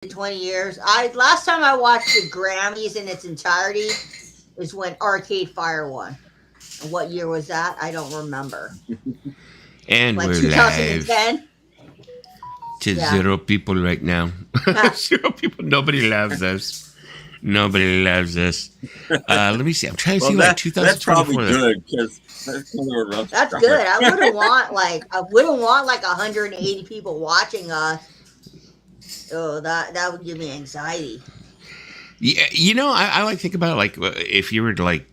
20 years. I last time I watched the Grammys in its entirety is when Arcade Fire won. And what year was that? I don't remember. And Like we're live 2010? to Yeah. zero people right now. Zero people. Nobody loves us. Nobody loves us. Let me see. I'm trying to see like that's probably 2024. good because that's kind of a rough That's start. good. I wouldn't want like 180 people watching us. Oh, that would give me anxiety. Yeah, I like think about it, like if you were to like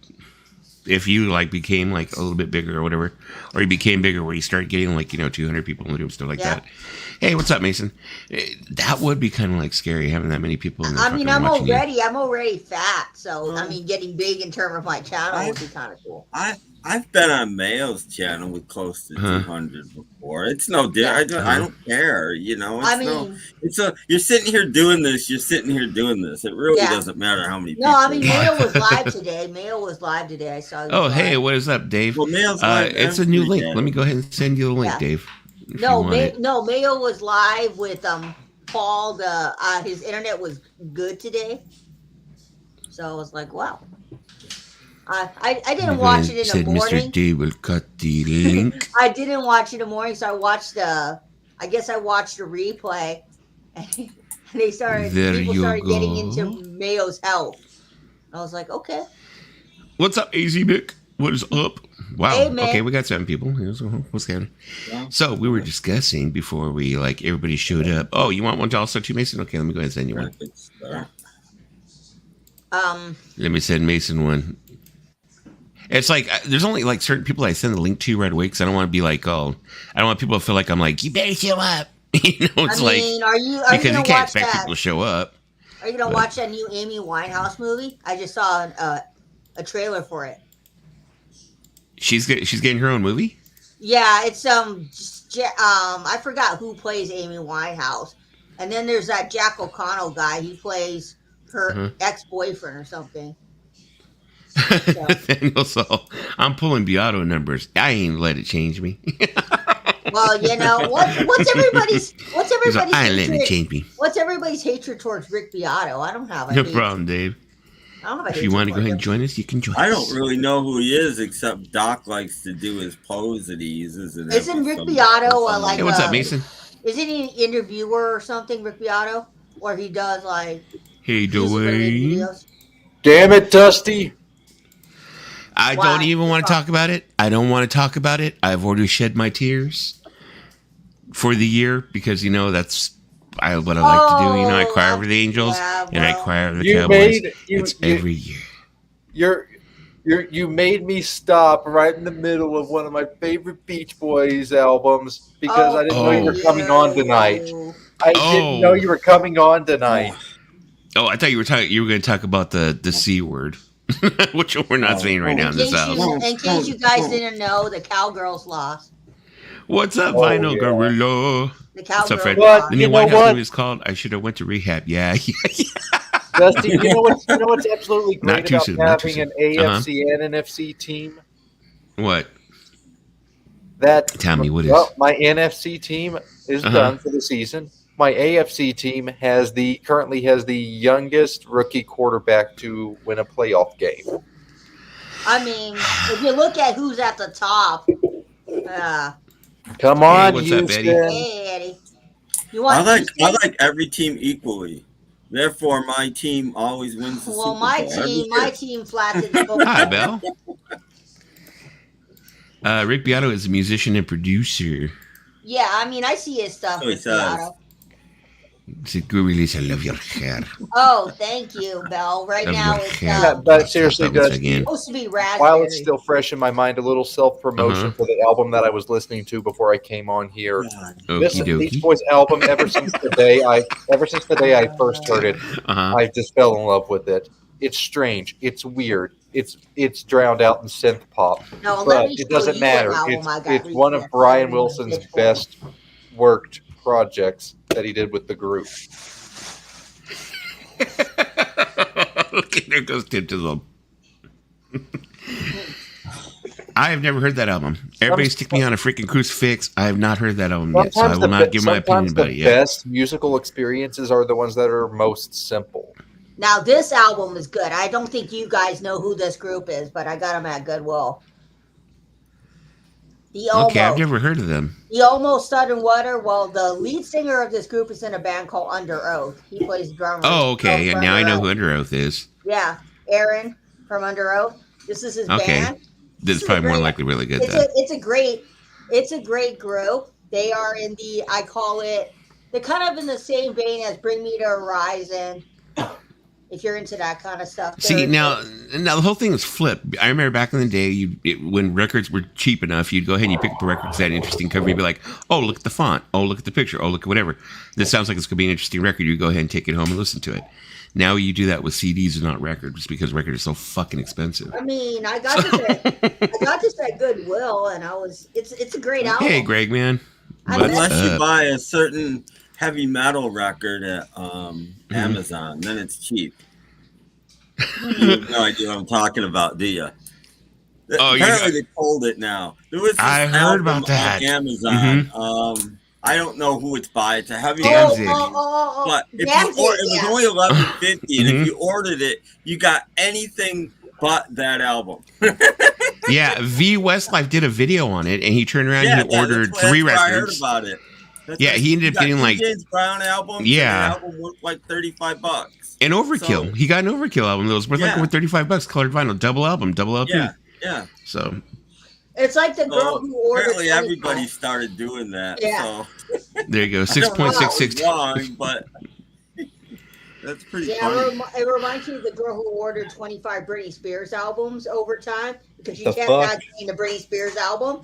if you like became like a little bit bigger or whatever, or you became bigger where you start getting like 200 people in the room, stuff like Yeah. that. Hey, what's up, Mason? That would be kind of like scary having that many people in there. I mean, fucking watching you. I'm already fat, so I mean, getting big in terms of my channel would be kind of cool. I've been on Mayo's channel with close to Huh. 200 before. It's no different. I don't care. It's I mean, you're sitting here doing this. You're sitting here doing this. It really Yeah. doesn't matter how many people. no, I mean, watch. Mayo was live today. Mayo was live today. I saw. he was Oh, live. hey, what is up, Dave? Well, Mayo's live It's a new every link. day. Let me go ahead and send you the link, Yeah. Dave. If No, you want it. Mayo was live with Paul. His internet was good today, so I was like, wow. I didn't watch it in Said the morning. Mr. Dave will cut the link. I didn't watch it in the morning, so I watched the. I guess I watched the replay, and people started getting go. into Mayo's health. I was like, okay. What's up, AZ Mick? What is up? Wow. Hey, man. Okay, we got 7 people. What's happening? Yeah. So we were discussing before we everybody showed up. Oh, you want one also too, Mason? Okay, let me go ahead and send you one. Let me send Mason one. It's like there's only like certain people I send the link to right away because I don't want to be like, oh, I don't want people to feel like I'm like, you better show up. It's I mean, are you because gonna you can't watch expect that? people to show up. Are you gonna watch that new Amy Winehouse movie? I just saw a trailer for it. She's getting her own movie. Yeah, it's I forgot who plays Amy Winehouse, and then there's that Jack O'Connell guy. He plays her ex-boyfriend or something. Nathaniel, so I'm pulling Beato numbers. I ain't let it change me. Well, what's everybody's He's like, I ain't letting it hatred? change me. What's everybody's hatred towards Rick Beato? I don't have a No hate. problem, Dave. I don't have a If hatred you want to go towards ahead him. and join us, you can join us. I don't really know who he is except Doc likes to do his pose that he uses. Isn't Rick Beato like Hey, what's up, Mason? Isn't he an interviewer or something, Rick Beato? Or he does like Hey, music-related Dwayne. videos? Damn it, Dusty. I Why? don't even want What's to up? talk about it. I don't want to talk about it. I've already shed my tears for the year because that's what I like to do. I cry over the Angels and I cry over the Cowboys. It's every year. You made me stop right in the middle of one of my favorite Beach Boys albums because I didn't know you were coming on tonight. I didn't know you were coming on tonight. Oh, I thought you were going to talk about the C word, which we're not saying right now in this house. In case you guys didn't know, the Cowgirls lost. What's up, Vinyl Gorilla? The What's up, Cowgirls Fred? lost. The new White House movie is called "I Should Have Went to Rehab." Yeah. Dusty, you know what's absolutely great Not too about soon, not too having an soon. AFC and NFC team? What? Tell me what is. Well, my NFC team is done for the season. My AFC team currently has the youngest rookie quarterback to win a playoff game. I mean, if you look at who's at the top, come on, what's Houston. up, Eddie? Hey, Eddie. You want I like every team equally. Therefore, my team always wins the Super Bowl. my team flattens both. Hi, Belle. Rick Beato is a musician and producer. Yeah, I mean, I see his stuff. So he Rick says. Beato. Said, "Go release. I love your hair." Oh, thank you, Belle. Right Love now your it's hair. But seriously, Once Dusty, again. supposed to be raspberry. while it's still fresh in my mind, a little self-promotion for the album that I was listening to before I came on here. This Okie dokie. Beach Boys album, ever since the day I first heard it, I just fell in love with it. It's strange. It's weird. It's drowned out in synth pop, No, let but me it show doesn't you matter. an album I got It's one of recently. Brian Wilson's best worked projects that he did with the group. Okay, there goes Tim to them. I have never heard that album. Everybody stick me on a freaking crucifix. I have not heard that album yet, so I will not give my opinion about it yet. The best musical experiences are the ones that are most simple. Now, this album is good. I don't think you guys know who this group is, but I got them at Goodwill. Okay, I've never heard of them. The Almost Southern Water. Well, the lead singer of this group is in a band called Under Oath. He plays drummer. Oh, okay. And now I know who Under Oath is. Yeah, Aaron from Under Oath. This is his band. This is probably more likely really good. It's a great group. They are in the, I call it, they're kind of in the same vein as Bring Me to Horizon. If you're into that kind of stuff. See, now the whole thing is flipped. I remember back in the day, when records were cheap enough, you'd go ahead and you pick up a record that had an interesting cover. You'd be like, oh, look at the font. Oh, look at the picture. Oh, look at whatever. This sounds like it's going to be an interesting record. You go ahead and take it home and listen to it. Now you do that with CDs and not records because records are so fucking expensive. I mean, I got this at Goodwill, and it's a great album. Hey, Greg, man. Unless you buy a certain heavy metal record at Amazon, then it's cheap. You have no idea what I'm talking about, do you? Apparently they pulled it now. There was I heard about that on Amazon. I don't know who it's by. It's a heavy metal, but if it was only $11.50, and if you ordered it, you got anything but that album. Yeah, V Westlife did a video on it, and he turned around and he ordered 3 records. I heard about it. He ended up getting like James Brown album. Yeah, the album worth like $35. An Overkill. He got an Overkill album that was worth like over $35, colored vinyl, double album, double LP. Yeah. So it's like the girl who ordered. Apparently, everybody started doing that. Yeah. So. There you go. 6.66. Wrong, but that's pretty funny. It reminds me of the girl who ordered 25 Britney Spears albums over time because she kept not getting the Britney Spears album,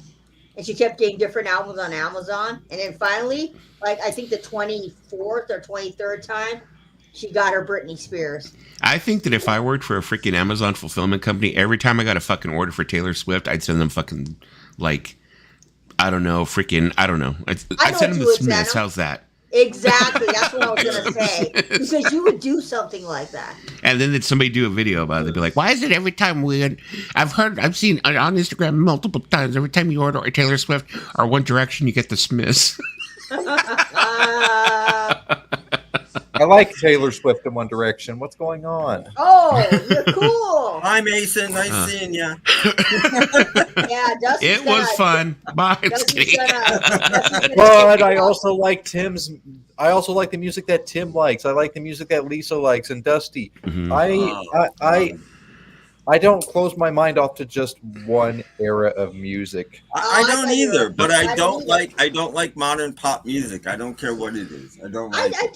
and she kept getting different albums on Amazon, and then finally, like I think the 24th or 23rd time, she got her Britney Spears. I think that if I worked for a freaking Amazon fulfillment company, every time I got a fucking order for Taylor Swift, I'd send them fucking, like, I don't know. I'd send them the Smiths. How's that? Exactly. That's what I was going to say. Because you would do something like that. And then somebody do a video about it. They'd be like, why is it every time I've seen on Instagram multiple times, every time you order a Taylor Swift or One Direction, you get the Smiths. I like Taylor Swift in One Direction. What's going on? Oh, you're cool. Hi, Mason. Nice seeing you. Yeah, it was fun. Bye. But I also like Tim's. I also like the music that Tim likes. I like the music that Lisa likes and Dusty. Mm-hmm. I don't close my mind off to just one era of music. I don't either, but I don't like modern pop music. I don't care what it is. I don't like I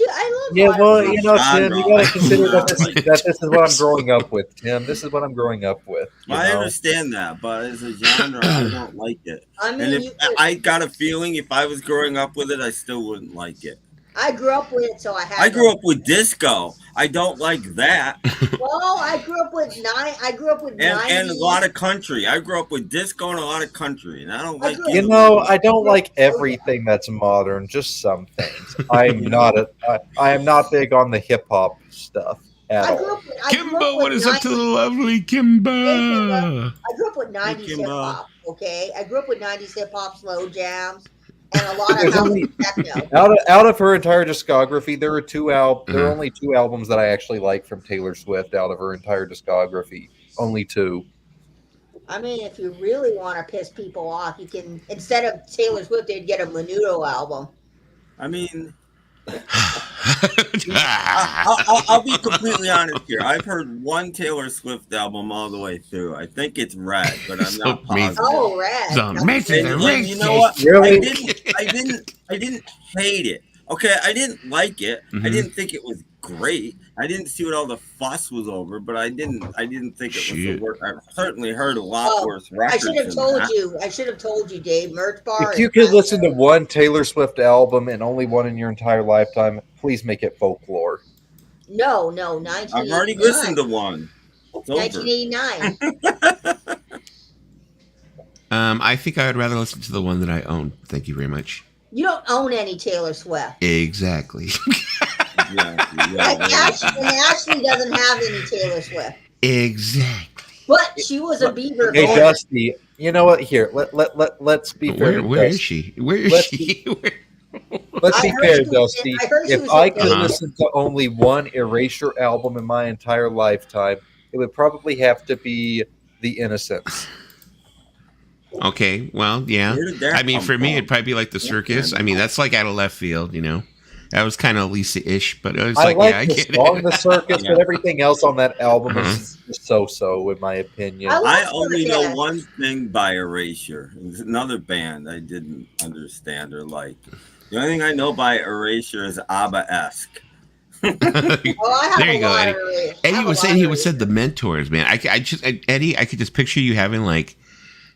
love Tim, you gotta consider that this is what I'm growing up with, Tim. This is what I'm growing up with. I understand that, but as a genre, I don't like it. I got a feeling if I was growing up with it, I still wouldn't like it. I grew up with it, so I had. I grew up with disco. I don't like that. Well, I grew up with and a lot of country. I grew up with disco and a lot of country, and I don't like. I don't like everything that's modern. Just some things. I am not big on the hip hop stuff at all. Kimbo, what is up to the lovely Kimbo? I grew up with 90s hip hop. Okay, I grew up with 90s hip hop, slow jams. And a lot of techno. Out of her entire discography, there are only 2 albums that I actually like from Taylor Swift out of her entire discography. Only 2. I mean, if you really want to piss people off, you can, instead of Taylor Swift, they'd get a Menudo album. I mean, I'll be completely honest here. I've heard one Taylor Swift album all the way through. I think it's Red, but I'm not positive. Oh, Red! And you know what? Really? I didn't hate it. Okay, I didn't like it. Mm-hmm. I didn't think it was great. I didn't see what all the fuss was over, but I didn't think it was the worst. I've certainly heard a lot worse records. I should have told you, Dave. Merch Bar. If you could listen to one Taylor Swift album and only one in your entire lifetime, please make it Folklore. No, 1989. I've already listened to one. It's 1989. I think I would rather listen to the one that I own. Thank you very much. You don't own any Taylor Swift. Exactly. Ashley doesn't have any Taylor Swift. Exactly. But she was a Bieber. Hey, Dusty, you know what? Here, let's be fair. Where is she? Where is she? Let's be fair, Dusty. If I could listen to only one Erasure album in my entire lifetime, it would probably have to be The Innocents. Okay, well, yeah. I mean, for me, it'd probably be like The Circus. I mean, that's like out of left field, you know. That was kind of Lisa-ish, but it was like, yeah, I get it. The Circus, but everything else on that album is so-so, in my opinion. I only know one thing by Erasure. It's another band I didn't understand or like. The only thing I know by Erasure is ABBA-esque. There you go, Eddie. Eddie was saying he would said the Mentors, man. Eddie, I could just picture you having like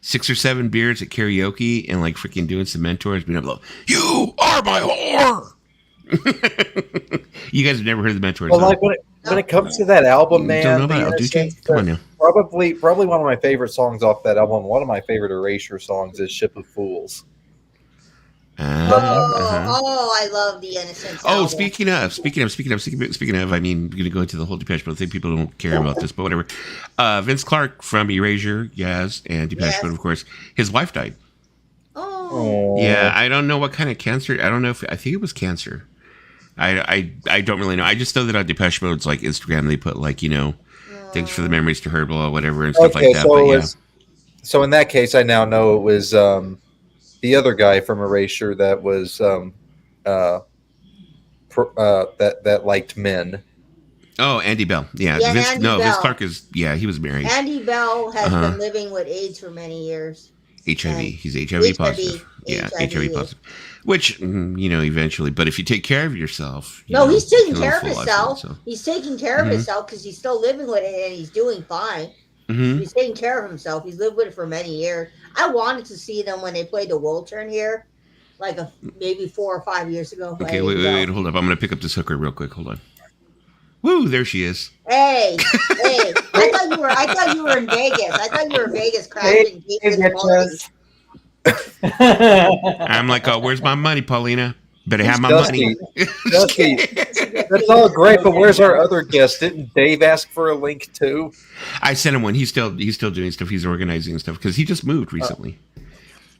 6 or 7 beers at karaoke and like freaking doing some Mentors, being like, "You are my whore." You guys have never heard the Mentors. Well, like when it comes to that album, man, don't know about it, do you? Come on now. Probably one of my favorite songs off that album. One of my favorite Erasure songs is "Ship of Fools." I love the Innocents. Oh, speaking of, I mean, we're gonna go into the whole Depeche Mode. I think people don't care about this, but whatever. Vince Clarke from Erasure, yes, and Depeche Mode, of course. His wife died. Oh. Yeah, I don't know what kind of cancer. I don't know I think it was cancer. I don't really know. I just know that on Depeche Mode's like Instagram, they put like, you know, thanks for the memories to her, blah, whatever, and stuff like that. So, so in that case, I now know it was the other guy from Erasure that was that liked men. Oh, Andy Bell. Yeah. Vince Clarke is, he was married. Andy Bell has been living with AIDS for many years. HIV. He's HIV positive. Yeah, HIV positive. Which, you know, eventually, but if you take care of yourself. He's taking care of himself. He's taking care of himself because he's still living with it and he's doing fine. He's taking care of himself. He's lived with it for many years. I wanted to see them when they played the World Turn here, like maybe 4 or 5 years ago. Okay, wait, hold up. I'm going to pick up this hooker real quick. Hold on. Woo, there she is. Hey. I thought you were in Vegas. I thought you were in Vegas crashing. I'm like, oh, where's my money, Paulina? Better have my money. Dusty, that's all great, but where's our other guest? Didn't Dave ask for a link too? I sent him one. He's still doing stuff. He's organizing stuff because he just moved recently.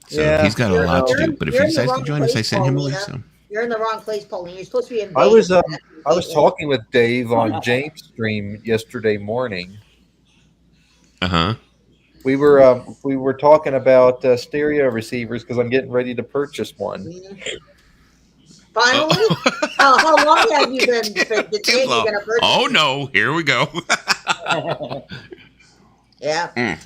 So he's got a lot to do. But if he decides to join us, I sent him a link. So. You're in the wrong place, Paulina. You're supposed to be in Vegas. I was talking with Dave on James' stream yesterday morning. We were talking about stereo receivers because I'm getting ready to purchase one. Finally? How long have you been thinking you're going to purchase? Oh no! Here we go. Yeah.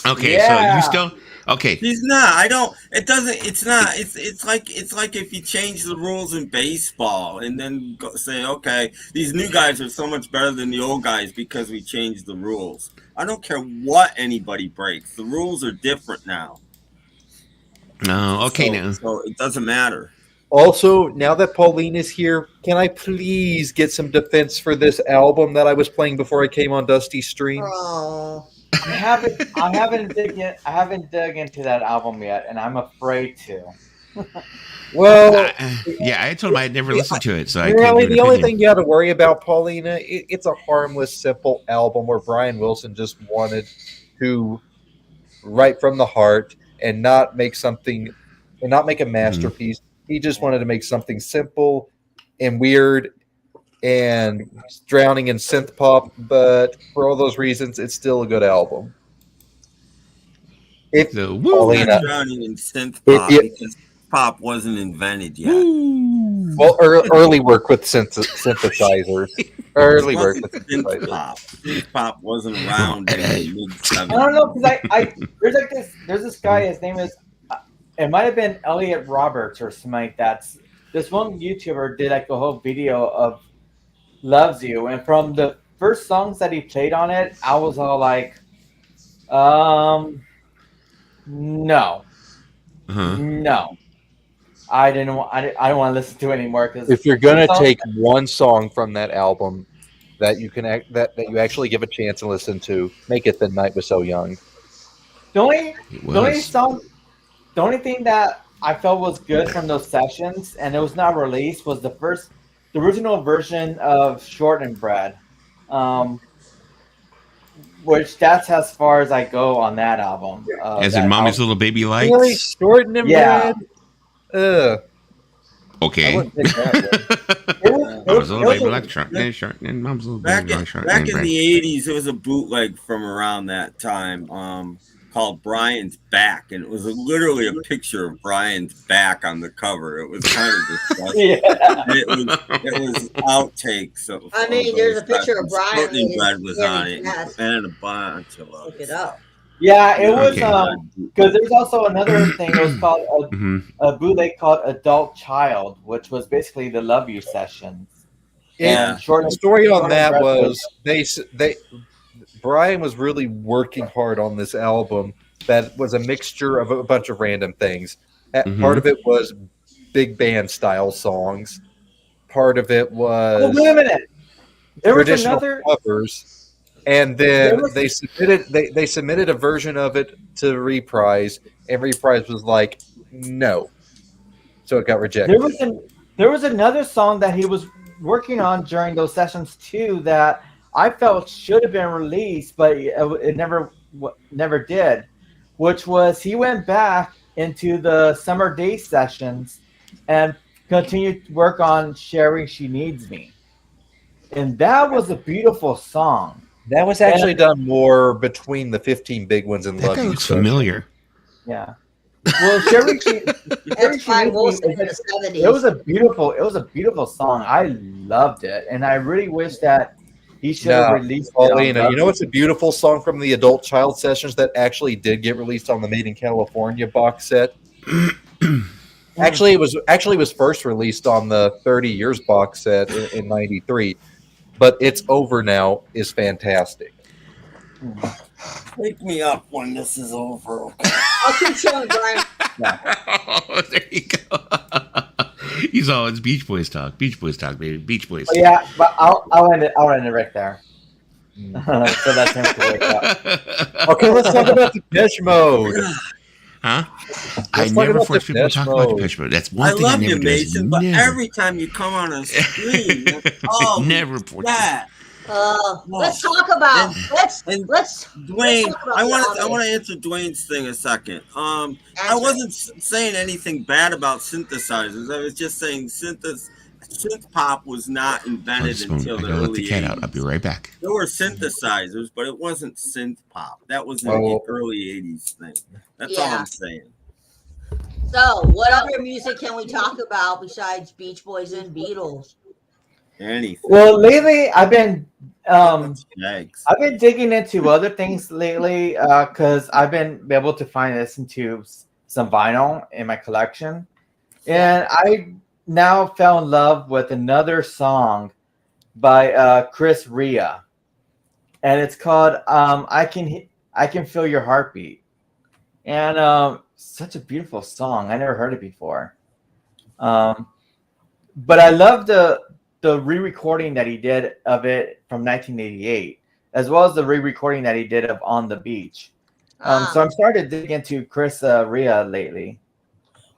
Okay, so you still. Okay. He's not. I don't. It doesn't. It's not. It's like if you change the rules in baseball and then say, okay, these new guys are so much better than the old guys because we changed the rules. I don't care what anybody breaks. The rules are different now. No. Okay. So it doesn't matter. Also, now that Pauline is here, can I please get some defense for this album that I was playing before I came on Dusty's stream? Oh. I haven't dug into that album yet, and I'm afraid to. Well, I told him I had never listened to it, so the only thing you got to worry about, Paulina, it's a harmless, simple album where Brian Wilson just wanted to write from the heart and not make a masterpiece. He just wanted to make something simple and weird and drowning in synth pop, but for all those reasons, it's still a good album. Paulina, drowning in synth pop because pop wasn't invented yet. Well, early work with synthesizers. Early work with synthesizers. Synth pop wasn't around in the mid-70s. I don't know because there's this guy. His name is. It might have been Elliot Roberts or something like that. This one YouTuber did like a whole video of Loves You, and from the first songs that he played on it, I was all like, no, I don't want to listen to it anymore. Because if you're gonna take one song from that album that you can that you actually give a chance and listen to, make it "The Night Was So Young." The only thing that I felt was good from those sessions, and it was not released, was the original version of Short and Bread. which that's as far as I go on that album. As in Mommy's Little Baby Lights? Really? Short and Yeah. red? Okay. It Mom's Little Baby was- Lights, short, and Mom's Little Back Baby in, Lights, short, back and in red. the 80s, there was a bootleg from around that time called Brian's Back, and it was literally a picture of Brian's back on the cover. It was kind of disgusting. Yeah. It was outtakes. I mean, there's a picture of Brian Courtney with his Bread was on it, yes. and a bunch of Look others. it up. Yeah, it was Okay. because there's also another thing. It was called Mhm. a bootleg called Adult Child, which was basically the Love You sessions. Yeah. And short The story on Short that and Red was Brian was really working hard on this album that was a mixture of a bunch of random things. Mhm. Part of it was big band style songs. Part of it was Oh, wait a minute. There was traditional another. covers. And There then was- they submitted a version of it to Reprise, and Reprise was like, no. So it got rejected. There was another song that he was working on during those sessions too that I felt should have been released, but it never did. Which was he went back into the Summer Day sessions and continued to work on Sharing She Needs Me, and that was a beautiful song. That was actually done more between the 15 big ones and That Love guy You. looks So- familiar. Yeah. Well, Sharing She That's Brian Needs Me Wilson is in the 70s. It was a beautiful song. I loved it, and I really wish that he should have No, released it. on Paulina, Love you know what's a beautiful song from the Adult Child sessions that actually did get released on the Made in California box set? Actually, it was first released on the 30 Years box set in '93, but It's Over Now is fantastic. Wake me up when this is over. Okay? I'll keep showing Brian. Oh, there you go. He's all, it's Beach Boys talk, baby. Beach Boys. Oh, yeah, but I'll end it right there. So that's him to wake up. Okay, let's talk about Depeche Mode. Huh? Let's I talk never about force people to Depeche talk about Mode. Depeche Mode. That's I one thing I love never you, do. Mason, but Never, every time you come on a screen, oh, never force that. Let's talk about. Let's Dwayne, talk about I the want to album. answer Dwayne's thing a second. I Answer. wasn't saying anything bad about synthesizers. I was just saying synth pop was not invented Spoon. until I the gotta let early the cat 80s. out. I'll be right back. There were synthesizers, but it wasn't synth pop. That was an Well- early 80s thing. That's all Yeah. I'm saying. So, what other music can we talk about besides Beach Boys and Beatles? Anything. Well, lately I've been Yikes. I've been digging into other things lately because I've been able to listen to some vinyl in my collection, and I now fell in love with another song by Chris Rea, and it's called "I Can Feel Your Heartbeat," and such a beautiful song. I never heard it before, but I love the re-recording that he did of it from 1988, as well as the re-recording that he did of On the Beach. So I'm starting to dig into Chris Rea lately.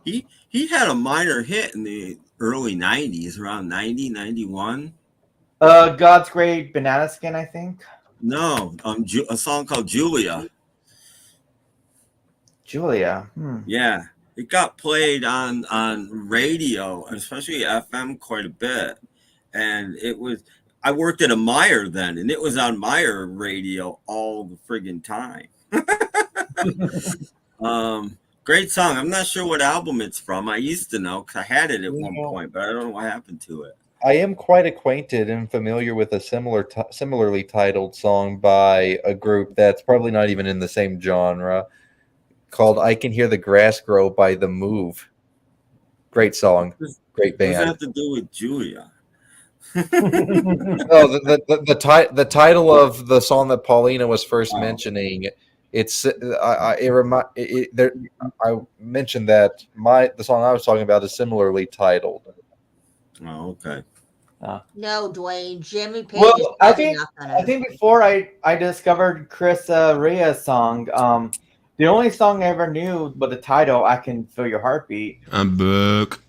He had a minor hit in the early 90s, around 90, 91. God's Great Banana Skin, I think. No, a song called Julia. Julia. Yeah, it got played on radio, especially FM, quite a bit. And it was, I worked at a Meyer then, and it was on Meyer radio all the friggin' time. Great song. I'm not sure what album it's from. I used to know because I had it at one point, but I don't know what happened to it. I am quite acquainted and familiar with a similarly titled song by a group that's probably not even in the same genre, called "I Can Hear the Grass Grow" by The Move. Great song, great What does that band. have to do with Julia? Oh, the title of the song that Paulina was first mentioning. It's I mentioned that the song I was talking about is similarly titled. Oh, okay. No, Dwayne. Jimmy Page. Well, is I probably think not gonna- I think before I discovered Chris Rea's song, the only song I ever knew with the title "I Can Feel Your Heartbeat" I'm book.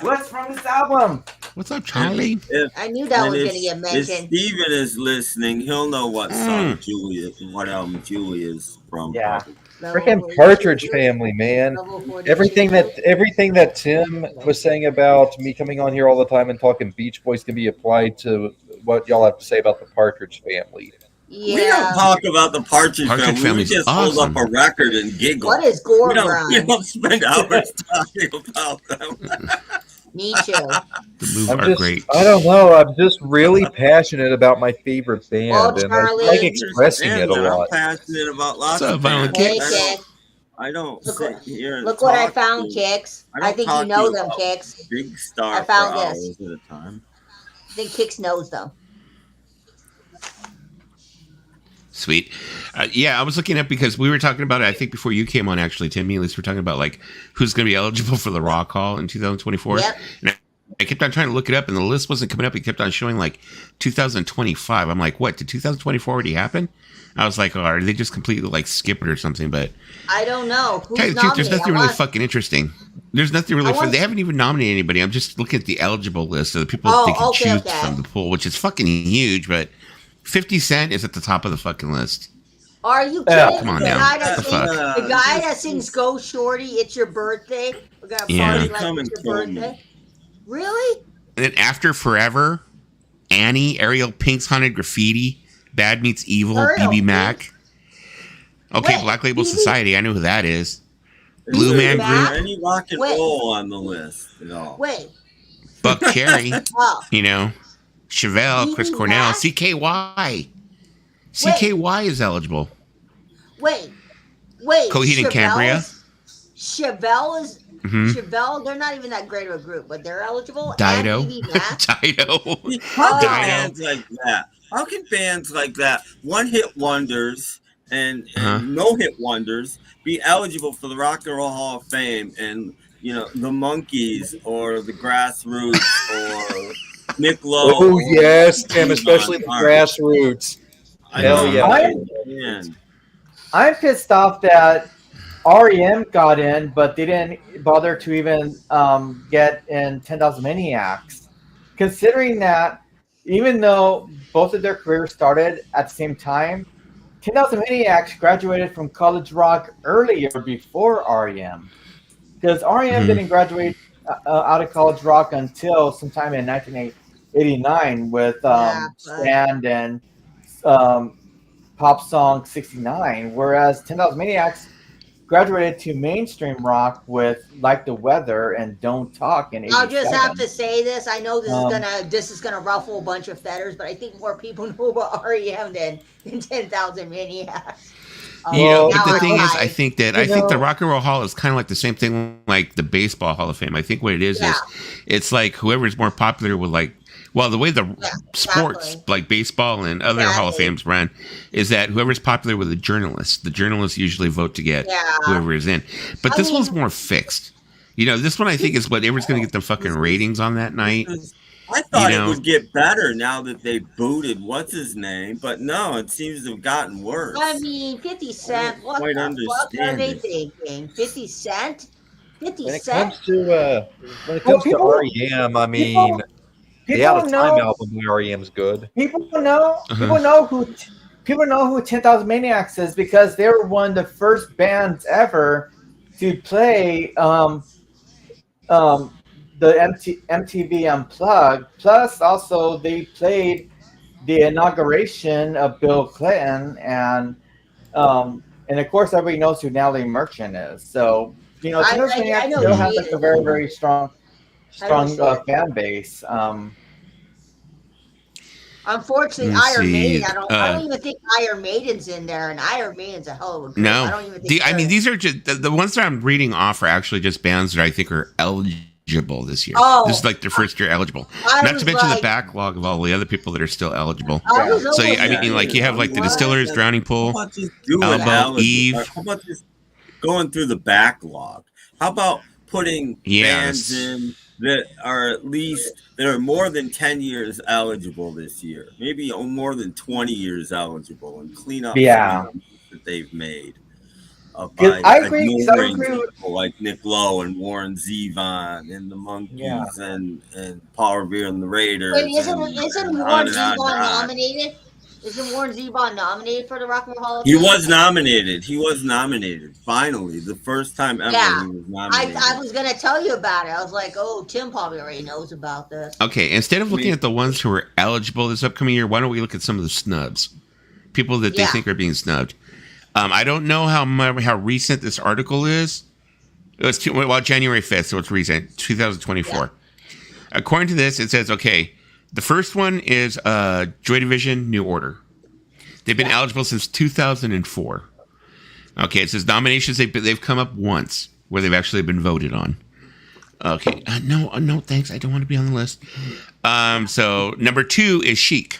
What's from this album? What's up, Charlie? I knew that was going to get mentioned. If Steven is listening, he'll know what song Julie, what album Julie is from. Yeah. Freaking Partridge Family, man. Everything that Tim was saying about me coming on here all the time and talking Beach Boys can be applied to what y'all have to say about the Partridge Family. Yeah. We don't talk about the Partridge Family. We just awesome. hold up a record and giggle. What is Gore we Grind? don't spend hours talking about them. Me too. The moves are great. I don't know. I'm just really passionate about my favorite band, Well, and Charlie, I like expressing it a lot. I'm passionate about lots What's up, of Violent bands. Kicks? I don't Look sit what- here and Look what I talk found, to Kicks. I don't I think you talk know to them, a Kicks. Big Star I found for this. hours at a time. I think Kicks knows them. Sweet. Yeah, I was looking up because we were talking about it, I think, before you came on, actually, Timmy. At least we're talking about, like, who's going to be eligible for the Rock Hall in 2024. Yep. And I kept on trying to look it up, and the list wasn't coming up. It kept on showing, like, 2025. I'm like, what? Did 2024 already happen? I was like, oh, are they just completely, like, skip it or something? But I don't know. Who's tell you the truth, there's nominated? nothing really fucking interesting. There's nothing really want- They haven't even nominated anybody. I'm just looking at the eligible list of the people Oh, they can okay, choose okay. from the pool, which is fucking huge, but 50 Cent is at the top of the fucking list. Are you Yeah, kidding? come on the now. guy that What the sings, fuck? the guy that sings "Go Shorty, It's Your Birthday." We're gonna Yeah. party like Come it's and your kill me. birthday. Really? And then After Forever, Annie, Ariel Pink's Haunted Graffiti, Bad Meets Evil, Ariel BB Mac. Okay, Wait, Black Label BB Society. I know who that is. Is Blue there Man Mac? Group, any rock and Wait. roll on the list at all? Wait. Buck Cherry, Oh, you know, Chevelle, BB Chris Cornell, Mac? CKY. CKY is eligible. wait. Coheed and Cambria. Chevelle is. Mhm. Chevelle, they're not even that great of a group, but they're eligible. Dido. And BB Mac. Dido. How can Dido. bands like that? How can bands like that, one hit wonders and no hit wonders, be eligible for the Rock and Roll Hall of Fame? And you know, the Monkees or the Grassroots or Nick Lowe. Oh yes, Tim, Come especially on, the Art. grassroots. I Hell don't yeah. understand. I'm pissed off that REM got in, but they didn't bother to even get in 10,000 Maniacs. Considering that, even though both of their careers started at the same time, 10,000 Maniacs graduated from college rock earlier before REM. Because REM didn't graduate out of college rock until sometime in 1989 with Stand and Pop Song 69, whereas 10,000 Maniacs graduated to mainstream rock with Like the Weather and Don't Talk in 87. I'll just have to say this. I know this is gonna ruffle a bunch of feathers, but I think more people know about REM than 10,000 Maniacs. You know, now but the thing is, lied. I think the Rock and Roll Hall is kind of like the same thing like the Baseball Hall of Fame. I think what it is it's like whoever's more popular with like, well, the way the sports exactly. like baseball and other Hall of Fames run is that whoever's popular with the journalists usually vote to get whoever is in. But this one's more fixed. You know, this one I think is whatever's going to get the fucking ratings on that night. I thought You know? it would get better now that they booted what's his name, but no, it seems to have gotten worse. I mean, 50 Cent. What quite the fuck are understand they it. thinking? 50 Cent? 50 When it Cent? comes to REM, I mean, the Out of Time album by REM's good. People know who 10,000 Maniacs is because they were one of the first bands ever to play the MTV Unplugged. Plus, also they played the inauguration of Bill Clinton, and of course everybody knows who Natalie Merchant is. So you know, I 10,000 Maniacs know still who has she like is. a very very strong sure. fan base. Unfortunately, Let's Iron see. Maiden. I don't even think Iron Maiden's in there, and Iron Maiden's a hell of a group. No, I don't even think. I mean these are just the ones that I'm reading off are actually just bands that I think are eligible this year. Oh. This is like their first year eligible. I Not was to mention the like- backlog of all the other people that are still eligible. I was So almost I mean, like you have like the Distillers, Drowning How Pool. about just doing Elbow, eligible? Eve. How about just going through the backlog? How about putting bands in that are at least that are more than 10 years eligible this year, maybe more than 20 years eligible, and clean up some of them that they've made. by I agree ignoring with people like Nick Lowe and Warren Zevon and the Monkees and Paul Revere and the Raiders. Wait, isn't Warren Zevon nominated? Isn't Warren Zevon nominated for the Rock and Roll Hall of Fame? He was nominated. Finally, the first time ever he was nominated. I was going to tell you about it. I was like, oh, Tim probably already knows about this. Okay, instead of looking at the ones who are eligible this upcoming year, why don't we look at some of the snubs? People that they think are being snubbed. I don't know how recent this article is. It was January 5th, so it's recent, 2024. Yeah. According to this, it says, okay, the first one is Joy Division, New Order. They've been eligible since 2004. Okay, it says nominations, they've come up once where they've actually been voted on. Okay, no, thanks. I don't want to be on the list. So number 2 is Chic.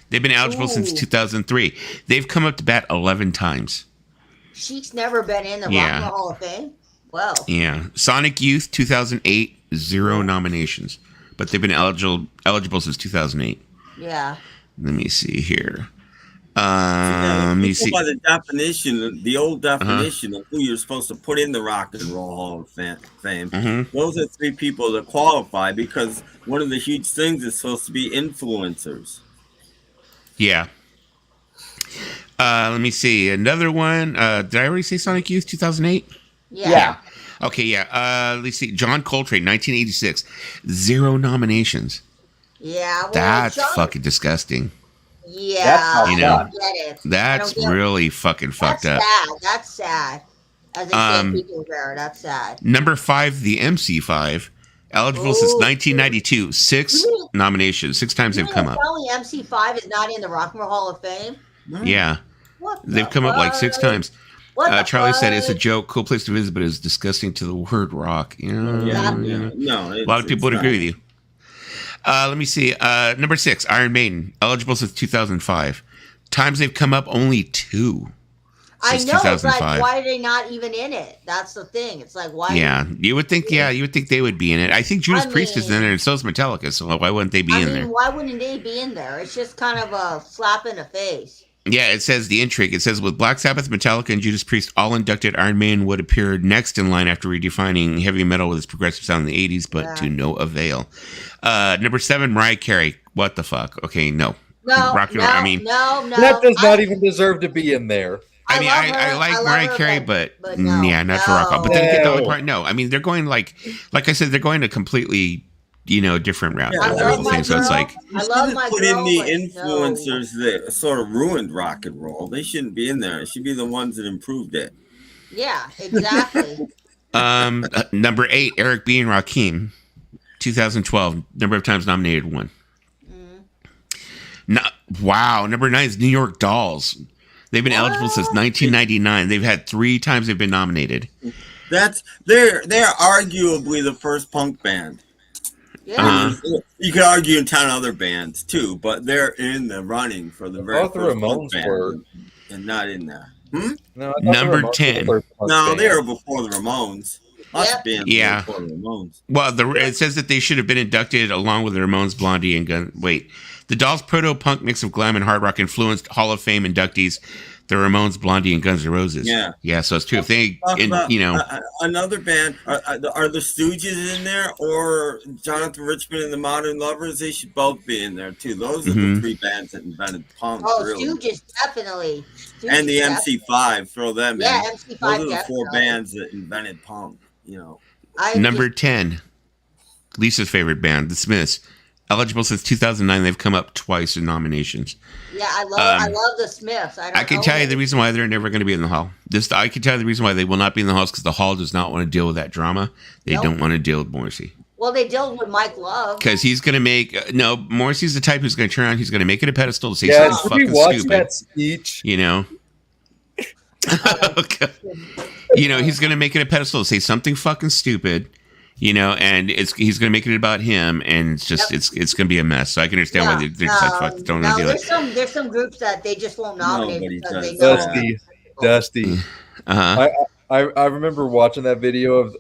They've been eligible since 2003. They've come up to bat 11 times. Chic's never been in the Rock and Roll Hall of Fame? Well. Yeah. Sonic Youth, 2008, 0 nominations. But they've been eligible since 2008. Yeah. Let me see here. Let me see. By the definition, the old definition of who you're supposed to put in the Rock and Roll Hall of Fame, those are 3 people that qualify because one of the huge things is supposed to be influencers. Yeah. Let me see. Another one. Did I already say Sonic Youth 2008? Yeah. Okay, yeah. Let's see. John Coltrane, 1986. 0 nominations. Yeah. Well, that's fucking disgusting. Yeah. You know, that's really fucking fucked up. That's sad. As I say, people rare. That's sad. Number 5, the MC5. Eligible since 1992. 6 nominations. 6 times they've come up. Only MC5 is not in the Rock and Roll Hall of Fame? Yeah. They've come up like 6 times. Charlie said it's a joke, cool place to visit, but it's disgusting to the word rock. No, a lot of people would agree with you. Let me see. Number 6, Iron Maiden. Eligible since 2005. Times they've come up only 2. I know. It's like, why are they not even in it? That's the thing. It's like, why? Yeah, you would think. Yeah, you would think they would be in it. I think Judas Priest is in there, and so is Metallica. So why wouldn't they be in there? Why wouldn't they be in there? It's just kind of a slap in the face. Yeah, it says the intrigue. It says with Black Sabbath, Metallica, and Judas Priest all inducted, Iron Maiden would appear next in line after redefining heavy metal with its progressive sound in the 80s, but to no avail. Number 7, Mariah Carey. What the fuck? Okay, no. No. That does not even deserve to be in there. I like Mariah Carey, but not for rock. But then again, the only part, no. I mean, they're going like I said, they're going a completely, different route. So it's like I love my put in the influencers that sort of ruined rock and roll. They shouldn't be in there. It should be the ones that improved it. Yeah, exactly. Number 8, Eric B. and Rakim, 2012. Number of times nominated, 1. Wow. Number 9 is New York Dolls. They've been eligible since 1999. They've had 3 times they've been nominated. They're arguably the first punk band. Yeah. You could argue in 10 other bands too, but they're in the running for the very first punk band and not in there. No, Number 10. No, they were before the Ramones. Yeah. Before the Ramones. Well, it says that they should have been inducted along with the Ramones, Blondie, and the Dolls' proto-punk mix of glam and hard rock influenced Hall of Fame inductees, the Ramones, Blondie, and Guns N' Roses. Yeah, so it's true. If they, another band, are the Stooges in there, or Jonathan Richman and the Modern Lovers? They should both be in there too. Those are the 3 bands that invented punk. Oh, really. Stooges definitely. And the MC5, throw them in. Yeah, MC5. Those are the 4 bands that invented punk. Number 10, Lisa's favorite band, The Smiths. Eligible since 2009, they've come up twice in nominations. Yeah, I love the Smiths. I can tell you the reason why they're never going to be in the hall. I can tell you the reason why they will not be in the hall is because the hall does not want to deal with that drama. They don't want to deal with Morrissey. Well, they deal with Mike Love. Because he's going to make... Morrissey's the type who's going to turn around. He's going to make it a pedestal to say something fucking stupid. That speech? Okay. He's going to make it a pedestal to say something fucking stupid. And he's going to make it about him, and it's just it's going to be a mess. So I can understand why they're just like, fuck, don't do it. There's some groups that they just won't nominate because they know. Dusty. Uh-huh. I remember watching that video of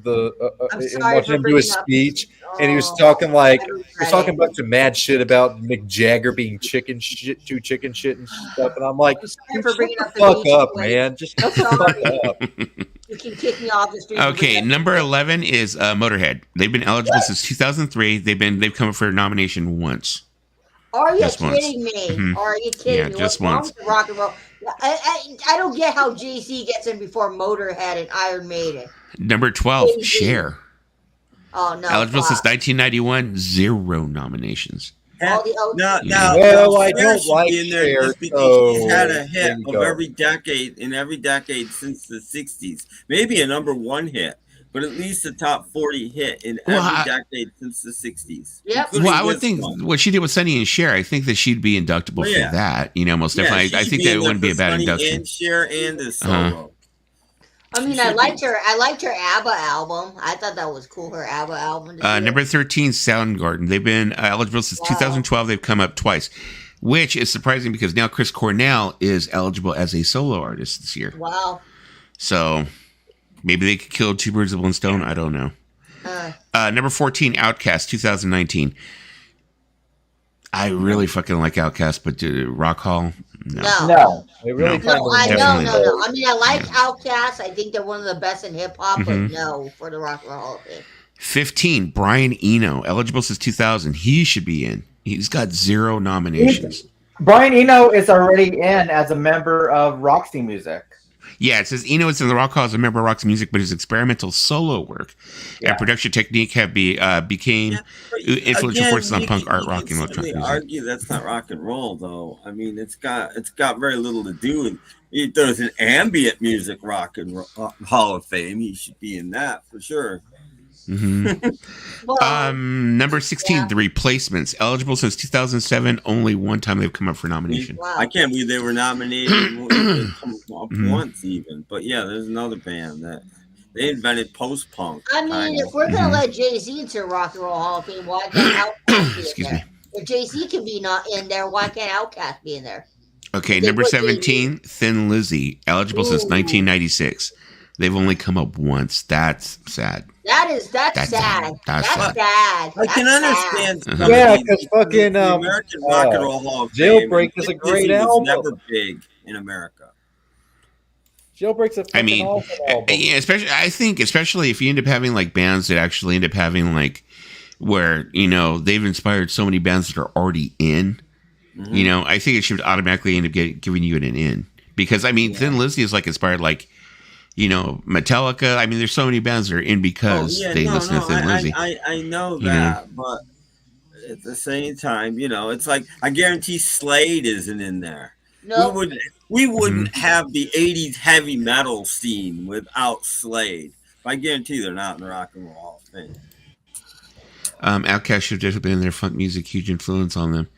the and watching him do his speech, and he was talking like he was talking a bunch of mad shit about Mick Jagger being chicken shit and stuff, and I'm like, shut the fuck up, man, just shut the fuck up. You can kick me off the street. Okay, number 11 is Motorhead. They've been eligible since 2003. They've come up for a nomination once. Are you kidding me? Mm-hmm. Are you kidding me? Just once. Rock and roll. I don't get how Jay-Z gets in before Motorhead and Iron Maiden. Number 12, Cher. Oh no! Eligible since 1991, 0 nominations. Now, well, I don't like Cher, because he's had a hit of every decade since the 60s. Maybe a number 1 hit, but at least a top 40 hit in every decade since the 60s. Yep. Well, I would think what she did with Sonny and Cher, I think that she'd be inductible for that. You know, most definitely. I think that it wouldn't be a bad induction. And Cher and the solo. I mean, I liked her ABBA album. I thought that was cool. Her ABBA album. Number 13, Soundgarden. They've been eligible since 2012. They've come up twice, which is surprising because now Chris Cornell is eligible as a solo artist this year. Wow. So maybe they could kill 2 birds with 1 stone. I don't know. Number 14, Outkast, 2019. I really fucking like Outkast, but Rock Hall, no. They really no. I mean, I like Outkast. I think they're one of the best in hip hop, but no for the Rock and Roll Hall of Fame. 15, Brian Eno, eligible since 2000. He should be in. He's got 0 nominations. Brian Eno is already in as a member of Roxy Music. Yeah, it says Eno is in the Rock Hall as a member of Roxy Music, but his experimental solo work and production technique have became influential forces on punk, art, rock, and electronic music. Argue that's not rock and roll, though. I mean, it's got very little to do with. If there's an ambient music rock and roll, Hall of Fame, he should be in that for sure. Number 16, The Replacements, eligible since 2007. Only 1 time they've come up for nomination. Wow. I can't believe they were nominated once even. But yeah, there's another band that they invented post punk. I mean, if we're gonna let Jay-Z into Rock and Roll Hall of Fame, why can't Outkast be in there? If Jay-Z can be not in there, why can't Outkast be in there? Okay, number 17, Thin Lizzy, eligible since 1996. They've only come up once. That's sad. That's sad. That's sad. I can understand. Yeah, because fucking the American Rock and Roll Hall of Fame, Jailbreak is a great album. Never big in America. Jailbreak's a fucking awesome album. Yeah, especially if you end up having like bands that actually end up having like where they've inspired so many bands that are already in. I think it should automatically end up giving you an in because I mean, Thin Lizzy is like inspired like. Metallica. I mean, there's so many bands that are in because they listen to Thin Lizzy. I know that, but at the same time, it's like I guarantee Slade isn't in there. No, we wouldn't have the '80s heavy metal scene without Slade. I guarantee they're not in the Rock and Roll Hall of Fame. Outkast should have definitely been in their funk music, huge influence on them.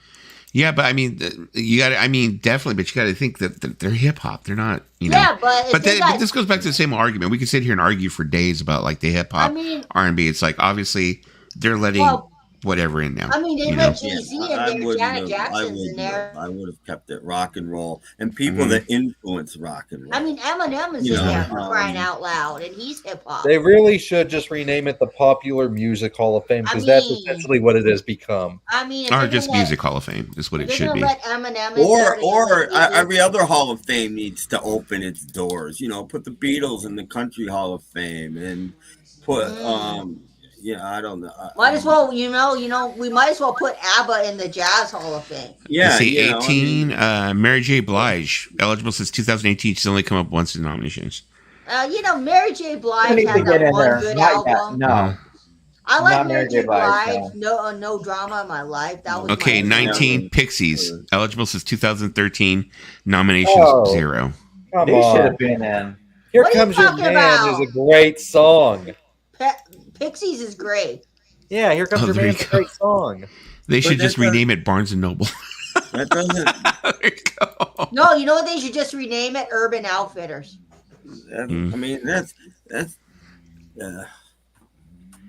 Yeah, but I mean, definitely, but you got to think that they're hip hop. They're not, Yeah, but this goes back to the same argument. We could sit here and argue for days about like the hip hop R&B. It's like obviously they're letting whatever in now. I mean, they let Jay-Z in there, Janet Jackson's in there. I would have kept it rock and roll and people that influence rock and roll. I mean, Eminem is in there for crying out loud, and he's hip hop. They really should just rename it the Popular Music Hall of Fame because that's essentially what it has become. I mean, or just Music Hall of Fame is what it should be. Let Eminem or every other Hall of Fame needs to open its doors. Put the Beatles in the Country Hall of Fame and put I don't know. Might as well, we might as well put ABBA in the Jazz Hall of Fame. Yeah. See, 18, Mary J. Blige, eligible since 2018. She's only come up once in nominations. Mary J. Blige has that one good album. No. I like Mary J. Blige. No Drama in My Life. That was 19, Pixies, eligible since 2013. Nominations 0. Come on. They should have been in. Here Comes Your Man is a great song. Pixies is great. Yeah, Here Comes Your Man is a great song. They should just rename it Barnes & Noble. That doesn't... There you go. No, you know what they should just rename it? Urban Outfitters. I mean, that's Well,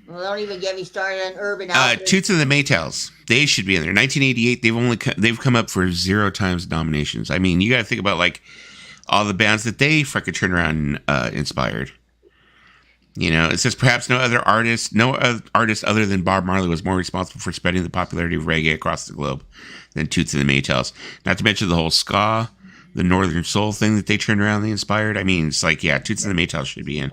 don't even get me started on Urban Outfitters. Toots and the Maytals. They should be in there. 1988, they've come up for 0 times nominations. I mean, you got to think about like all the bands that they freaking turn around and inspired. You know, it says perhaps no other artist other than Bob Marley was more responsible for spreading the popularity of reggae across the globe than Toots and the Maytals. Not to mention the whole ska, the Northern Soul thing that they turned around and inspired. I mean, it's like, yeah, Toots and the Maytals should be in.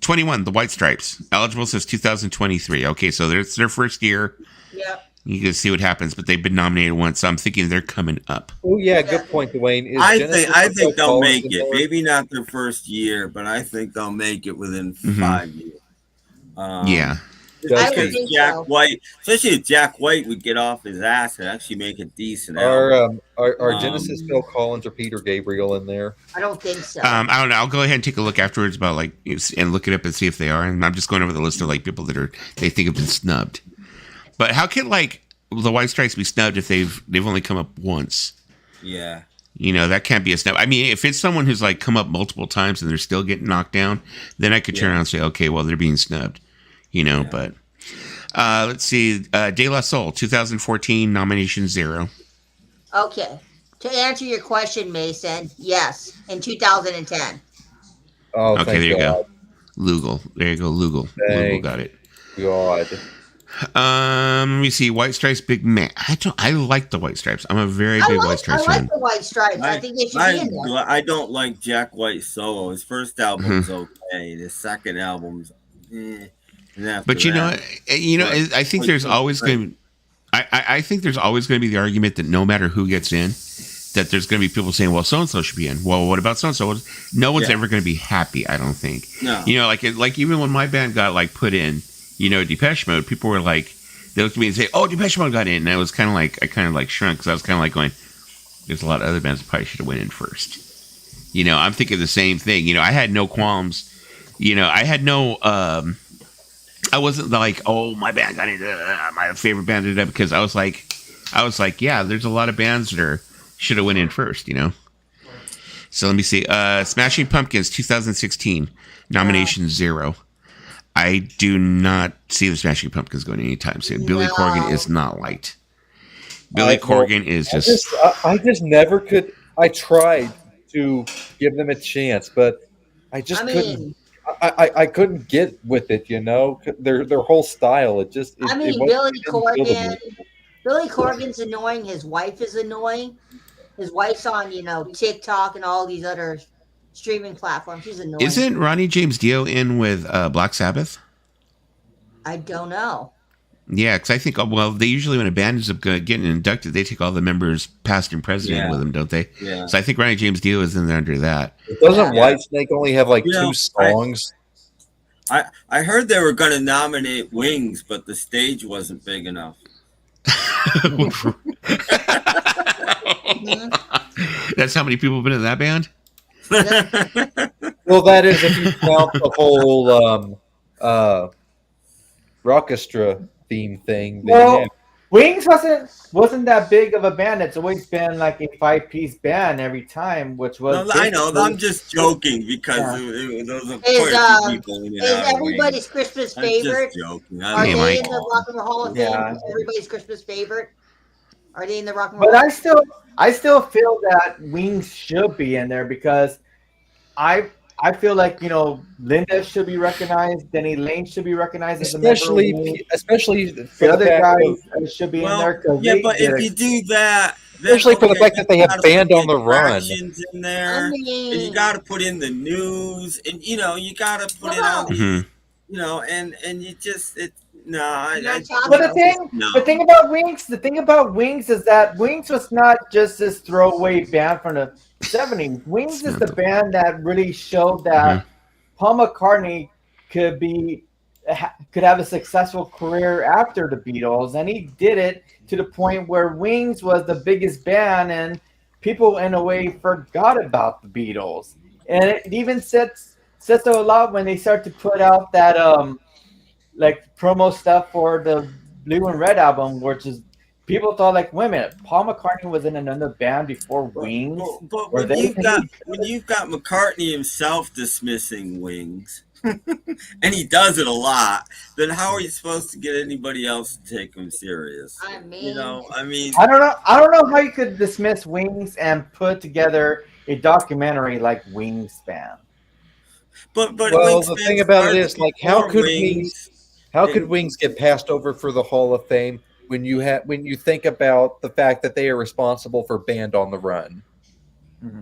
21, the White Stripes. Eligible since 2023. Okay, so it's their first year. Yep. You can see what happens, but they've been nominated once, so I'm thinking they're coming up. Oh yeah, good point, Dwayne. I think they'll make it. Maybe not their first year, but I think they'll make it within 5 years. Yeah. Because Jack White, especially if Jack White would get off his ass and actually make it decent. Are Genesis Phil Collins or Peter Gabriel in there? I don't think so. I don't know. I'll go ahead and take a look afterwards about and look it up and see if they are. And I'm just going over the list of people that they think have been snubbed. But how can the White Stripes be snubbed if they've only come up once? Yeah. You know, that can't be a snub. I mean, if it's someone who's come up multiple times and they're still getting knocked down, then I could turn around and say, okay, well, they're being snubbed. You know, but let's see. De La Soul, 2014, nomination 0. Okay. To answer your question, Mason, yes, in 2010. Oh, okay, there you go. Lugal. There you go, Lugal. Lugal got it. God. Let me see. White Stripes, Big Man. I like the White Stripes. I'm a very big White Stripes fan. I like the White Stripes. I think they should be in there. I don't like Jack White solo. His first album's okay. The second album's But you know, I think there's always going to. I think there's always going to be the argument that no matter who gets in, that there's going to be people saying, "Well, so and so should be in." Well, what about so and so? No one's ever going to be happy. I don't think. No. You know, like even when my band got put in, Depeche Mode, people were they looked at me and say, "Oh, Depeche Mode got in," and I was kind of shrunk because I was kind of going, "There's a lot of other bands that probably should have went in first." You know, I'm thinking the same thing. You know, I had no qualms. You know, I had no. I wasn't oh, my band got into my favorite band did it, because I was like, yeah, there's a lot of bands that should have went in first, you know. So let me see. Smashing Pumpkins, 2016, nomination 0. I do not see the Smashing Pumpkins going anytime soon. Billy Corgan is not liked. Billy Corgan is just. I just never could. I tried to give them a chance, but I just couldn't. I couldn't get with it, you know. Their whole style. Billy Corgan's annoying. His wife is annoying. His wife's on, TikTok and all these other streaming platforms. She's annoying. Isn't Ronnie James Dio in with Black Sabbath? I don't know. Yeah, because I think, they usually, when a band ends up getting inducted, they take all the members, past and present, with them, don't they? Yeah. So I think Ronnie James Dio is in there under that. Doesn't Whitesnake only have 2 songs? I heard they were going to nominate Wings, but the stage wasn't big enough. That's how many people have been in that band? Well, that is if you count the whole Rockestra theme thing. Well, Wings wasn't that big of a band. It's always been a 5-piece band every time, which was. No, I know. I'm just joking because those are quite a few people in Is everybody's Christmas favorite? I'm just joking. Are they in the Rock and Roll Hall of Fame? Yeah. Everybody's Christmas favorite? Are they in the Rock and Roll? But I still feel that Wings should be in there because I feel like Linda should be recognized, Denny Lane should be recognized as especially the other guys should be in there. Yeah, but if you do that, especially for the fact that they have Band on the Run in there, and you got to put in the news, and you got to put it on, and you just But the thing about Wings is that Wings was not just this throwaway band from the 70s. Wings is the band that really showed that Paul McCartney could have a successful career after the Beatles, and he did it to the point where Wings was the biggest band, and people in a way forgot about the Beatles. And it even says so a lot when they start to put out that promo stuff for the Blue and Red album, which is people thought wait a minute, Paul McCartney was in another band before Wings. But when you've got McCartney himself dismissing Wings, and he does it a lot, then how are you supposed to get anybody else to take him serious? I don't know. I don't know how you could dismiss Wings and put together a documentary like Wingspan. But well, the thing about it is, like, how could Wings get passed over for the Hall of Fame when you think about the fact that they are responsible for Band on the Run? Mm-hmm.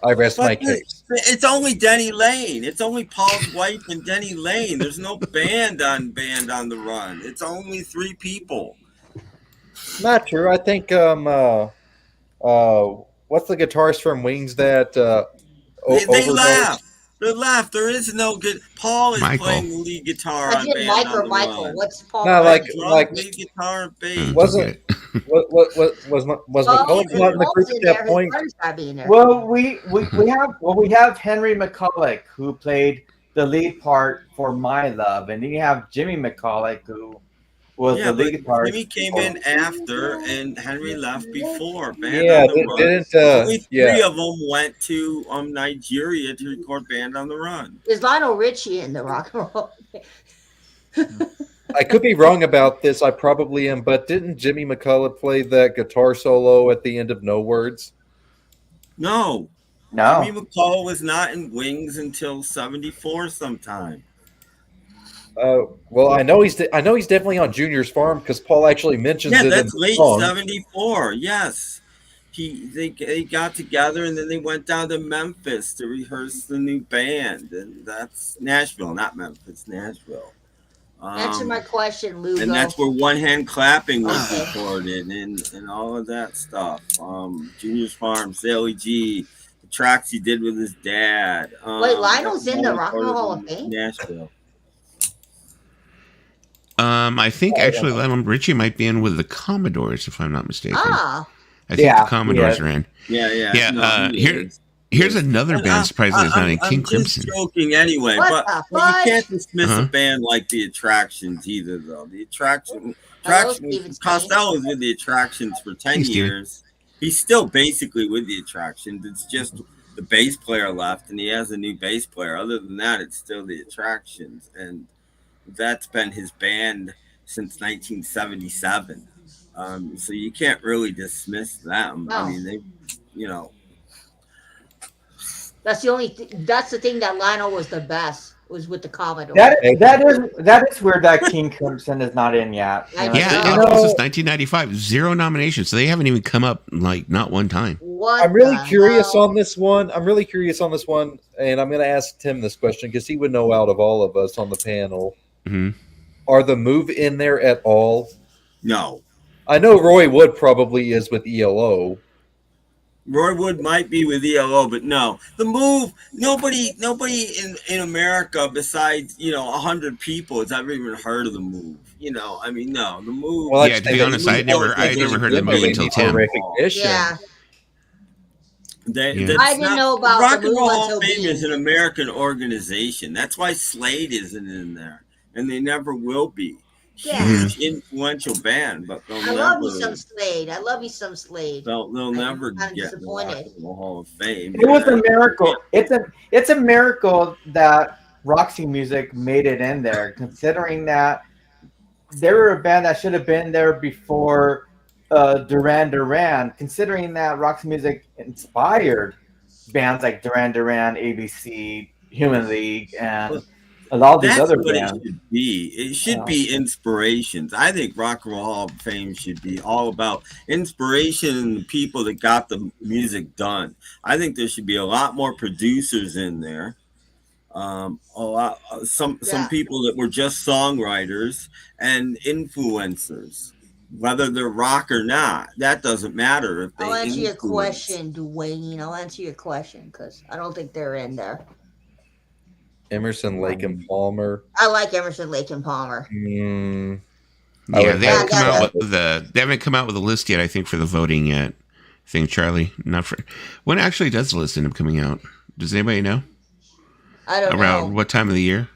I rest my case. It's only Denny Lane. It's only Paul's wife and Denny Lane. There's no Band on the Run. It's only 3 people. Not true. I think what's the guitarist from Wings that they laugh. They laugh. There is no good. Paul is playing the lead guitar. I get Mike or Michael. What's Paul? No, like lead guitar and bass. Wasn't was McCulloch not in the group at that point? Well, we have Henry McCulloch, who played the lead part for My Love, and then you have Jimmy McCulloch, who was the lead guitarist. Jimmy came in after, and Henry left before. Only 3 of them went to Nigeria to record Band on the Run. Is Lionel Richie in the Rock and Roll? I could be wrong about this. I probably am, but didn't Jimmy McCulloch play that guitar solo at the end of No Words? No. Jimmy McCulloch was not in Wings until '74 sometime. Well, I know he's definitely on Junior's Farm because Paul actually mentions it. Yeah, that's in late song. '74. Yes, they got together and then they went down to Memphis to rehearse the new band, and that's Nashville, not Memphis, Nashville. Answer my question, Lugo. And that's where One Hand Clapping was recorded, and all of that stuff. Junior's Farm, Sally G, the tracks he did with his dad. Wait, Lionel's in the Rock and Roll Hall of Fame? Nashville. I think actually Lionel Richie might be in with the Commodores, if I'm not mistaken. Ah. I think the Commodores are in. Yeah. No, here's another band surprised that's not in King Crimson. I'm joking anyway, but you can't dismiss a band like the Attractions either, though. The Attractions, Costello was with the Attractions for 10 years. He's still basically with the Attractions. It's just the bass player left, and he has a new bass player. Other than that, it's still the Attractions, and that's been his band since 1977. So you can't really dismiss them. No. I mean, they, That's the thing that Lionel was the best, was with the Commodore. That is weird that King Crimson is not in yet. This is 1995, 0 nominations, so they haven't even come up not one time. I'm really curious on this one. And I'm going to ask Tim this question because he would know out of all of us on the panel. Mm-hmm. Are the Move in there at all? No. I know Roy Wood probably is with ELO. Roy Wood might be with ELO, but no. The Move, nobody in America besides, 100 people has ever even heard of the Move. No. The Move. Well, to be honest, I never heard of the Move until Tim. Yeah. I didn't know about Rock the and Move Roll Hall until of Fame is an American organization. That's why Slade isn't in there, and they never will be. Yeah. Huge influential band, but I love you some Slade. They'll never get in the Rock and Roll Hall of Fame. It was a miracle. It's a miracle that Roxy Music made it in there, considering that they were a band that should have been there before Duran Duran, considering that Roxy Music inspired bands like Duran Duran, ABC, Human League, and all these other bands. It should be inspirations. I think Rock and Roll Hall of Fame should be all about inspiration and the people that got the music done. I think there should be a lot more producers in there. Some people that were just songwriters and influencers. Whether they're rock or not, that doesn't matter. If I'll answer your question, Dwayne. I'll answer your question because I don't think they're in there. Emerson, Lake and Palmer. I like Emerson, Lake and Palmer. They haven't come out with a list yet. I think for the voting yet. I think Charlie, not for when actually does the list end up coming out? Does anybody know? I don't know. Around what time of the year?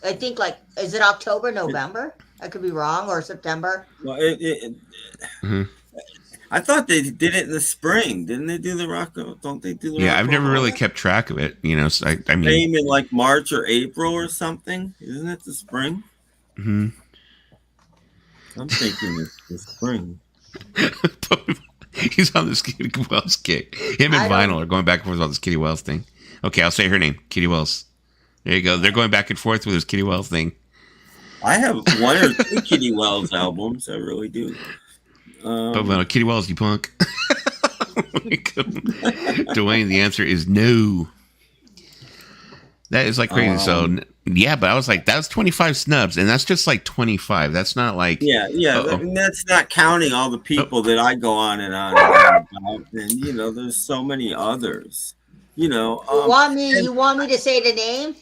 I think is it October, November? I could be wrong, or September. Well, I thought they did it in the spring. Didn't they do the rock? Don't they do the rock? I've never really kept track of it. So I mean, Fame in March or April or something. Isn't it the spring? Mm-hmm. I'm thinking it's the spring. He's on this Kitty Wells kick. Him and Vinyl are going back and forth about this Kitty Wells thing. Okay, I'll say her name, Kitty Wells. There you go. They're going back and forth with this Kitty Wells thing. I have 1 or 2 Kitty Wells albums. I really do. But Kitty Wells, you punk. Dwayne, the answer is no. That is like crazy. So yeah, but I was like, that's 25 snubs, and that's just like 25. That's not like that's not counting all the people that I go on and on about. And there's so many others. You want me to say the name?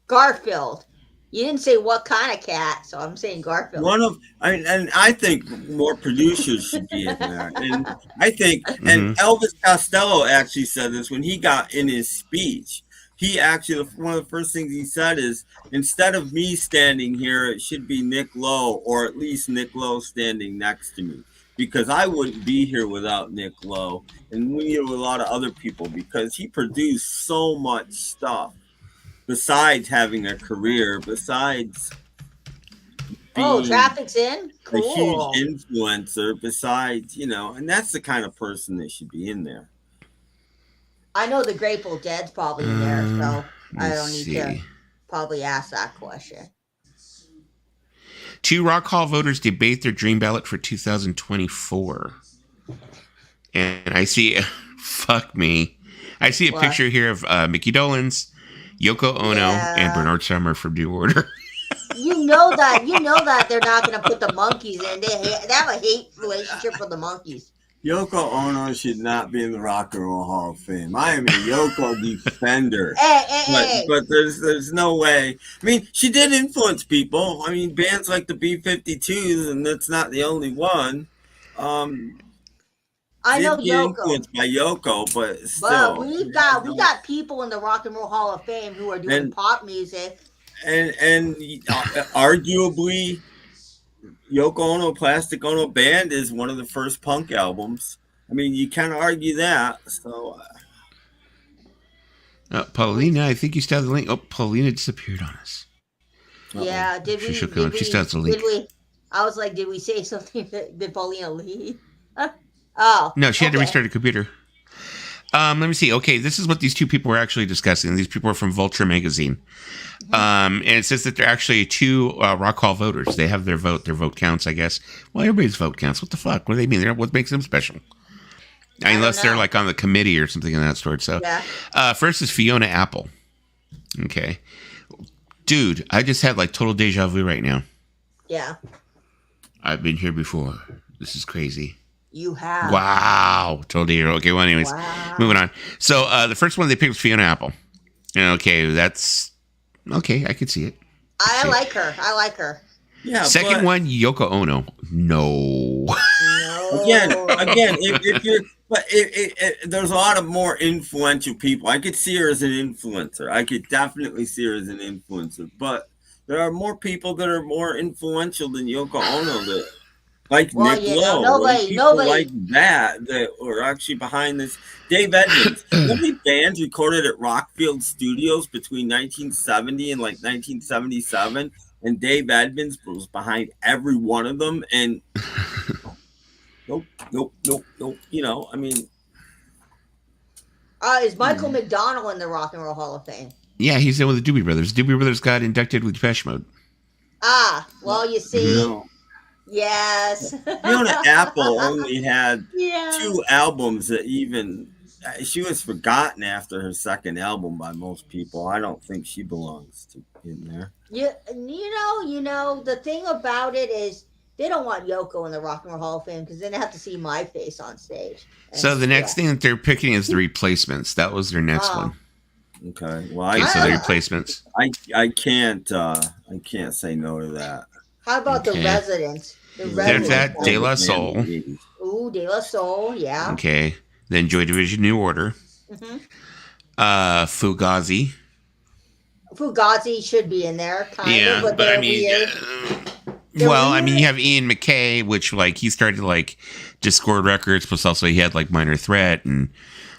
Garfield. You didn't say what kind of cat, so I'm saying Garfield. And I think more producers should be in there. And I think, and Elvis Costello actually said this when he got in his speech. He actually, one of the first things he said is, instead of me standing here, it should be Nick Lowe, or at least Nick Lowe standing next to me, because I wouldn't be here without Nick Lowe, and we need a lot of other people, because he produced so much stuff. Besides having a career, besides being Traffic's in? Cool. A huge influencer, besides, and that's the kind of person that should be in there. I know the Grateful Dead's probably in there, so I don't need to probably ask that question. 2 Rock Hall voters debate their dream ballot for 2024. And I see, fuck me. I see a picture here of Mickey Dolenz, Yoko Ono, and Bernard Sumner from New Order. You know that they're not going to put the monkeys in. They have a hate relationship with the monkeys. Yoko Ono should not be in the Rock and Roll Hall of Fame. I am a Yoko defender. But there's no way. I mean, she did influence people. I mean, bands like the B-52s, and that's not the only one. I know Yoko. Influenced by Yoko, but still. But we got people in the Rock and Roll Hall of Fame who are doing pop music. And arguably, Yoko Ono, Plastic Ono Band is one of the first punk albums. I mean, you can't argue that. So, Paulina, I think you still have the link. Oh, Paulina disappeared on us. Yeah, did we? She still has the link. I was like, did we say something? Did Paulina leave? Oh, no, she had to restart her computer. Let me see. Okay, this is what these 2 people were actually discussing. These people are from Vulture magazine. And it says that they're actually 2 Rock Hall voters. They have their vote counts, I guess. Well, everybody's vote counts. What the fuck? What do they mean? What makes them special? Unless they're like on the committee or something of that sort. So, first is Fiona Apple. Okay. Dude, I just had like total deja vu right now. Yeah. I've been here before. This is crazy. You have. Wow. Totally. Okay. Well, anyways, moving on. So the first one they picked was Fiona Apple. Okay, that's okay. I could see it. I like her. Yeah. Second one, Yoko Ono. No. Again, if you're, but there's a lot of more influential people. I could see her as an influencer. I could definitely see her as an influencer. But there are more people that are more influential than Yoko Ono that. Like Nick Lowe, nobody like that were actually behind this. Dave Edmunds. How many bands recorded at Rockfield Studios between 1970 and like 1977? And Dave Edmunds was behind every one of them. And nope. I mean, is Michael McDonald in the Rock and Roll Hall of Fame? Yeah, he's in with the Doobie Brothers. Doobie Brothers got inducted with Depeche Mode. Well, you see. No. Yes. Fiona Apple only had 2 albums that she was forgotten after her second album by most people. I don't think she belongs in there. You know, the thing about it is they don't want Yoko in the Rock and Roll Hall of Fame because then they have to see my face on stage. So the next thing that they're picking is the Replacements. That was their next one. Okay. Well, so the Replacements. I can't say no to that. How about the Residents? There's that De La Soul. Ooh, De La Soul, yeah. Okay. Then Joy Division, New Order. Fugazi. Fugazi should be in there, kind of, but I mean, I mean, you have Ian MacKaye, which like he started like Discord Records, plus also he had like Minor Threat and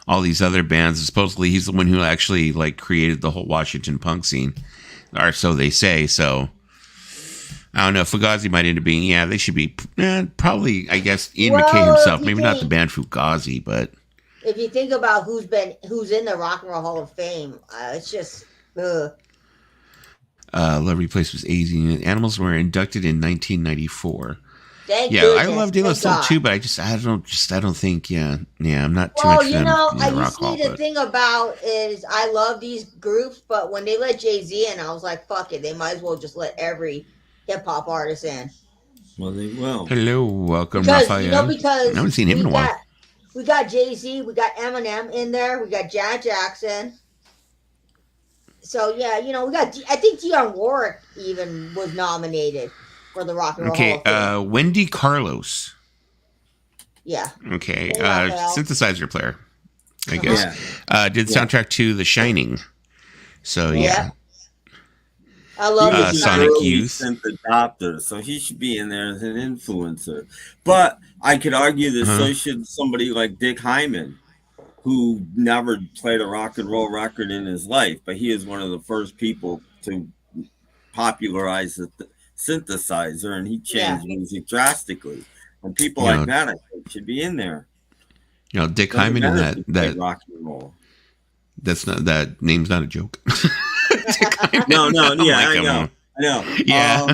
all these other bands. Supposedly, he's the one who actually like created the whole Washington punk scene, or so they say. So. I don't know. Fugazi might end up being. Yeah, they should be probably. I guess Ian MacKaye himself. Maybe not the band Fugazi, but if you think about who's in the Rock and Roll Hall of Fame, it's just. Love Replace was easy. Animals were inducted in 1994. Thank yeah, goodness. I love De La Soul too, but I don't think. Yeah, I'm not too much. Well, the thing about is I love these groups, but when they let Jay-Z in, I was like, fuck it, they might as well just let every hip hop artist in. Well, they will. Hello, welcome, Raphael. Because I haven't seen him in a while. We got Jay-Z, we got Eminem in there, we got Janet Jackson. So yeah, we got. I think Dionne Warwick even was nominated for the Rock and Roll Hall of Fame. Wendy Carlos. Yeah. Okay. Synthesizer player, I guess. Did soundtrack to The Shining. So yeah. I love Sonic Youth. Adopter, so he should be in there as an influencer. But I could argue that so should somebody like Dick Hyman, who never played a rock and roll record in his life, but he is one of the first people to popularize the synthesizer, and he changed music drastically. And people like that, I think, should be in there. Dick Hyman in that rock and roll. That name's not a joke. No, I know. Yeah.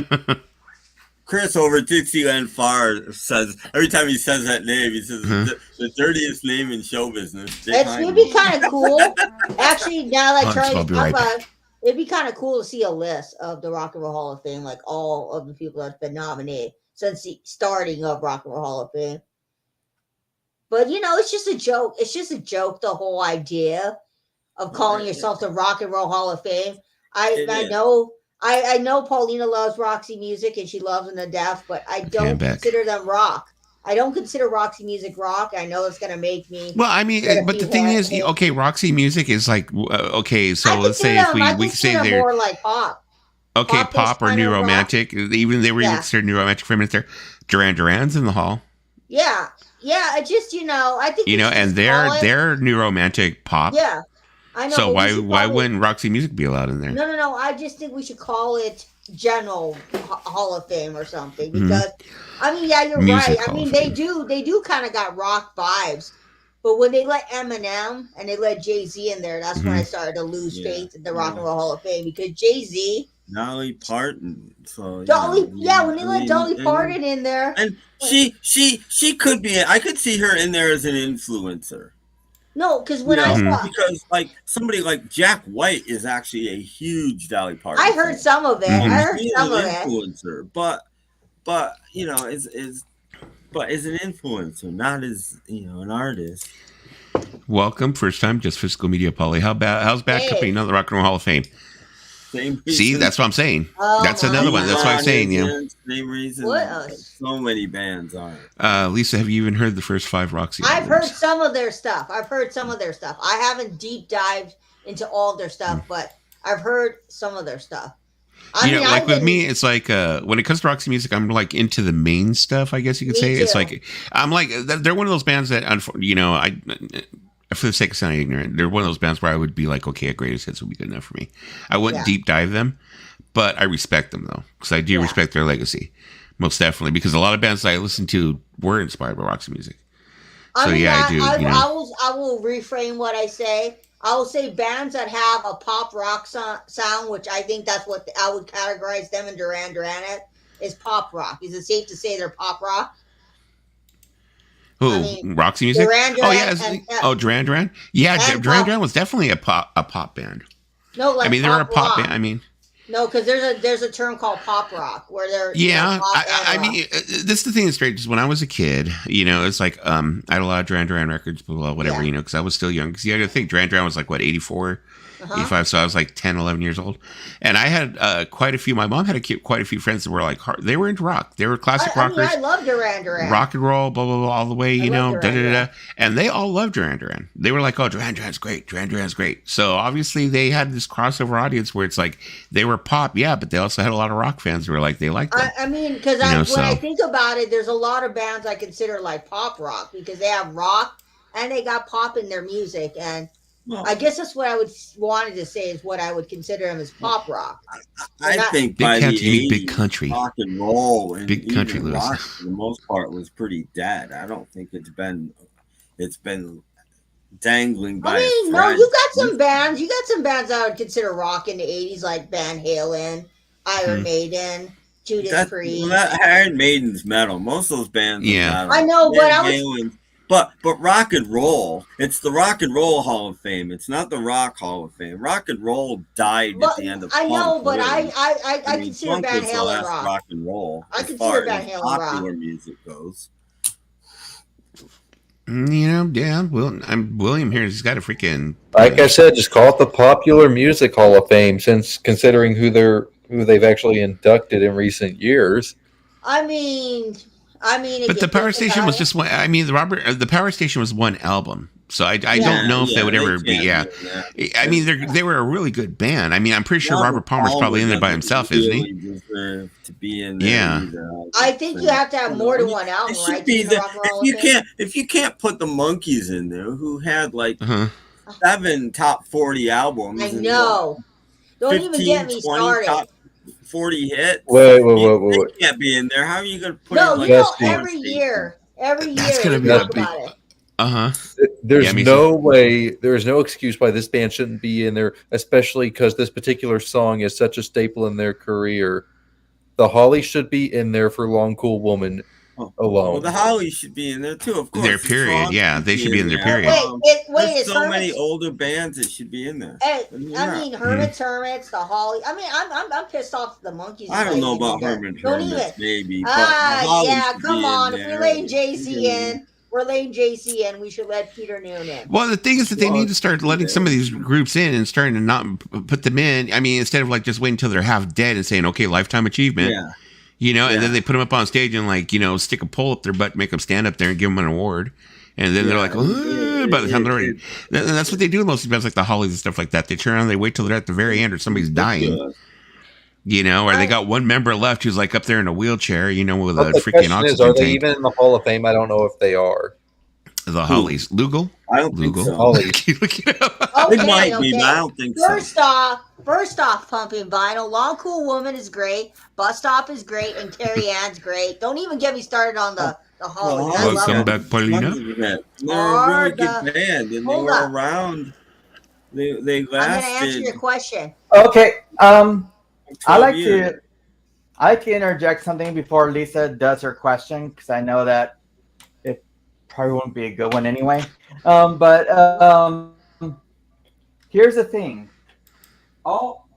Chris over at Dixieland Far says every time he says that name, he says the dirtiest name in show business. It'd be kind of cool. Actually, now that Charlie talked about it, it'd be kind of cool to see a list of the Rock and Roll Hall of Fame, like all of the people that's been nominated since the starting of Rock and Roll Hall of Fame. But it's just a joke. It's just a joke. The whole idea of calling yourself the Rock and Roll Hall of Fame. I know Paulina loves Roxy Music and she loves them to death, but I don't consider them rock. I don't consider Roxy Music rock. I know it's going to make me. Well, I mean, but the thing is, Roxy Music is like, so let's say if we say they're more like pop. Okay, pop or new romantic. Even they were even considered new romantic for a minute there. Duran Duran's in the hall. Yeah. I just, I think. And they're new romantic pop. Yeah. I know. So why wouldn't Roxy Music be allowed in there? No. I just think we should call it General Hall of Fame or something because you're Music right. I mean, they do kind of got rock vibes, but when they let Eminem and they let Jay-Z in there, that's when I started to lose faith in the Rock and Roll Hall of Fame because Jay-Z, Dolly Parton. So when they let Dolly Parton in there, and she could be. I could see her in there as an influencer. No, because when I saw because like somebody like Jack White is actually a huge Dolly Parton. I heard some of it. I heard some of it. Influencer, but is an influencer, not as an artist. Welcome, first time, just Physical Media, Polly. How's Bad Company? Another Rock and Roll Hall of Fame. See, that's what I'm saying. That's another one. That's what I'm saying. Same reason. So many bands are. Lisa, have you even heard the first 5 Roxy? I've heard some of their stuff. I haven't deep dived into all their stuff, but I've heard some of their stuff. With me, it's like when it comes to Roxy Music, I'm like into the main stuff. I guess you could say it's like I'm like they're one of those bands that for the sake of sounding ignorant, they're one of those bands where I would be like, okay, a greatest hits would be good enough for me. I wouldn't deep dive them, but I respect them though, because I do respect their legacy, most definitely. Because a lot of bands that I listened to were inspired by Roxy Music. So I do. I will reframe what I say. I will say bands that have a pop rock sound, which I think that's what I would categorize them and Duran Duran as, is pop rock. Is it safe to say they're pop rock? Roxy Music? Duran Duran Duran Duran? Yeah, Duran Duran was definitely a pop band. No, like they were a pop band. No, because there's a term called pop rock where they're this is the thing that's great. Just when I was a kid, it's like I had a lot of Duran Duran records, blah, blah, whatever, because I was still young. Because you had to think Duran Duran was like 84, 85, so I was like 10, 11 years old, and I had quite a few. My mom had quite a few friends that were like they were into rock. They were classic rockers. I love Duran Duran, rock and roll, blah blah blah, all the way, and they all loved Duran Duran. They were like, oh, Duran Duran's great, Duran Duran's great. So obviously they had this crossover audience where it's like they were pop, but they also had a lot of rock fans who were like they liked them. Because when I think about it, there's a lot of bands I consider like pop rock because they have rock and they got pop in their music, and I guess that's what I would wanted to say is what I would consider him as pop rock. I think big by the country, 80s, big country, rock and roll and big country, even Lewis. rock for the most part was pretty dead. I don't think it's been dangling by. I mean, no, you got some bands. You got some bands I would consider rock in the '80s, like Van Halen, Iron Maiden, Judas Priest. Well, Iron Maiden's metal. Most of those bands, are metal. I know, but but rock and roll. It's the Rock and Roll Hall of Fame. It's not the Rock Hall of Fame. Rock and roll died at the end of. I know, but really. I consider Punk Van was the Halen last rock and roll. I as consider far Van as Halen popular rock. music goes. Yeah. Well, I'm William here. He's got a freaking. Like I said, just call it the Popular Music Hall of Fame, since considering who they've actually inducted in recent years. I mean, but the Power Station was just one. I mean, the Power Station was one album, so I don't know if they would ever be. Yeah, I mean, they were a really good band. I mean, I'm pretty sure Robert Palmer's probably in there by himself, isn't he? To be in there. Yeah, I think you have to have more than one album, right? If you can't put the Monkees in there, who had like 7 top 40 albums. I know. Don't even get me started. Top 40 hits. Wait. They can't be in there. How are you going to put it? No, you know, every year, that's going to be about it. There's no way, there's no excuse why this band shouldn't be in there, especially because this particular song is such a staple in their career. The Hollies should be in there for Long Cool Woman alone. Well, the Hollies should be in there too, of course. Their period, yeah, they should be in their period. Wait, there's so many older bands that should be in there. Hey, I mean, Hermits, the Hollies. I mean, I'm pissed off at the Monkees. I don't know about Hermits, maybe. Yeah, come on. If we're laying JC in, we should let Peter Noon in. Well, the thing is that they need to start letting some of these groups in and starting to not put them in. I mean, instead of like just waiting until they're half dead and saying, okay, lifetime achievement. Yeah. And then they put them up on stage and like, stick a pole up their butt, make them stand up there and give them an award. And then they're like, by the time they're ready. And that's what they do in most bands like the Hollies and stuff like that. They turn around, they wait till they're at the very end or somebody's dying. Or they got one member left who's like up there in a wheelchair, with a freaking oxygen are they tank. even in the Hall of Fame? I don't know if they are. The Hollies. Lugal? I don't think so. Hollies. It might be, but I don't think so. First off, Pumping Vinyl, Long Cool Woman is great, Bus Stop is great, and Carrie Ann's great. Don't even get me started on the Hollies. Welcome back, Paulina. They're a really good band, and they were around. They lasted. I'm going to answer your question. Okay. I like to interject something before Lisa does her question, because I know that it probably won't be a good one anyway. But here's the thing: all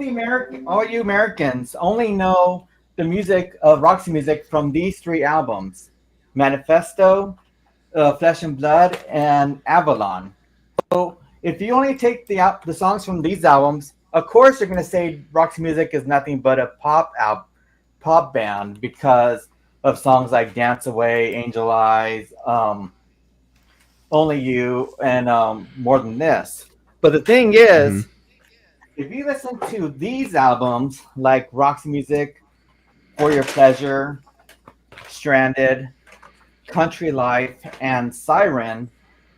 you Americans only know the music of Roxy Music from these 3 albums: Manifesto, Flesh and Blood, and Avalon. So if you only take the songs from these albums, of course, you're going to say Roxy Music is nothing but a pop band because of songs like Dance Away, Angel Eyes, Only You, and More Than This. But the thing is, if you listen to these albums like Roxy Music, For Your Pleasure, Stranded, Country Life, and Siren,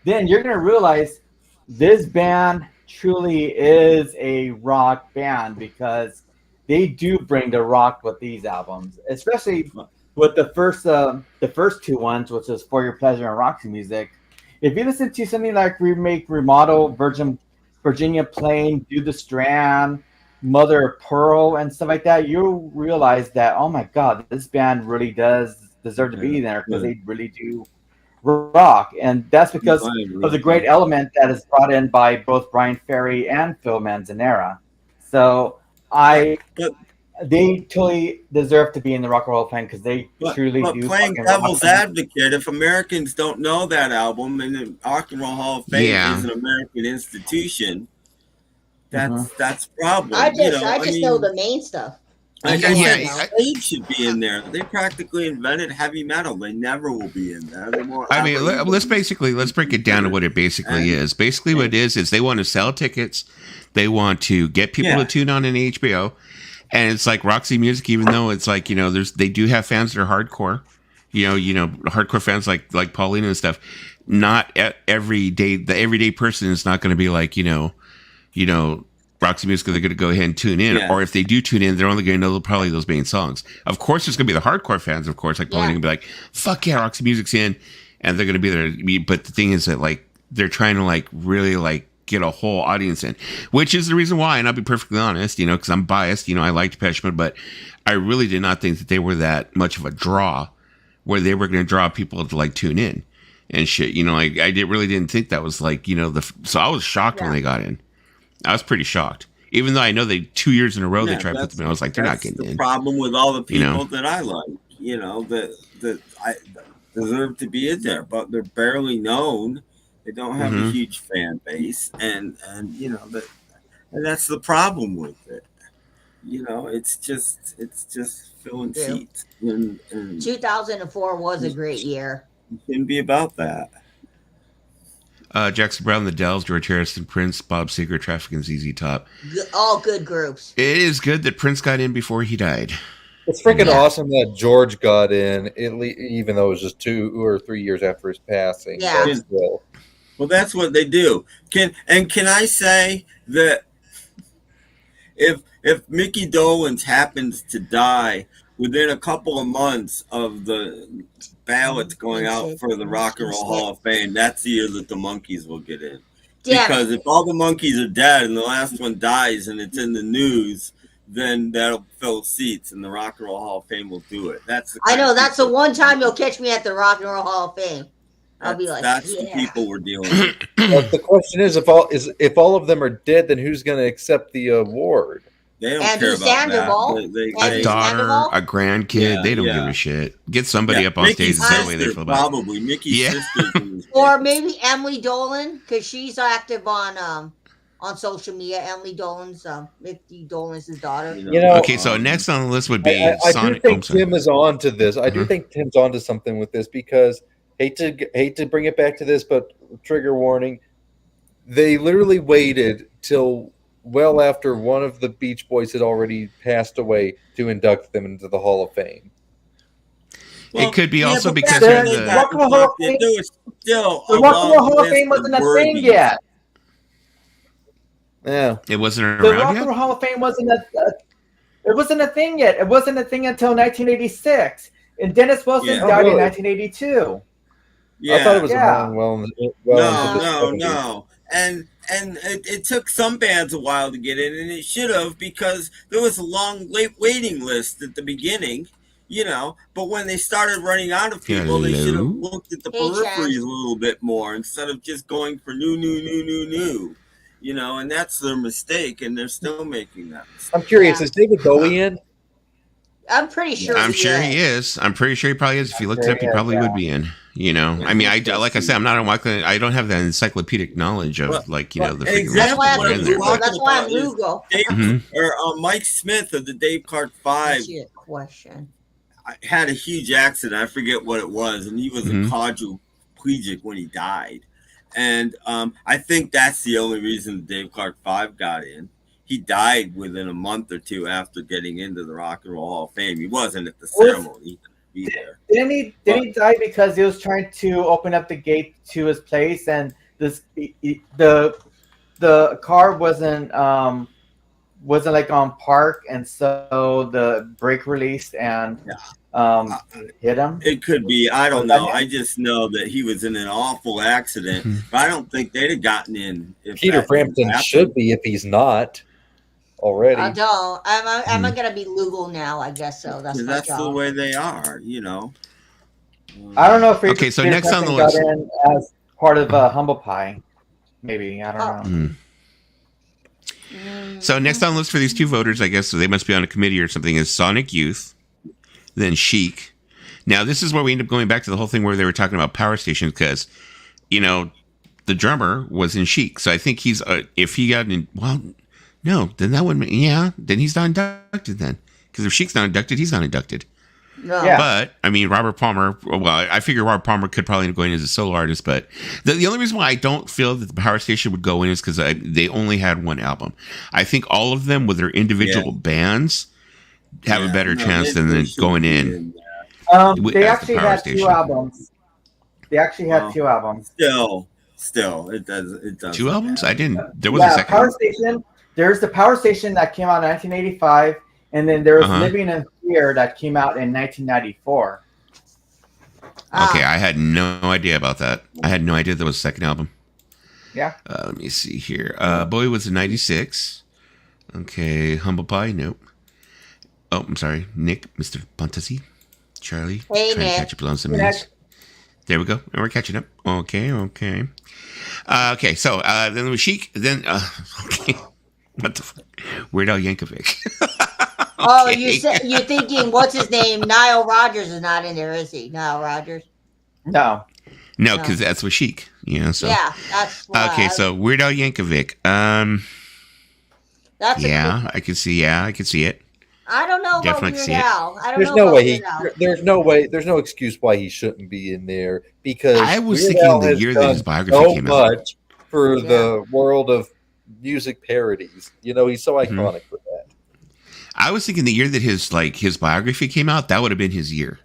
then you're going to realize this band truly is a rock band, because they do bring the rock with these albums, especially with the first 2 ones, which is For Your Pleasure and Roxy Music. If you listen to something like Remake, Remodel, Virginia Plain, Do the Strand, Mother of Pearl, and stuff like that, you'll realize that, oh my God, this band really does deserve to be there, because they really do rock. And that's because of the great element that is brought in by both Brian Ferry and Phil Manzanera. So they totally deserve to be in the Rock and Roll Fan, because they truly do. Playing devil's advocate, if Americans don't know that album, and the Rock and Roll Hall of Fame is an American institution, that's a problem. I just know the main stuff. Slade should be in there. They practically invented heavy metal. They never will be in there. Let's break it down to what it basically is. Basically, what it is they want to sell tickets. They want to get people to tune on in HBO. And it's like Roxy Music, even though it's like, they do have fans that are hardcore, hardcore fans like Paulina and stuff. not every day. The everyday person is not going to be like, Roxy Music. They're going to go ahead and tune in, or if they do tune in, they're only going to know probably those main songs. Of course, there's going to be the hardcore fans. Of course, like Pauline going to be like, "Fuck yeah, Roxy Music's in," and they're going to be there. But the thing is that like they're trying to like really like get a whole audience in, which is the reason why. And I'll be perfectly honest, because I'm biased. I liked Depeche Mode, but I really did not think that they were that much of a draw, where they were going to draw people to like tune in and shit. I really didn't think that was like so I was shocked when they got in. I was pretty shocked, even though I know they 2 years in a row they tried to put them in. I was like, they're not getting in. Problem with all the people that I like, that I deserve to be in there, but they're barely known. They don't have a huge fan base, and that's the problem with it. It's just filling seats. And 2004 was a great year. It shouldn't be about that. Jackson Brown, the Dells, George Harrison, Prince, Bob Seger, Traffic, and ZZ Top. All good groups. It is good that Prince got in before he died. It's freaking awesome that George got in, even though it was just 2 or 3 years after his passing. Yeah. Well, that's what they do. Can I say that if Mickey Dolenz happens to die within a couple of months of the ballots going out for the Rock and Roll Hall of Fame, that's the year that the Monkees will get in. Because if all the Monkees are dead and the last one dies and it's in the news, then that'll fill seats and the Rock and Roll Hall of Fame will do it. That's the one time you'll catch me at the Rock and Roll Hall of Fame. I'll be like, that's the people we're dealing with. But the question is, if all of them are dead, then who's going to accept the award? They don't care about that. A daughter, a grandkid, they don't give a shit. Get somebody up on Mickey's stage and say the way they feel about it. Probably Mickey's sister. Or maybe Emily Dolan, because she's active on social media. Emily Dolan's Mickey Dolan's daughter. Okay, so next on the list would be Sonic. I do think Tim is on to this. I do think Tim's on to something with this because hate to bring it back to this, but trigger warning. They literally waited till well after one of the Beach Boys had already passed away to induct them into the Hall of Fame. Well, it could be also because the Rock and Roll Hall of Fame wasn't a thing yet. Yeah, it wasn't around yet. The Rock and yet? Roll Hall of Fame wasn't a thing yet. It wasn't a thing until 1986, and Dennis Wilson died in 1982. Yeah. I thought it was no. And it took some bands a while to get in, and it should have, because there was a long waiting list at the beginning, But when they started running out of people, they should have looked at the peripheries a little bit more instead of just going for new. And that's their mistake, and they're still making that mistake. I'm curious, is David Bowie in? I'm pretty sure. I'm sure he is. I'm pretty sure he probably is. If you looked it up, he probably would be in. I mean, like I said, I'm not I don't have that encyclopedic knowledge of the exactly. That's why I'm Lugo. Or Mike Smith of the Dave Clark 5 question had a huge accident. I forget what it was, and he was a quadriplegic when he died. And I think that's the only reason the Dave Clark 5 got in. He died within a month or two after getting into the Rock and Roll Hall of Fame. He wasn't at the ceremony. Didn't he die because he was trying to open up the gate to his place, and the car wasn't like on park, and so the brake released and hit him? It could be. I don't know. I just know that he was in an awful accident, but I don't think they'd have gotten in. Peter Frampton should be if he's not already. I don't. I'm going to be Lugo now, I guess so. That's the way they are, I don't know if okay, so next on the got list in as part of Humble Pie. Maybe. I don't know. So next on the list for these two voters, I guess, so they must be on a committee or something, is Sonic Youth, then Chic. Now, this is where we end up going back to the whole thing where they were talking about Power Station, because, the drummer was in Chic. So I think he's, if he got in, well, no, then that wouldn't, then he's not inducted then. Because if Chic's not inducted, he's not inducted. No. Yeah. But, I mean, Robert Palmer, well, I figure Robert Palmer could probably end up going in as a solo artist, but the only reason why I don't feel that the Power Station would go in is because they only had one album. I think all of them with their individual bands have a better chance than going in. They actually had 2 albums. They actually had 2 albums. Still, it does. 2 albums? I didn't. There was a second. Power Station. There's the Power Station that came out in 1985, and then there's Living in Fear that came out in 1994. Okay, I had no idea about that. I had no idea there was a second album. Yeah. Let me see here. Bowie was in 96. Okay, Humble Pie, nope. Oh, I'm sorry. Nick, Mr. Pontesi, Charlie. Hey, trying Nick. to catch up on some minutes. There we go. And we're catching up. Okay. Okay, so then there was Chic. Then, okay. What the fuck? Weird Al Yankovic. Oh, you're thinking, what's his name? Nile Rodgers is not in there, is he? Nile Rodgers? No. No, because that's with Chic. So. Yeah, that's why. Okay, so Weird Al Yankovic. That's I can see it. I don't know about Definitely Weird see it. Al. I don't There's know no about way Weird Al. there's no excuse why he shouldn't be in there, because I was Weird thinking Al the has year that done his biography so came out. much for the world of music parodies. He's so iconic for that. I was thinking the year that his biography came out, that would have been his year.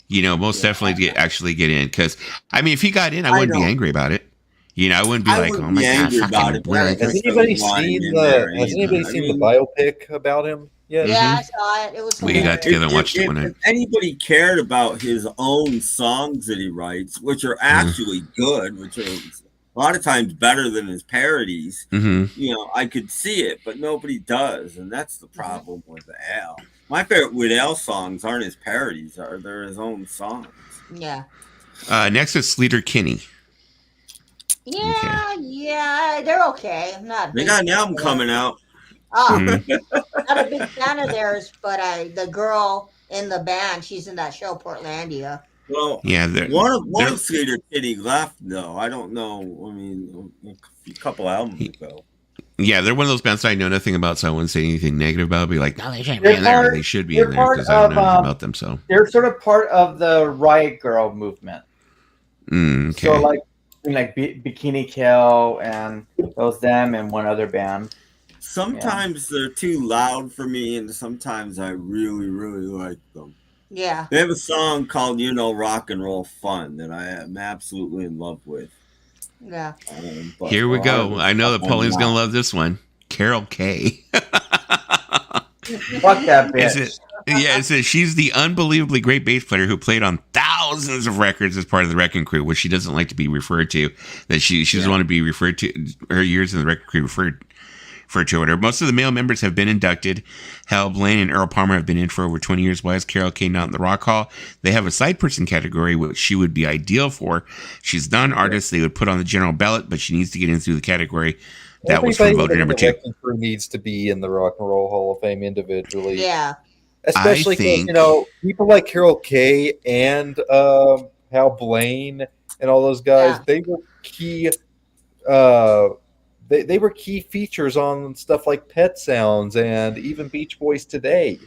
Most definitely to actually get in, because I mean, if he got in, I wouldn't be angry about it. I wouldn't be like, oh my god, fucking brilliant. Has anybody seen the biopic about him yet? Yeah, I saw it. It was We got together and watched it one night. If anybody cared about his own songs that he writes, which are actually good, which are a lot of times better than his parodies, I could see it, but nobody does, and that's the problem with Al. My favorite with Al songs aren't his parodies; they're his own songs. Yeah. Next is Sleater Kinney. Yeah, they're okay. I'm not. They got an album coming out. Oh, not a big fan of theirs, but the girl in the band, she's in that show Portlandia. Well, yeah, one of Sleater Kinney left though. I don't know. I mean, a couple albums ago. Yeah, they're one of those bands I know nothing about, so I wouldn't say anything negative about it. Be like, no, they shouldn't be in there. They should be in there because I don't know anything about them. So they're sort of part of the Riot Girl movement. Okay. So like Bikini Kill and them and one other band. Sometimes they're too loud for me, and sometimes I really, really like them. Yeah. They have a song called Rock and Roll Fun that I am absolutely in love with. Yeah. Here we go. I know that Pauline's going to love this one. Carol Kay. Fuck that bitch. It says she's the unbelievably great bass player who played on thousands of records as part of the Wrecking Crew, which she doesn't like to be referred to. That she doesn't want to be referred to, her years in the Wrecking Crew referred to her. Most of the male members have been inducted. Hal Blaine and Earl Palmer have been in for over 20 years. Why is Carol Kay not in the Rock Hall? They have a side person category, which she would be ideal for. She's not an artist they would put on the general ballot, but she needs to get into the category. That was from voter number 2. The Wrecking Crew needs to be in the Rock and Roll Hall of Fame individually. Yeah. Especially because, people like Carol Kay and Hal Blaine and all those guys, they were key. They were key features on stuff like Pet Sounds and even Beach Boys Today.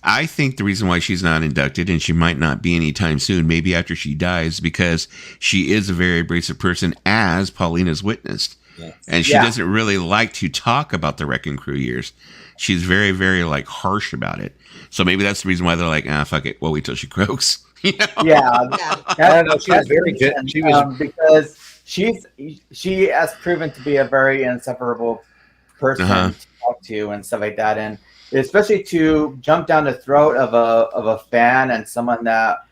I think the reason why she's not inducted, and she might not be anytime soon, maybe after she dies, because she is a very abrasive person, as Paulina's witnessed. Yes. And she doesn't really like to talk about the Wrecking Crew years. She's very, very harsh about it. So maybe that's the reason why they're like, fuck it. We'll wait till she croaks. Yeah. She was very good. She was because she has proven to be a very insufferable person to talk to and stuff like that, and especially to jump down the throat of a fan and someone that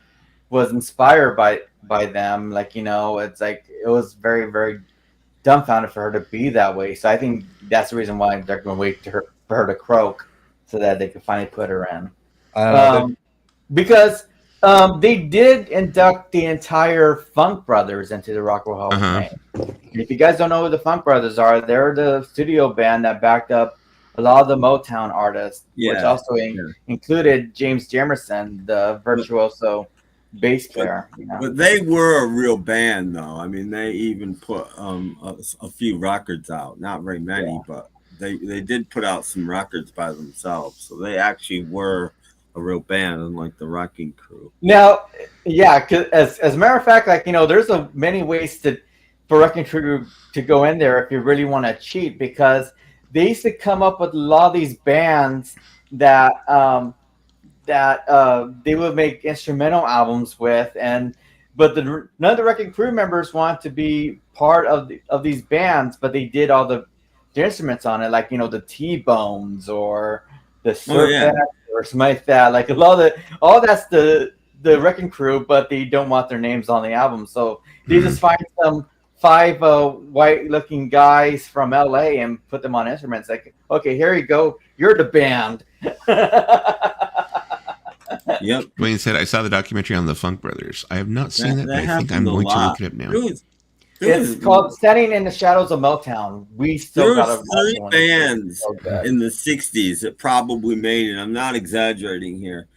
was inspired by them. It's like it was very, very dumbfounded for her to be that way. So I think that's the reason why they're going to wait for her to croak so that they can finally put her in. Because they did induct the entire Funk Brothers into the Rock and Roll Hall of Fame. If you guys don't know who the Funk Brothers are, they're the studio band that backed up a lot of the Motown artists, which also included James Jamerson, the virtuoso bass player. But they were a real band, though. I mean, they even put a few records out. Not very many, but they did put out some records by themselves. So they actually were a real band, unlike the Wrecking Crew. Now, cause as a matter of fact, there's many ways for Wrecking Crew to go in there if you really want to cheat, because they used to come up with a lot of these bands that they would make instrumental albums with, but none of the Wrecking Crew members want to be part of these bands, but they did all the instruments on it, like the T-Bones or the Serpent or something like that. Like all that's the Wrecking Crew, but they don't want their names on the album, so they just find some 5 white-looking guys from LA and put them on instruments. Like, okay, here you go, you're the band. Yep. Wayne said, I saw the documentary on the Funk Brothers. I have not seen it, but I think I'm going to look it up now. It's called Standing in the Shadows of Motown. We still got a 3 bands in the 60s that probably made it. I'm not exaggerating here.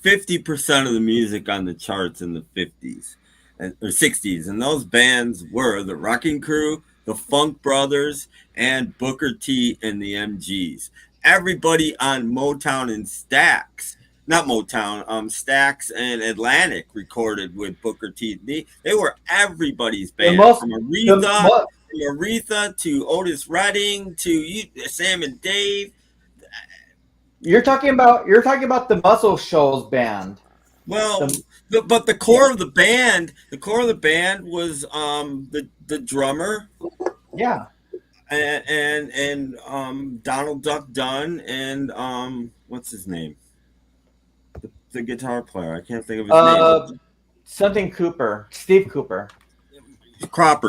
50% of the music on the charts in the 50s or 60s. And those bands were the Wrecking Crew, the Funk Brothers, and Booker T and the MGs. Everybody on Motown and Stax. Not Motown, Stax and Atlantic recorded with Booker T. They were everybody's band, from Aretha to Otis Redding to Sam and Dave. You're talking about the Muscle Shoals band. Well, but the core of the band, was the drummer. Yeah. And Donald Duck Dunn and what's his name? The guitar player. I can't think of his name. Something Cooper. Steve Cooper.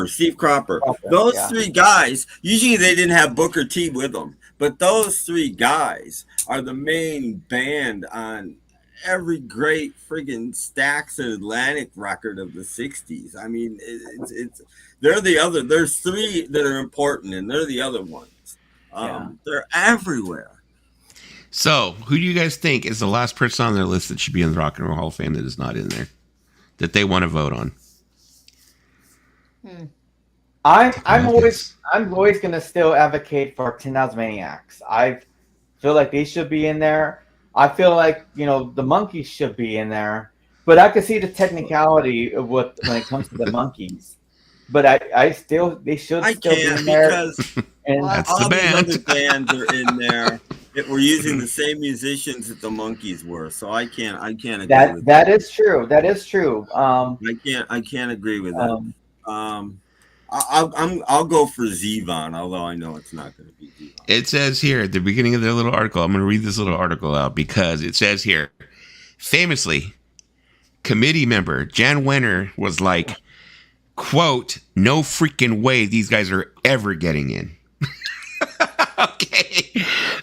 Steve Cropper. Those 3 guys, usually they didn't have Booker T with them, but those 3 guys are the main band on every great friggin' Stax and Atlantic record of the 60s. I mean, there's 3 that are important, and they're the other ones. They're everywhere. So, who do you guys think is the last person on their list that should be in the Rock and Roll Hall of Fame that is not in there, that they want to vote on? I'm always going to still advocate for 10,000 Maniacs. I feel like they should be in there. I feel like the Monkees should be in there, but I could see the technicality of when it comes to the Monkees. But they should still be in there. Because that's all the band. These other bands are in there that were using the same musicians that the Monkees were. So I can't agree with that. That is true. That is true. I can't agree with that. I'll go for Zevon, although I know it's not going to be Zevon. It says here at the beginning of their little article, I'm going to read this little article out because it says here, famously, committee member Jan Wenner was like, quote, no freaking way these guys are ever getting in. Okay.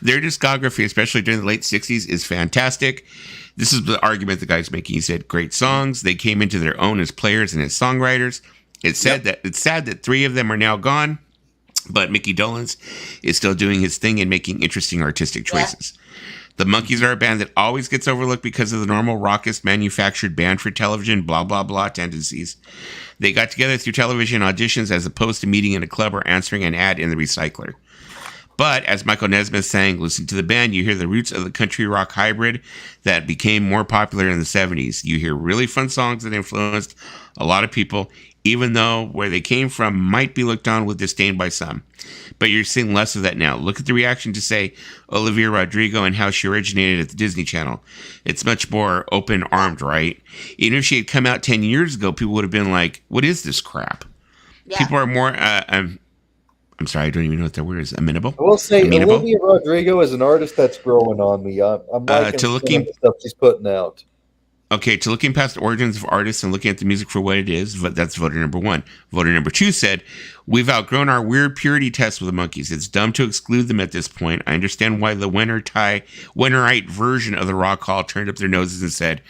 Their discography, especially during the late 60s, is fantastic. This is the argument the guy's making. He said, great songs. They came into their own as players and as songwriters. It's sad that 3 of them are now gone, but Mickey Dolenz is still doing his thing and making interesting artistic choices. Yeah. The Monkees are a band that always gets overlooked because of the normal raucous manufactured band for television, blah, blah, blah tendencies. They got together through television auditions as opposed to meeting in a club or answering an ad in the recycler. But as Michael Nesmith sang, listen to the band, you hear the roots of the country rock hybrid that became more popular in the 70s. You hear really fun songs that influenced a lot of people, even though where they came from might be looked on with disdain by some. But you're seeing less of that now. Look at the reaction to, say, Olivia Rodrigo and how she originated at the Disney Channel. It's much more open-armed, right? Even if she had come out 10 years ago, people would have been like, what is this crap? Yeah. People are more... I'm sorry, I don't even know what that word is. Amenable? I will say, amenable? Olivia Rodrigo is an artist that's growing on me. I'm liking some of the stuff she's putting out. Okay, to looking past the origins of artists and looking at the music for what it is, that's voter number 1. Voter number 2 said, we've outgrown our weird purity test with the Monkees. It's dumb to exclude them at this point. I understand why the Wennerite version of the Rock Hall turned up their noses and said,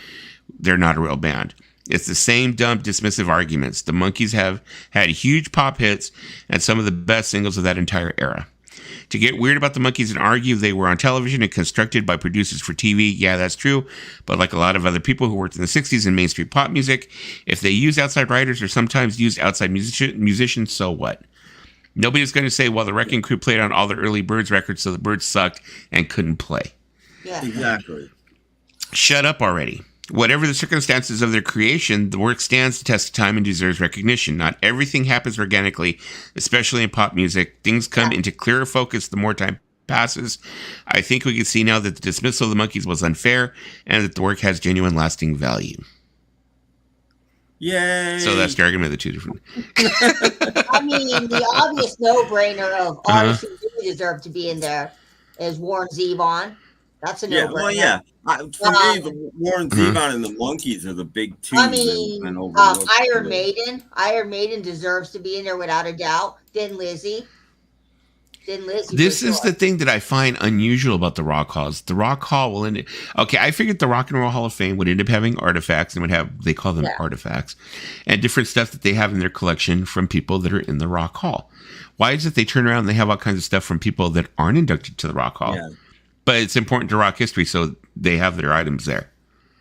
they're not a real band. It's the same dumb, dismissive arguments. The Monkees have had huge pop hits and some of the best singles of that entire era. To get weird about the Monkees and argue they were on television and constructed by producers for TV, yeah, that's true. But like a lot of other people who worked in the 60s in mainstream pop music, if they use outside writers or sometimes use outside musicians, so what? Nobody's going to say, well, the Wrecking Crew played on all the early Byrds records, so the Byrds sucked and couldn't play. Yeah, exactly. Shut up already. Whatever the circumstances of their creation, the work stands the test of time and deserves recognition. Not everything happens organically, especially in pop music. Things come into clearer focus the more time passes. I think we can see now that the dismissal of the Monkees was unfair and that the work has genuine lasting value. Yay! So that's the argument of the two different. I mean, the obvious no-brainer of artists who really deserve to be in there is Warren Zevon. That's a no-brainer. Well, yeah. For me, the Warren Zevon and the Monkees are the big two. I mean, Iron Maiden. Iron Maiden deserves to be in there without a doubt. Then Lizzie. This is the thing that I find unusual about the Rock Halls. The Rock Hall will end it. Okay, I figured the Rock and Roll Hall of Fame would end up having artifacts and would have, they call them artifacts, and different stuff that they have in their collection from people that are in the Rock Hall. Why is it they turn around and they have all kinds of stuff from people that aren't inducted to the Rock Hall? Yeah. But it's important to rock history, so they have their items there.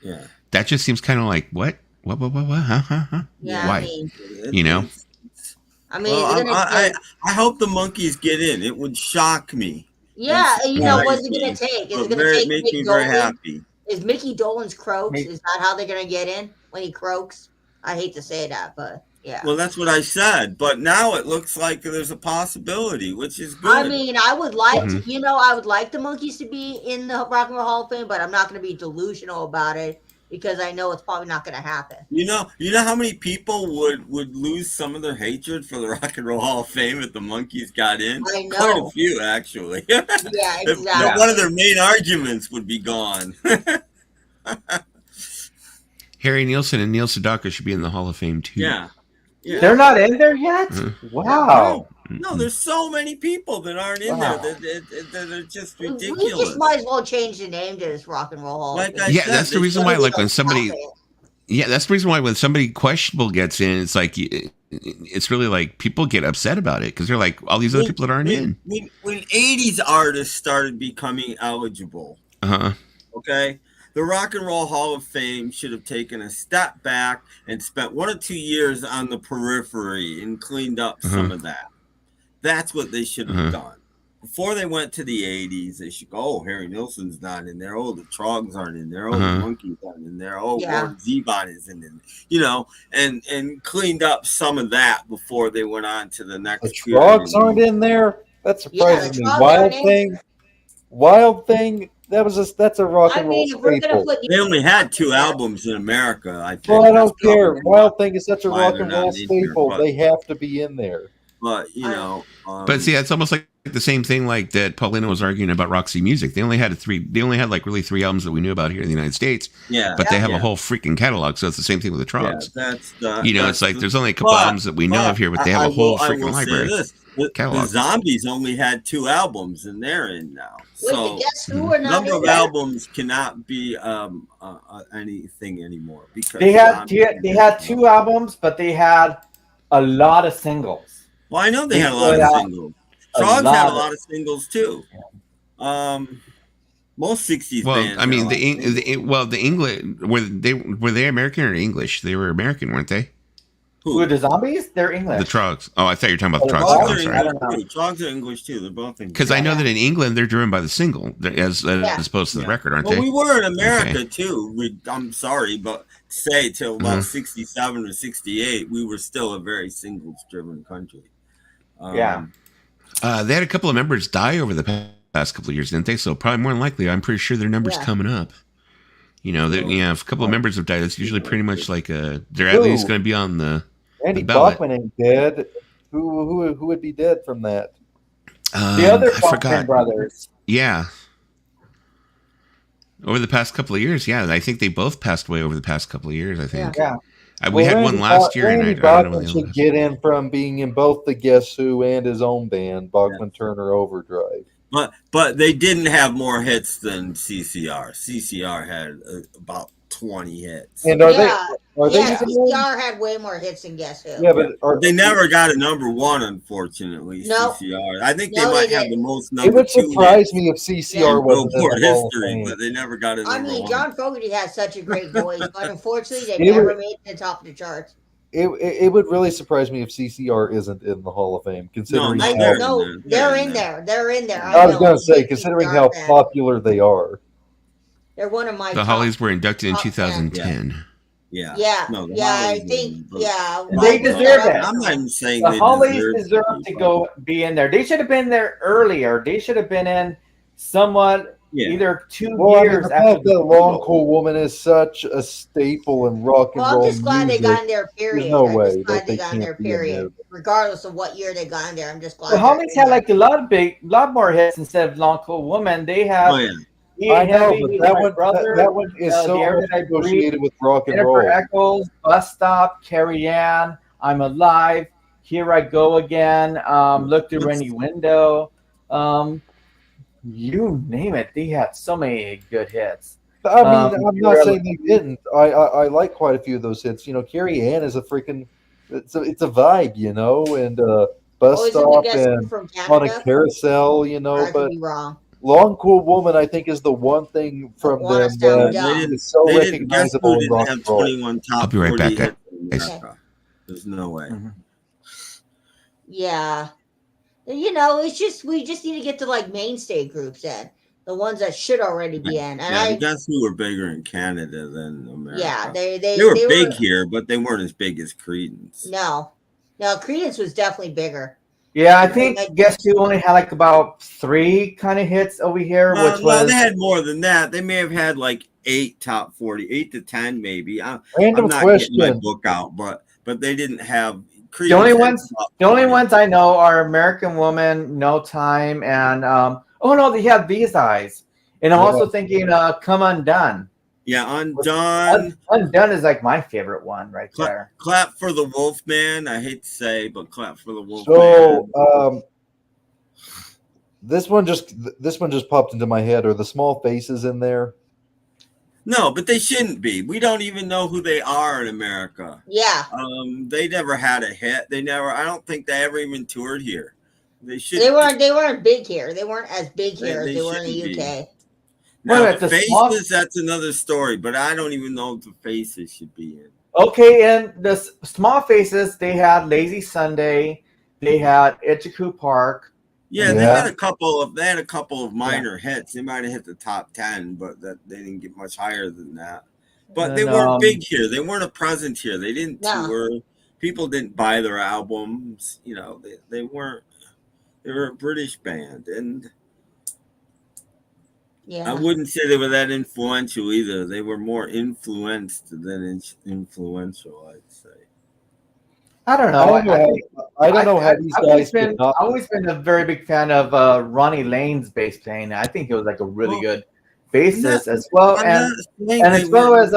Yeah. That just seems kind of like, what? Huh? Yeah, why? I mean, you know? I mean, I hope the Monkees get in. It would shock me. Yeah, you know, what's it going to take? Is it going to take make me very happy. Is Mickey Dolenz croaks? Is that how they're going to get in when he croaks? I hate to say that, but yeah. Well, that's what I said. But now it looks like there's a possibility, which is good. I mean, I would like to, I would like the Monkees to be in the Rock and Roll Hall of Fame, but I'm not going to be delusional about it because I know it's probably not going to happen. You know how many people would lose some of their hatred for the Rock and Roll Hall of Fame if the Monkees got in? I know. Quite a few, actually. Yeah, exactly. One of their main arguments would be gone. Harry Nilsson and Neil Sedaka should be in the Hall of Fame too. Yeah. They're not in there yet? Wow. No, there's so many people that aren't in there that are just ridiculous. We just might as well change the name to this Rock and Roll Hall. That's the reason why. Like when somebody, that's the reason why when somebody questionable gets in, it's like it's really like people get upset about it because they're like all these other people that aren't in. When 80s artists started becoming eligible, okay. The Rock and Roll Hall of Fame should have taken a step back and spent 1 or 2 years on the periphery and cleaned up some of that. That's what they should have done. Before they went to the 80s, they should go, oh, Harry Nilsson's not in there. Oh, the Trogs aren't in there. Oh, the Monkees aren't in there. Oh, Warren Zevon isn't in there. And cleaned up some of that before they went on to the next. The Trogs aren't in there? That surprises me. Wild Thing. That's a rock and roll staple. They only had 2 albums in America, I think. Well, I don't care. Wild Thing is such a rock and roll staple. They have to be in there. But but see, it's almost like the same thing like that Paulina was arguing about Roxy Music. They only had like really 3 albums that we knew about here in the United States. Yeah. But they have a whole freaking catalog, so it's the same thing with the Trogs. Yeah, it's like there's only a couple albums that we know of here, but they have a whole freaking library. The Zombies only had 2 albums, and they're in now. So the number of albums cannot be anything anymore because they had 2 albums, but they had a lot of singles. Well, I know they had a lot of singles. Trogs had a lot of singles too. Most 60s bands. I mean, the English were they American or English? They were American, weren't they? Who are the Zombies? They're English. The Trogs. Oh, I thought you were talking about the Trogs. The Trogs are English too. They're both English. Because I know that in England they're driven by the single as opposed to the record, aren't they? Well, we were in America too. I'm sorry, but say till about 67 or 68, we were still a very singles-driven country. They had a couple of members die over the past couple of years, didn't they? So probably more than likely, I'm pretty sure their number's coming up. If a couple of members have died, that's usually pretty much like they're at least going to be on the Andy ballot. Bachman ain't dead. Who would be dead from that? The other Bachman brothers. Yeah. Over the past couple of years, I think they both passed away over the past couple of years. I think. Yeah. We had one last year, and I don't know. Bachman should get in from being in both the Guess Who and his own band, Bachman Turner Overdrive. But they didn't have more hits than CCR. CCR had about 20 hits. And CCR had way more hits than Guess Who. Yeah, but they never got a number 1, unfortunately. No. CCR. I think they might have the most number 2. It would surprise me if CCR wasn't in the history, but they never got a number 1. I mean, John Fogerty has such a great voice, but unfortunately, they never made it to the top of the charts. It would really surprise me if CCR isn't in the Hall of Fame, considering they're in there. I was going to say, considering how popular they are. They're one of my. The Hollies were inducted in 2010. I think. They deserve it. I'm not even saying the Hollies deserve to be in there. They should have been there earlier. They should have been in somewhat either 2 Well, years the after fact that Long Cool Woman is such a staple in rock and Well, I'm roll just glad music, they got in there, there's period. no I'm way just glad that they they got in there, can't be in there. period. Regardless of what year they got in there, I'm just glad. The Homies had like a lot more hits instead of Long Cool Woman. They have I know, Heavy, but My Brother, that one is The so Air much That I Breathe, associated with rock and Jennifer roll. Eccles, Bus Stop, Carrie Ann, I'm Alive, Here I Go Again, Look Through Any Window. You name it. They had so many good hits. I mean, I'm not saying they didn't. I like quite a few of those hits. You know, Carrie Ann is a freaking it's a vibe, you know, and Bus Stop and On a Carousel, you know, I could but be wrong. Long Cool Woman, I think, is the one thing from them that is so recognizable in rock and roll. 21 top I'll be right 40 back, hits in guys. America. There's no way. Yeah. You know, it's just we just need to get to like mainstay groups in. The ones that should already be in. And the Guess Who were bigger in Canada than America. Yeah, they were big here, but they weren't as big as Creedence. No, Creedence was definitely bigger. Yeah, I think Guess Who only had like about 3 kind of hits over here, which was they had more than that. They may have had like 8 top 40, 8 to 10 maybe. I'm not question. getting my book out, but they didn't have Creedence. The only ones I know are American Woman, No Time, and they have These Eyes. And I'm also thinking Come Undone. Yeah, Undone. Undone is like my favorite one right there. Clap for the Wolfman. I hate to say, but Clap for the Wolfman. So this one just popped into my head. Are the Small Faces in there? No, but they shouldn't be. We don't even know who they are in America. Yeah. They never had a hit. I don't think they ever even toured here. They weren't big here. They weren't as big here as they were in the UK. Now, the Faces, that's another story, but I don't even know if the Faces should be in. Okay, and the Small Faces, they had Lazy Sunday, they had Itchycoo Park. Yeah, they had a couple of minor hits. They might have hit the top 10, but they didn't get much higher than that. But they weren't big here. They weren't a present here. They didn't tour. People didn't buy their albums. You know, they weren't. They were a British band, and I wouldn't say they were that influential either. They were more influenced than influential, I'd say. I don't know. I don't know how these guys. I've always been a very big fan of Ronnie Lane's bass playing. I think it was like a really good bassist as well, and as well as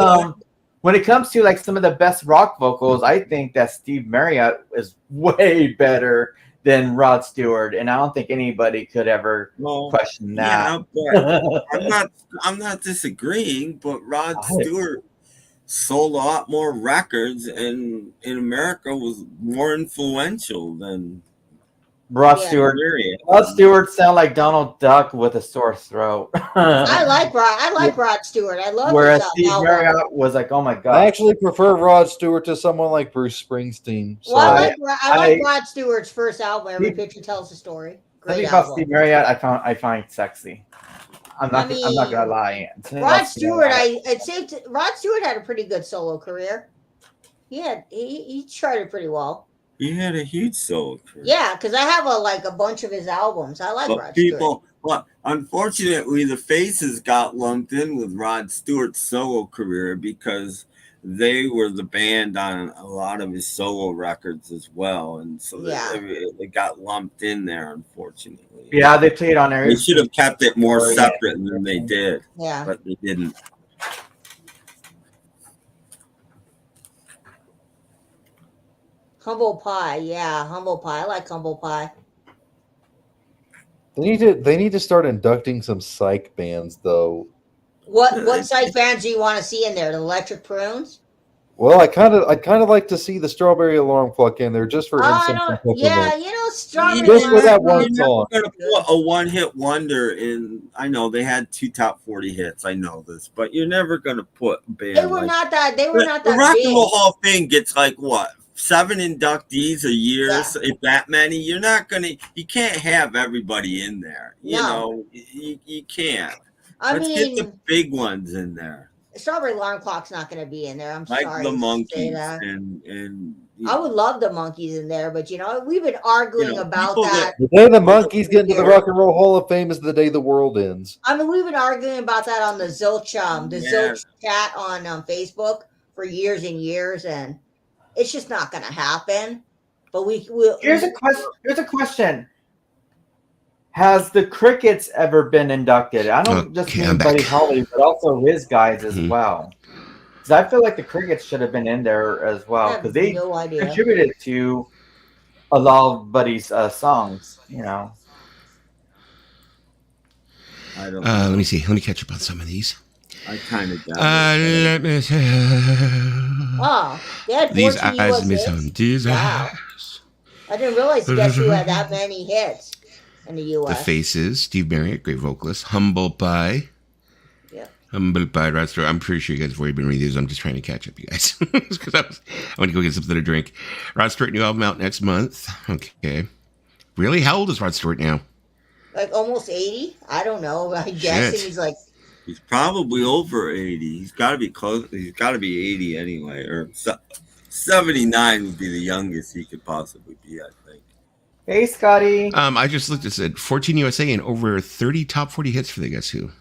when it comes to like some of the best rock vocals, I think that Steve Marriott is way better than Rod Stewart, and I don't think anybody could ever question that. Yeah, I'm not disagreeing, but Rod Stewart sold a lot more records, and in America was more influential than Rod Stewart. Rod Stewart sounded like Donald Duck with a sore throat. I like Rod Stewart. I love. Whereas Steve Marriott was like, oh my god. I actually prefer Rod Stewart to someone like Bruce Springsteen. So. Well, I like Rod Stewart's first album. Every Picture Tells a Story. Great album. About Steve Marriott, I find sexy. I'm not gonna lie. Rod Stewart, I'd say Rod Stewart had a pretty good solo career. He charted pretty well. He had a huge solo career. Yeah, because I have a bunch of his albums. I like Rod Stewart. Well, unfortunately, the Faces got lumped in with Rod Stewart's solo career because they were the band on a lot of his solo records as well, and so they got lumped in there. Unfortunately, yeah, they played on there. They should have kept it more separate than they did. Yeah, but they didn't. Humble Pie, Humble Pie. I like Humble Pie. They need to start inducting some psych bands though. What psych bands do you want to see in there? The Electric Prunes? Well, I'd kind of like to see the Strawberry Alarm Clock in there just for Strawberry just for that one song. You're gonna put a one-hit wonder in. I know they had 2 top 40 hits. I know this, but you're never gonna put a band. They were not that. They were not that. The Rock and Roll Hall of Fame gets like what? 7 inductees a year, if that many. You're not gonna. You can't have everybody in there. You know, you can't. Let's get the big ones in there. Strawberry Alarm Clock's not going to be in there. I'm like sorry the to say Monkees that. and I would love the Monkees in there, but we've been arguing about that. The day the Monkees get into the Rock and Roll Hall of Fame is the day the world ends. I mean, we've been arguing about that on the Zilch chat on Facebook for years and years, and it's just not going to happen. But Here's a question. Has the Crickets ever been inducted? I don't just mean Buddy Holly, but also his guys as well. Because I feel like the Crickets should have been in there as well, because they contributed to a lot of Buddy's songs. I don't know. Let me see. Let me catch up on some of these. I kind of got let me see. they had These 14 eyes US miss hits. on these Wow. eyes. I didn't realize Guess Who had that many hits in the U.S. The Faces, Steve Marriott, great vocalist. Humble Pie. Yeah. Humble Pie, Rod Stewart. I'm pretty sure you guys have already been reading these. I'm just trying to catch up, you guys. Because I want to go get something to drink. Rod Stewart, new album out next month. Okay. Really? How old is Rod Stewart now? Like almost 80? I don't know. I'm guessing he's like... He's probably over 80. He's got to be close. He's got to be 80 anyway. Or 79 would be the youngest he could possibly be, I think. Hey, Scotty. I just looked. It said 14 USA and over 30 top 40 hits for the Guess Who.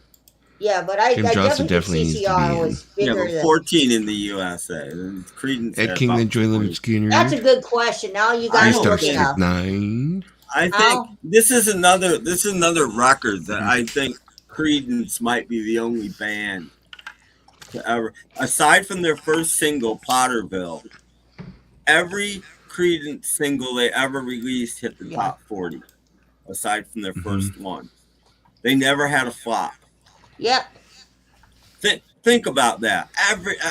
Yeah, but I Jim Johnson definitely think needs to be CCR in. was bigger but than 14 in the USA. Creedence Ed King and Joy Leonard Skinner. That's a good question. Now you guys Star look it up. 9. I think this is another record that I think Creedence might be the only band to ever, aside from their first single, Potterville, every Creedence single they ever released hit the top 40, aside from their first one. They never had a flop. Yep. Think about that.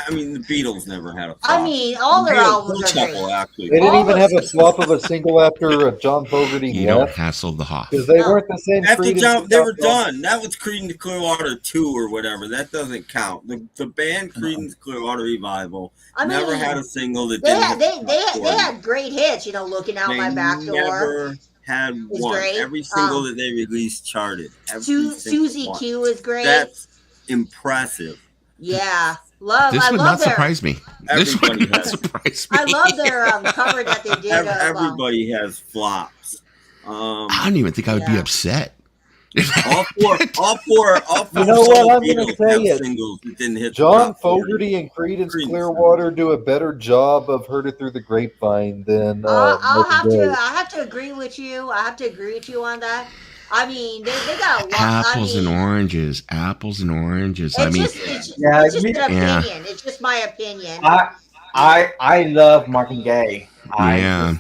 The Beatles never had a flop. I mean, all their albums are great. Actually. They didn't even have a flop of a single after John Fogerty You left. don't hassle the Hoff. Because they weren't the same. After Creedence they were stopped done. That was Creedence Clearwater 2 or whatever. That doesn't count. The band Creedence Clearwater Revival never had a single that they had great hits, Looking Out My Back Door. Never had one. Great. Every single that they released charted. Susie Q is great. That's impressive. Yeah. This would not surprise me. This would Everybody not has. surprise me. I love their cover that they did. Everybody has flops. I don't even think I would be upset. All four. You know what I'm going to say is is John Fogerty and Creedence Clearwater do a better job of "Heard It Through the Grapevine" than. I have to agree with you. I have to agree with you on that. I mean, they got a lot. Apples and oranges. Apples and oranges. It's just an opinion. It's just my opinion. I love Marvin Gaye. I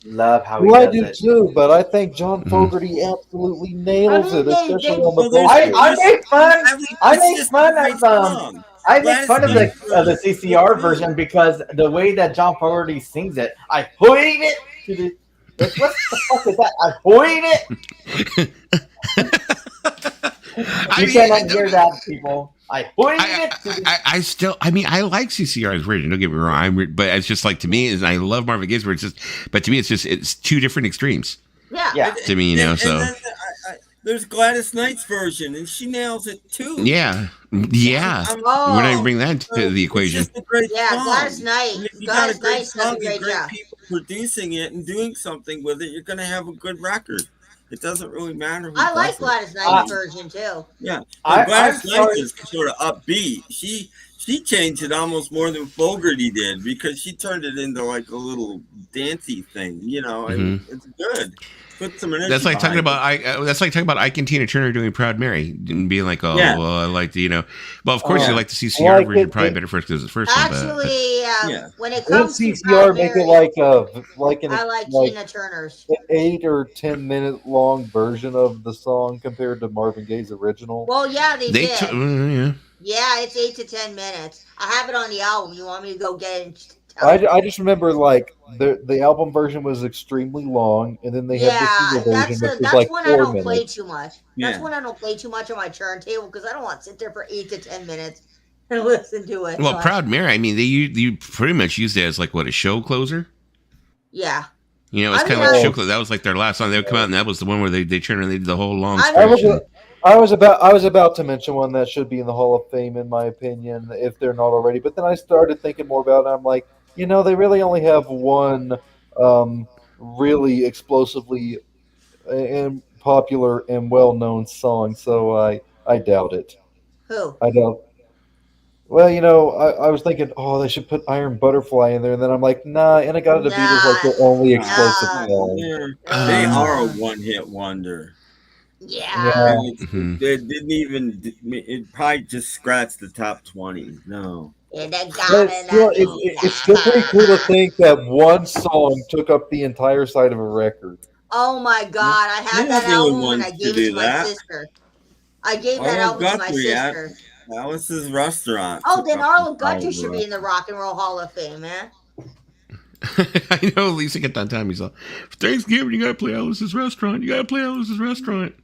love how he does I do too, but I think John Fogerty absolutely nails it, especially on the vocals. I make fun. I make fun of the CCR version because the way that John Fogerty sings it, I point it to the. What the fuck is that? I point it. You cannot hear that, people. I point it. I like CCR's version. Don't get me wrong. But it's just like, to me, I love Marvin Gaye's version. But to me, it's two different extremes. Yeah. To me, so. Then, there's Gladys Knight's version, and she nails it too. Yeah. We're not even bring that to the equation. Gladys Knight. If you got a great song, great people producing it and doing something with it, you're going to have a good record. It doesn't really matter. I like Gladys Knight's version too. Yeah, Gladys Knight is sort of upbeat. She changed it almost more than Fogerty did because she turned it into like a little dancey thing. And it's good. Put some energy. That's like talking about Ike and Tina Turner doing "Proud Mary" and being like, well, I like to, Well, of course, you like the CCR version probably better first because it's the first actually, one. when it comes to CCR, make it I like Tina Turner's an 8 or 10 minute long version of the song compared to Marvin Gaye's original. Well, yeah, they did. Yeah, it's 8 to 10 minutes. I have it on the album. You want me to go get it? I just remember the album version was extremely long, and then they had the single version, which was like 4 minutes. That's one I don't play too much. That's one I don't play too much on my turntable because I don't want to sit there for 8 to 10 minutes and listen to it. Well, Proud Mary, you pretty much used it as like a show closer. Yeah. It's kind of like show closer. That was like their last song. They would come out, and that was the one where they turned and they did the whole long stretch. I was about to mention one that should be in the Hall of Fame, in my opinion, if they're not already. But then I started thinking more about it. And I'm like, they really only have one really explosively and popular and well-known song, so I doubt it. Who? I doubt. Well, I was thinking, oh, they should put Iron Butterfly in there, and then I'm like, nah, Inagata the Beat is like the only explosive song. They are a one-hit wonder. Yeah. It didn't even. It probably just scratched the top 20. No. It's still pretty cool to think that one song took up the entire side of a record. Oh my God! I had that album and I gave it to my sister. I gave that album to my sister. Alice's Restaurant. Oh, then Arlo Guthrie should be in the Rock and Roll Hall of Fame, man. I know Lisa get that time. He's like, for Thanksgiving, you gotta play Alice's Restaurant.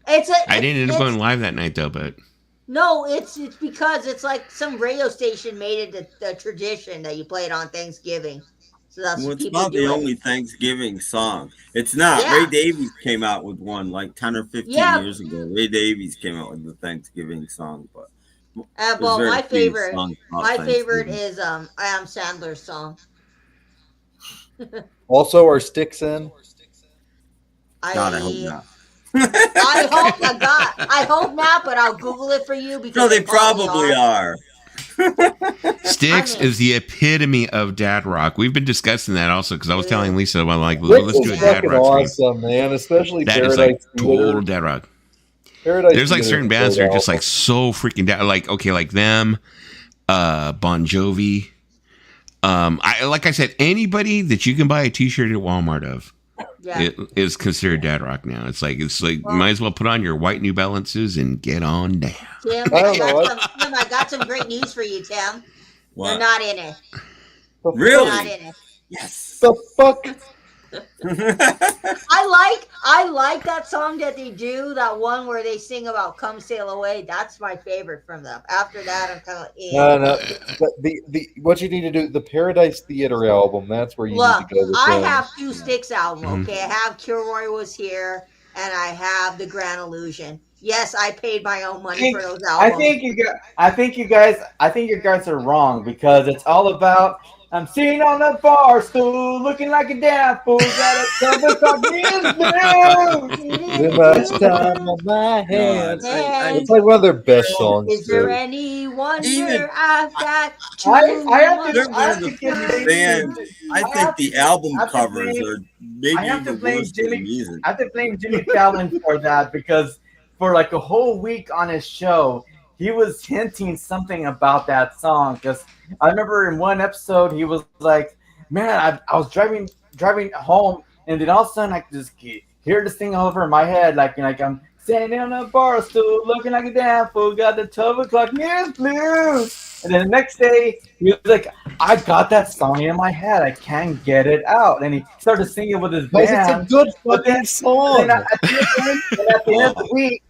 I didn't end up going live that night though, but no, it's because it's like some radio station made it the tradition that you play it on Thanksgiving. So that's it's not the only Thanksgiving song. It's not. Yeah. Ray Davies came out with one like 10 or 15 years ago. Ray Davies came out with the Thanksgiving song, but well, my favorite is Adam Sandler's song. Also, are Sticks in? God, I hope not. I hope not, but I'll Google it for you because no, they probably are. Styx is the epitome of dad rock. We've been discussing that also because I was telling Lisa, well, like, let's do a dad rock. Awesome, man. Especially that Paradise is like total dad rock. There's like certain bands that are just like so freaking dad, like them, Bon Jovi. Like I said, anybody that you can buy a T-shirt at Walmart of, it is considered dad rock now. It's like you might as well put on your white New Balances and get on down. Tim, I got some great news for you, Tim. What? You're not in it. Really? You're not in it. Yes. The fuck. I like that song that they do, that one where they sing about "Come Sail Away." That's my favorite from them. After that, I'm kind of no. What you need to do, the Paradise Theater album. That's where you need to go. I have two Styx albums. Okay, I have Kilroy Was Here, and I have The Grand Illusion. Yes, I paid my own money for those albums. I think you guys are wrong because it's all about. I'm sitting on a bar stool, looking like a damn fool. Got a cover Too much time on my hands. It's like one of their best songs. Is there any wonder I've got? I think the album covers are maybe even worse than the music. I have to blame Jimmy Fallon for that because for like a whole week on his show, he was hinting something about that song because I remember in one episode he was like, "Man, I was driving home, and then all of a sudden I just hear this thing all over my head, like I'm standing on a bar stool, looking like a damn fool, got the 12 o'clock news blues." And then the next day he was like, "I got that song in my head, I can't get it out," and he started singing with his band. It's a good fucking song. At the end of the week,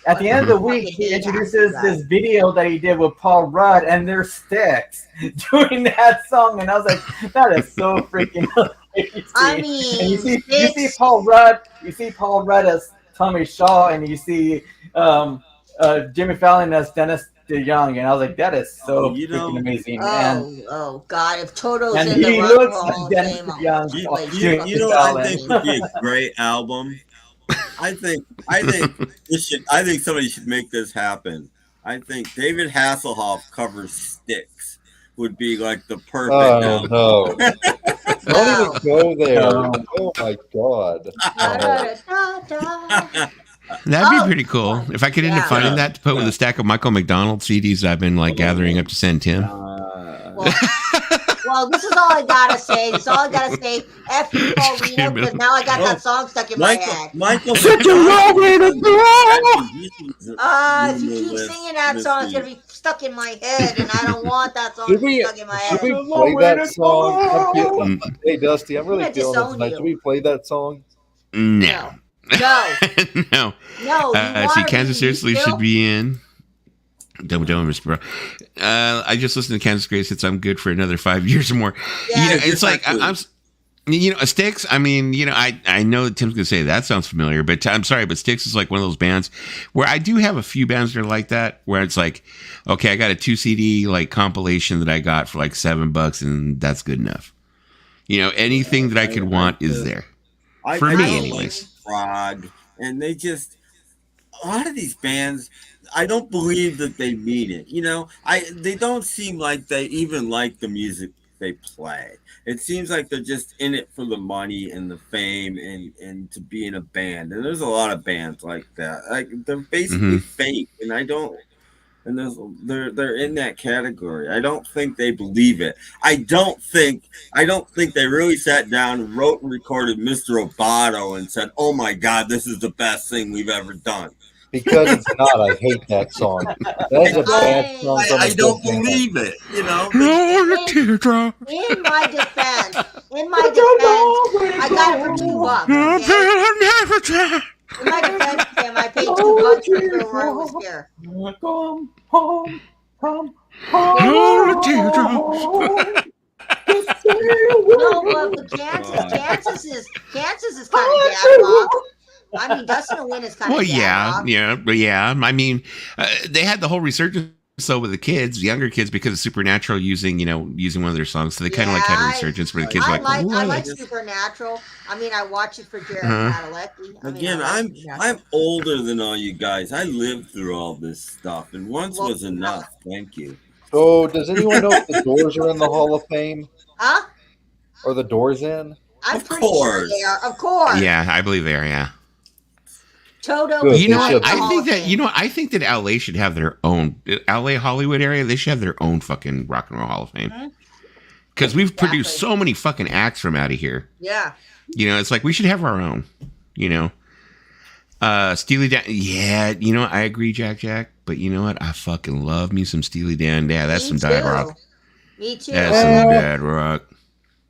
At the end of the week, he introduces this video that he did with Paul Rudd, and they're Styx doing that song, and I was like, "That is so freaking crazy." I mean, and you see Paul Rudd as Tommy Shaw, and you see Jimmy Fallon as Dennis DeYoung, and I was like, "That is so freaking amazing." Oh God! If Toto's and in the Rock and Roll Hall of Fame, I think would be a great album. I think somebody should make this happen. I think David Hasselhoff covers Styx would be like the perfect album. No. Don't even go there. Oh my God. That'd be pretty cool. If I could end up finding that to put with a stack of Michael McDonald CDs I've been like gathering up to send Tim. Well, this is all I gotta say. This is all I gotta say. F you, Paulina, because now I got that song stuck in my head. Michael, such a long way to go. If you keep singing that song, it's gonna be stuck in my head, and I don't want that song to be stuck in my head. Should we play that song? Hey, Dusty, I'm really feeling it tonight. Should we play that song? No. No. See, Kansas seriously should be in. Don't, Mr. Bro. I just listened to Kansas Grace Hits. I'm good for another 5 years or more. Yeah, it's like Styx. I mean, I know that Tim's gonna say that sounds familiar, but I'm sorry, but Styx is like one of those bands where I do have a few bands that are like that, where it's like, okay, I got a 2 CD like compilation that I got for like $7, and that's good enough. Anything that I could want is there. For me, anyways. Frog, and they just a lot of these bands. I don't believe that they mean it. They don't seem like they even like the music they play. It seems like they're just in it for the money and the fame and to be in a band. And there's a lot of bands like that. Like they're basically fake, and they're in that category. I don't think they believe it. I don't think they really sat down and wrote and recorded Mr. Roboto and said, "Oh my God, this is the best thing we've ever done." Because it's not. I hate that song. That's a bad song. I don't believe it. In my defense, I got it for $2. Okay? In my defense, Tim, I paid $2 for the Royal Whisper. Come home. No, but Kansas is kind of dad rock. I mean, Dustin to Win is kind of yeah. I mean, they had the whole resurgence though with the kids, younger kids, because of Supernatural using one of their songs. So they kind of had a resurgence where the kids I were like, I like Supernatural. I mean, I watch it for Jared Padalecki. Again, I'm older than all you guys. I lived through all this stuff, and once was enough. Thank you. So, does anyone know if the Doors are in the Hall of Fame? Huh? Are the Doors in? I'm pretty sure they are. Of course. Yeah, I believe they are. Yeah. Toto. Good. I think that LA should have their own LA Hollywood area. They should have their own fucking Rock and Roll Hall of Fame. Because we've produced so many fucking acts from out of here. Yeah. It's like we should have our own. Steely Dan. Yeah, I agree, Jack. But you know what? I fucking love me some Steely Dan. Yeah, that's some dad rock. Me too. That's some dad rock.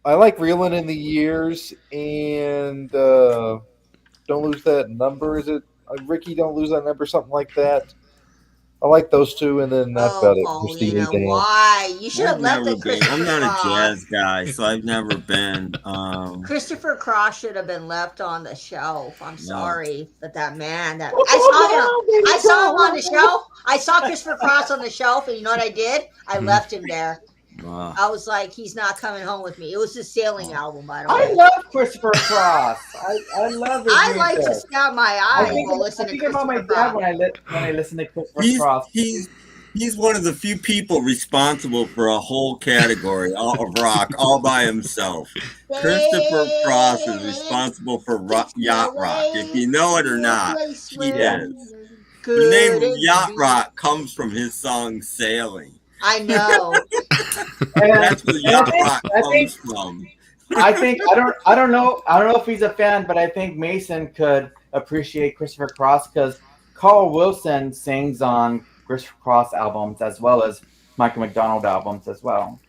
I like Reelin' in the Years and Don't Lose That Number. Is it Ricky? Don't Lose That Number, something like that. I like those two, and then that's about it. Paulina, why? You should have left it. I'm not a jazz guy, so I've never been. Christopher Cross should have been left on the shelf. I'm sorry, but that man, I saw him on the shelf. I saw Christopher Cross on the shelf, and you know what I did? I left him there. I was like, he's not coming home with me. It was his Sailing album, by the way. I love Christopher Cross. I love it. I like to scout my eyes while listening to about my dad when I listen to Christopher Cross. He's one of the few people responsible for a whole category of rock all by himself. Christopher Cross is responsible for yacht rock. If you know it or not, he is. The name yacht rock comes from his song Sailing. I know. That's where yacht rock comes from. I don't know if he's a fan, but I think Mason could appreciate Christopher Cross because Carl Wilson sings on Christopher Cross albums as well as Michael McDonald albums as well.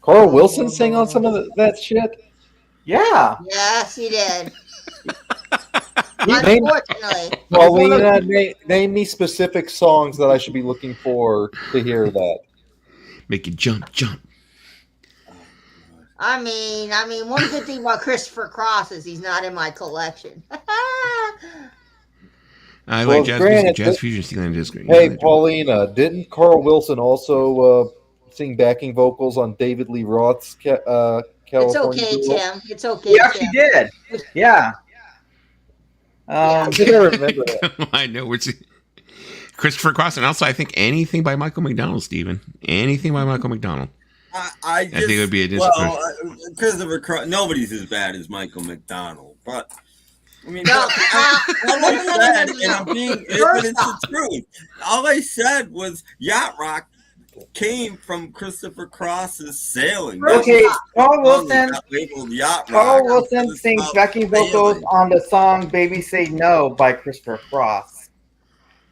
Carl Wilson sang on some of that shit? Yeah. Yes, he did. Unfortunately. Paulina, name me specific songs that I should be looking for to hear that. Make you jump. I mean, one good thing about Christopher Cross is he's not in my collection. I like jazz music, jazz fusion, Steely Dan. Hey, Paulina, didn't Carl Wilson also sing backing vocals on David Lee Roth's California? It's okay, Tim. It's okay. He actually did. Yeah. I remember that. I know. Christopher Cross, and also I think anything by Michael McDonald, Stephen. Anything by Michael McDonald. I think it would be a disappointment. Christopher Cross, nobody's as bad as Michael McDonald, but I mean, no, all I said, and I'm being, it's the truth. All I said was yacht rock came from Christopher Cross's Sailing. Okay, Carl Wilson. Yacht rock. Carl Wilson sings backing vocals on the song "Baby Say No" by Christopher Cross.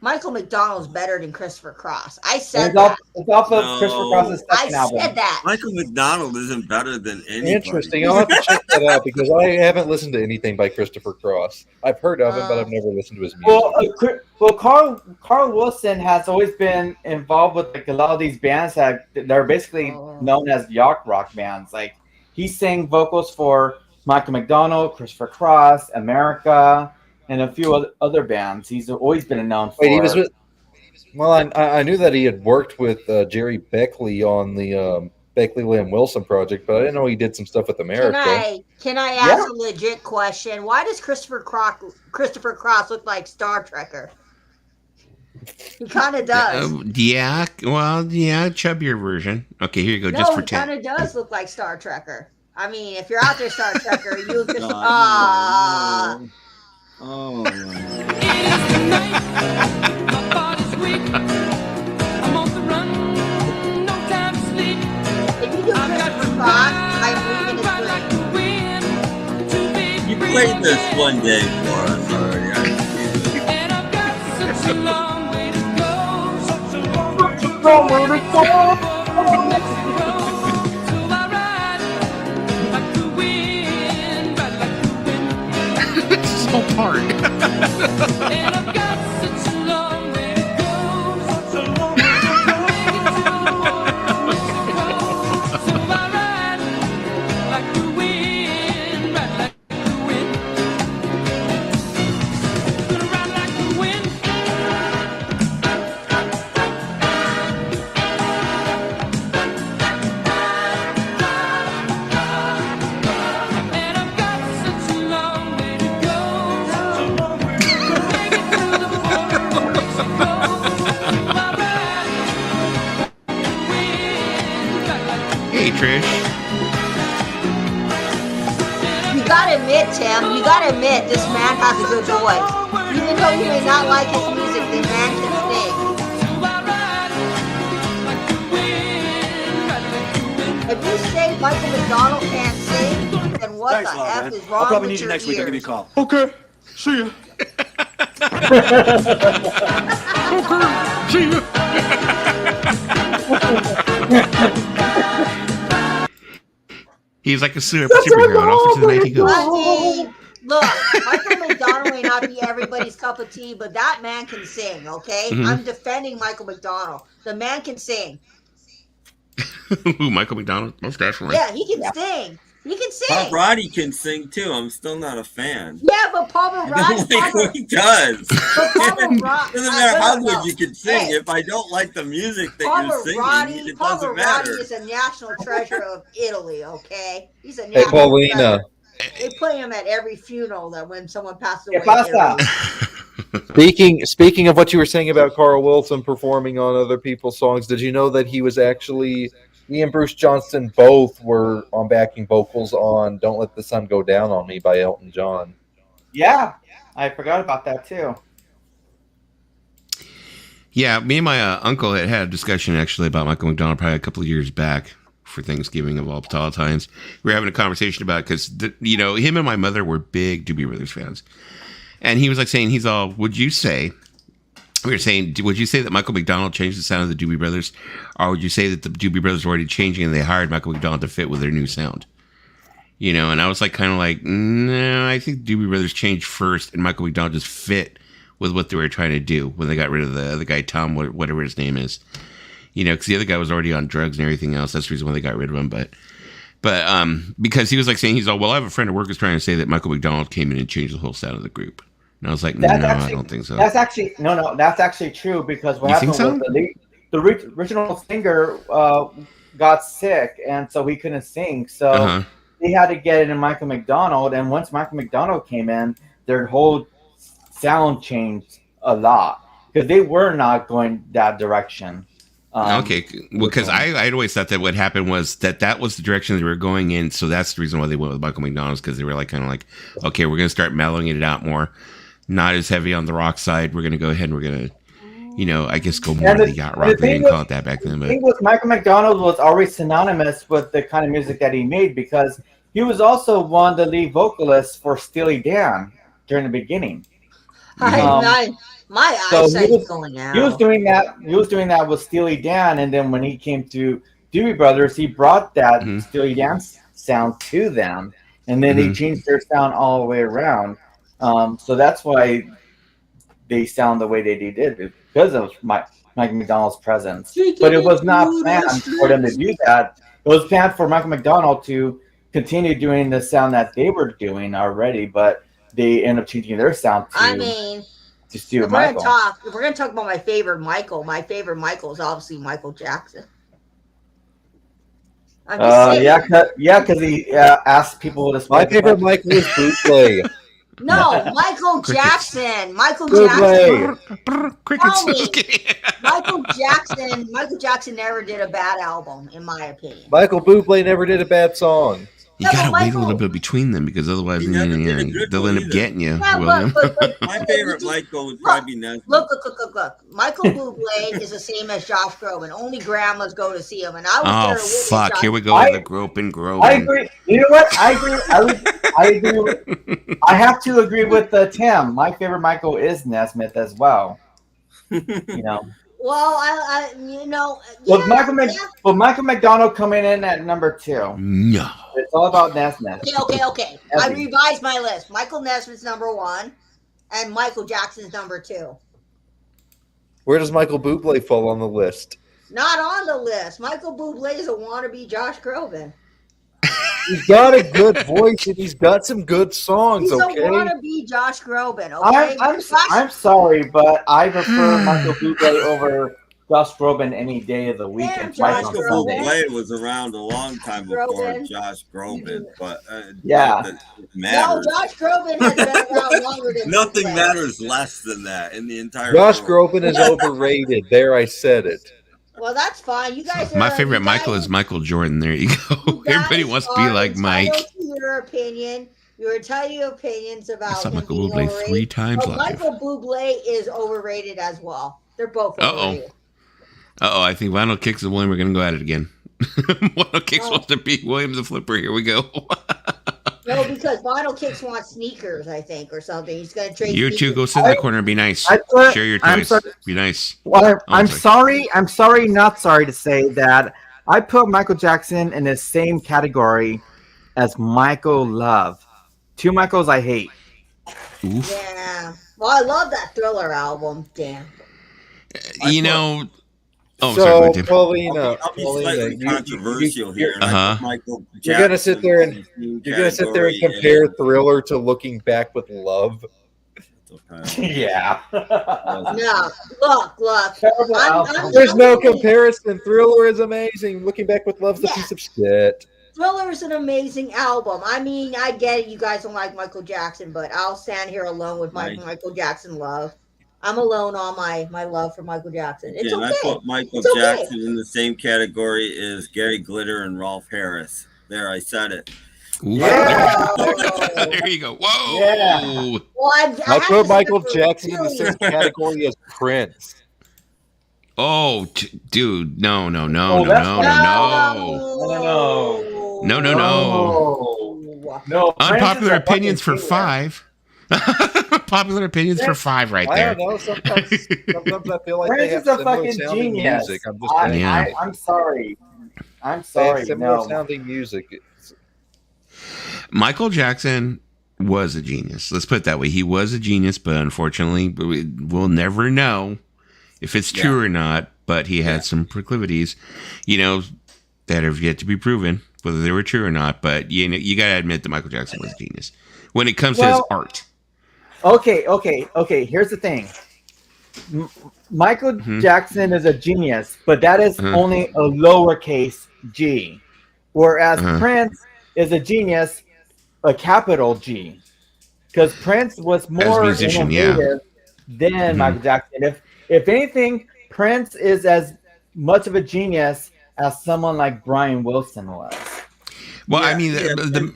Michael McDonald's better than Christopher Cross. I said that. It's off of Christopher Cross's second album. I said that. Michael McDonald isn't better than anybody. Interesting. I'll have to check that out because I haven't listened to anything by Christopher Cross. I've heard of him, but I've never listened to his music. Well, Carl Wilson has always been involved with like a lot of these bands that are basically known as yacht rock bands. Like he sang vocals for Michael McDonald, Christopher Cross, America, and a few other bands. He's always been known for. Wait, he was with. Well, I knew that he had worked with Jerry Beckley on the Beckley Lamb Wilson project, but I didn't know he did some stuff with America. Can I ask a legit question? Why does Christopher Cross look like Star Trekker? He kind of does. Yeah, chubbier version. Okay, here you go. No, just for he kind of does look like Star Trekker. I mean, if you're out there, Star Trekker, you just You played this one day for us already. so hard. Tim, you gotta admit, this man has a good voice. Even though you may not like his music, the man can sing. If you say Michael McDonald can't sing, then what the F is wrong with your ears? I'll probably need you next week. I'll give you a call. Okay, see ya. He's like a superhero. And off to the night he goes. Look, Michael McDonald may not be everybody's cup of tea, but that man can sing, okay? Mm-hmm. I'm defending Michael McDonald. The man can sing. Who, Michael McDonald? Most definitely. Yeah, he can sing. He can sing. Pavarotti can sing too. I'm still not a fan. Yeah, but Pavarotti. He does. Doesn't matter how good you can sing. If I don't like the music that you're singing, it doesn't matter. Pavarotti is a national treasure of Italy. Okay, he's a national Paulina. Treasure. They play him at every funeral that when someone passes away. Speaking of what you were saying about Carl Wilson performing on other people's songs, did you know that he was actually? Me and Bruce Johnston both were on backing vocals on "Don't Let the Sun Go Down on Me" by Elton John. Yeah, I forgot about that too. Yeah, me and my uncle had a discussion actually about Michael McDonald probably a couple of years back for Thanksgiving of all times. We were having a conversation about it because, him and my mother were big Doobie Brothers fans. And he was like saying, would you say that Michael McDonald changed the sound of the Doobie Brothers? Or would you say that the Doobie Brothers were already changing and they hired Michael McDonald to fit with their new sound? And I was no, I think Doobie Brothers changed first and Michael McDonald just fit with what they were trying to do when they got rid of the other guy, Tom, whatever his name is. Because the other guy was already on drugs and everything else. That's the reason why they got rid of him. But because he was saying, I have a friend at work who's trying to say that Michael McDonald came in and changed the whole sound of the group. And I was like, I don't think so. That's actually true because what happened was the original singer got sick and so he couldn't sing. So they had to get in Michael McDonald, and once Michael McDonald came in, their whole sound changed a lot because they were not going that direction. Okay, because I'd always thought that what happened was that was the direction they were going in, so that's the reason why they went with Michael McDonald, because they were okay, we're going to start mellowing it out more, not as heavy on the rock side. We're going to go ahead and we're going to, I guess go more to the yacht rock. They didn't call it that back then. But I think Michael McDonald was already synonymous with the kind of music that he made because he was also one of the lead vocalists for Steely Dan during the beginning. My eyesight is going out. He was doing that with Steely Dan, and then when he came to Doobie Brothers, he brought that Steely Dan sound to them, and then he changed their sound all the way around. So that's why they sound the way they did, because of Michael McDonald's presence. But it was not planned for them to do that. It was planned for Michael McDonald to continue doing the sound that they were doing already, but they end up changing their sound to. I mean, to Stu if Michael. we're gonna talk about my favorite Michael is obviously Michael Jackson. I'm just saying. Because he asked people to. My favorite Michael is Bublé. No, Michael Jackson. Michael Bublé. Jackson. Crickets. Michael Jackson never did a bad album, in my opinion. Michael Bublé never did a bad song. You gotta wait a little bit between them because otherwise they'll end up getting you, William. My favorite Michael would probably be Nesmith. Look. Michael Bublé is the same as Josh Groban. Only grandmas go to see him, and I was there to witness fuck! Josh. Here we go with the groping. I agree. You know what? I agree. I have to agree with Tim. My favorite Michael is Nesmith as well. You know. Well, Michael McDonald coming in at number 2. No. It's all about Nesmith. Okay. I revised my list. Michael Nesmith's number 1, and Michael Jackson's number 2. Where does Michael Bublé fall on the list? Not on the list. Michael Bublé is a wannabe Josh Groban. He's got a good voice and he's got some good songs. He's okay, a wannabe Josh Groban. Okay, I'm sorry, but I prefer Michael Bublé over Josh Groban any day of the week. Michael Bublé was around a long time before Josh Groban, but yeah, no, Josh Groban has been around longer than nothing matters less than that in the entire. Josh Groban is overrated. There, I said it. Well, that's fine. You guys. My favorite Michael is Michael Jordan. There you go. Everybody wants to be like Mike. Your opinion. You're entitled to your opinions about. I saw him Michael being Bublé overrated. 3 times But live. Michael Bublé is overrated as well. They're both overrated. I think Vinyl Kicks and William are going to go at it again. Vinyl Kicks wants to beat William the Flipper. Here we go. No, because Vinyl Kicks wants sneakers, I think, or something. He's going to trade. You two go sit in the corner and be nice. Share your toys. Be nice. Well, I'm sorry, not sorry to say that I put Michael Jackson in the same category as Michael Love. 2 Michaels I hate. Oof. Yeah. Well, I love that Thriller album. Damn. You know. Oh, so, sorry, Tim. Paulina, I'll be slightly controversial here. Michael Jackson, you're gonna sit there and compare Thriller to Looking Back with Love. Yeah. No, look. There's no comparison. Thriller is amazing. Looking Back with Love's a piece of shit. Thriller is an amazing album. I mean, I get it. You guys don't like Michael Jackson, but I'll stand here alone with my Michael Jackson love. I'm alone on my love for Michael Jackson. It's okay. I put Michael Jackson in the same category as Gary Glitter and Rolf Harris. There, I said it. Yeah. There you go. Whoa. Yeah. Well, I put Michael Jackson in the same category as Prince. Oh, dude, no. Unpopular opinions for 5. Popular opinions for 5 right there. I don't know. Sometimes I feel like Prince they have is a similar fucking sounding genius. music. I'm just I'm sorry. They have similar sounding music. Michael Jackson was a genius. Let's put it that way. He was a genius, but unfortunately, we'll never know if it's true or not. But he had some proclivities, that have yet to be proven, whether they were true or not. But you got to admit that Michael Jackson was a genius when it comes to his art. Okay. Here's the thing. Michael Jackson is a genius, but that is only a lowercase g. Whereas Prince is a genius, a capital G. Because Prince was more innovative than Michael Jackson. If anything, Prince is as much of a genius as someone like Brian Wilson was. Well, the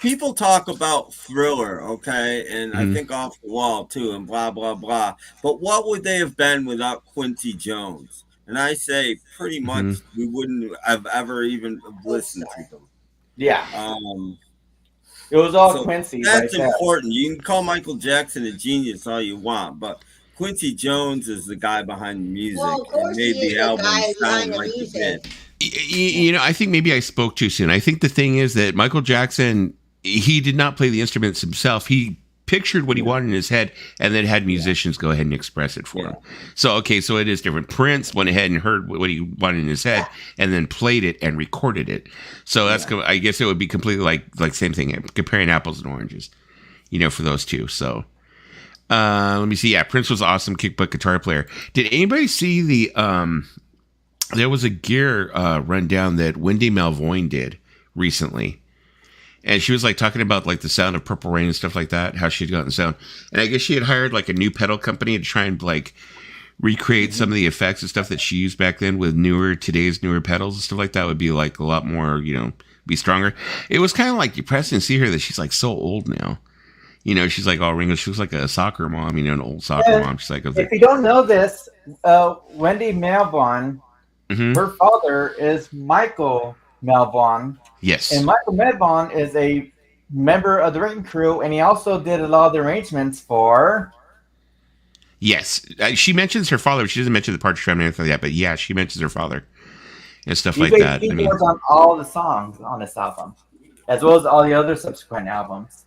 people talk about Thriller, okay, and I think Off the Wall too, and blah blah blah. But what would they have been without Quincy Jones? And I say pretty much we wouldn't have ever even listened to them. Yeah. It was all Quincy. That's important. You can call Michael Jackson a genius all you want, but Quincy Jones is the guy behind the music and made the album sound like it did. I think maybe I spoke too soon. I think the thing is that Michael Jackson, he did not play the instruments himself. He pictured what he wanted in his head, and then had musicians go ahead and express it for him. So so it is different. Prince went ahead and heard what he wanted in his head, and then played it and recorded it. So that's I guess it would be completely like same thing, comparing apples and oranges, for those two. So let me see. Yeah, Prince was awesome kickbutt guitar player. Did anybody see the there was a gear rundown that Wendy Malvoin did recently? And she was like talking about like the sound of Purple Rain and stuff like that, how she'd gotten sound. And I guess she had hired like a new pedal company to try and like recreate some of the effects and stuff that she used back then with today's newer pedals and stuff like that. Would be like a lot more, be stronger. It was kind of like depressing to see her that she's like so old now. She's like all wrinkled. She was like a soccer mom, an old soccer mom. She's like, if you don't know this, Wendy Melvon, her father is Michael Melvon. Yes. And Michael Melvon is a member of the written crew, and he also did a lot of the arrangements for. Yes. She mentions her father. She doesn't mention the Partridge Family or anything like that, but yeah, she mentions her father and stuff like that. He works on all the songs on this album, as well as all the other subsequent albums.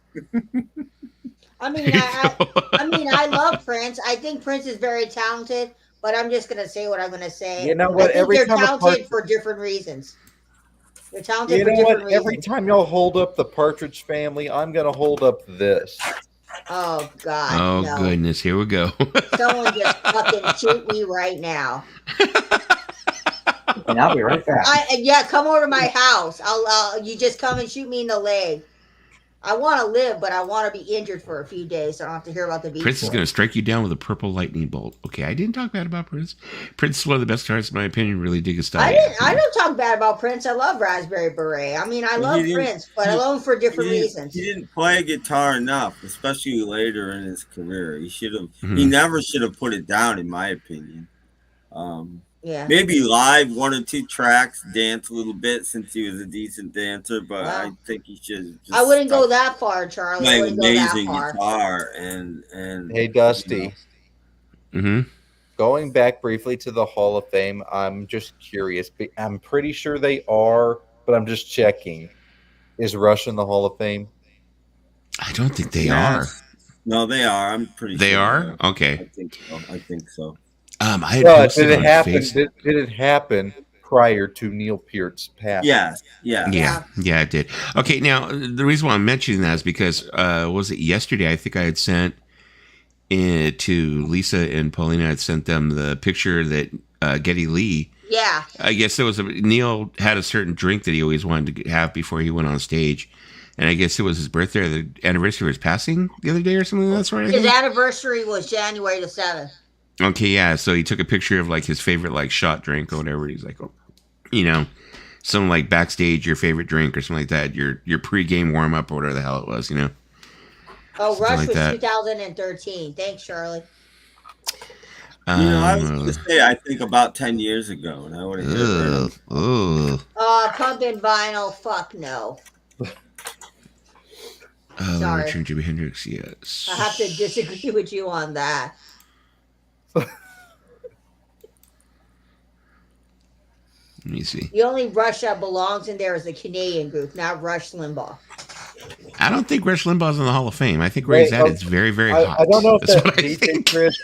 I love Prince. I think Prince is very talented, but I'm just gonna say what I'm gonna say. You know what? They're talented for different reasons. They're talented for different reasons. Every time y'all hold up the Partridge Family, I'm gonna hold up this. Oh God! Oh no. Goodness! Here we go. Someone just fucking shoot me right now. And I'll be right back. Come over to my house. You just come and shoot me in the leg. I want to live, but I want to be injured for a few days, so I don't have to hear about the beach. Prince is going to strike you down with a purple lightning bolt. Okay, I didn't talk bad about Prince. Prince is one of the best artists, in my opinion. Really dig his style. I don't talk bad about Prince. I love Raspberry Beret. I love Prince, but I love him for different reasons. He didn't play guitar enough, especially later in his career. He should have. He never should have put it down, in my opinion. Maybe live 1 or 2 tracks, dance a little bit since he was a decent dancer, but I think he should. I wouldn't go that far, Charlie. Playing amazing guitar and. Hey, Dusty. Going back briefly to the Hall of Fame, I'm just curious. I'm pretty sure they are, but I'm just checking. Is Rush in the Hall of Fame? I don't think they are. No, they are. I'm pretty sure they are. Okay. I think so. Did it happen prior to Neil Peart's passing? Yeah, it did. Okay, now the reason why I'm mentioning that is because was it yesterday? I think I had sent to Lisa and Paulina. I had sent them the picture that Geddy Lee. Yeah. I guess there was Neil had a certain drink that he always wanted to have before he went on stage. And I guess it was his birthday or the anniversary of his passing the other day or something. That's right. His anniversary was January the 7th. Okay, yeah. So he took a picture of like his favorite like shot drink or whatever. He's like, something like backstage, your favorite drink or something like that. Your pre-game warm up or whatever the hell it was, Oh, Rush was 2013. Thanks, Charlie. I was going to say, I think about 10 years ago, and I would have. Pumping vinyl. Fuck no. Sorry. Richard Jimi Hendrix, yes. I have to disagree with you on that. Let me see. The only Rush that belongs in there is the Canadian group, not Rush Limbaugh. I don't think Rush Limbaugh's in the Hall of Fame. I think where he's at, it's very, very hot. I don't know if that's DJ Chris.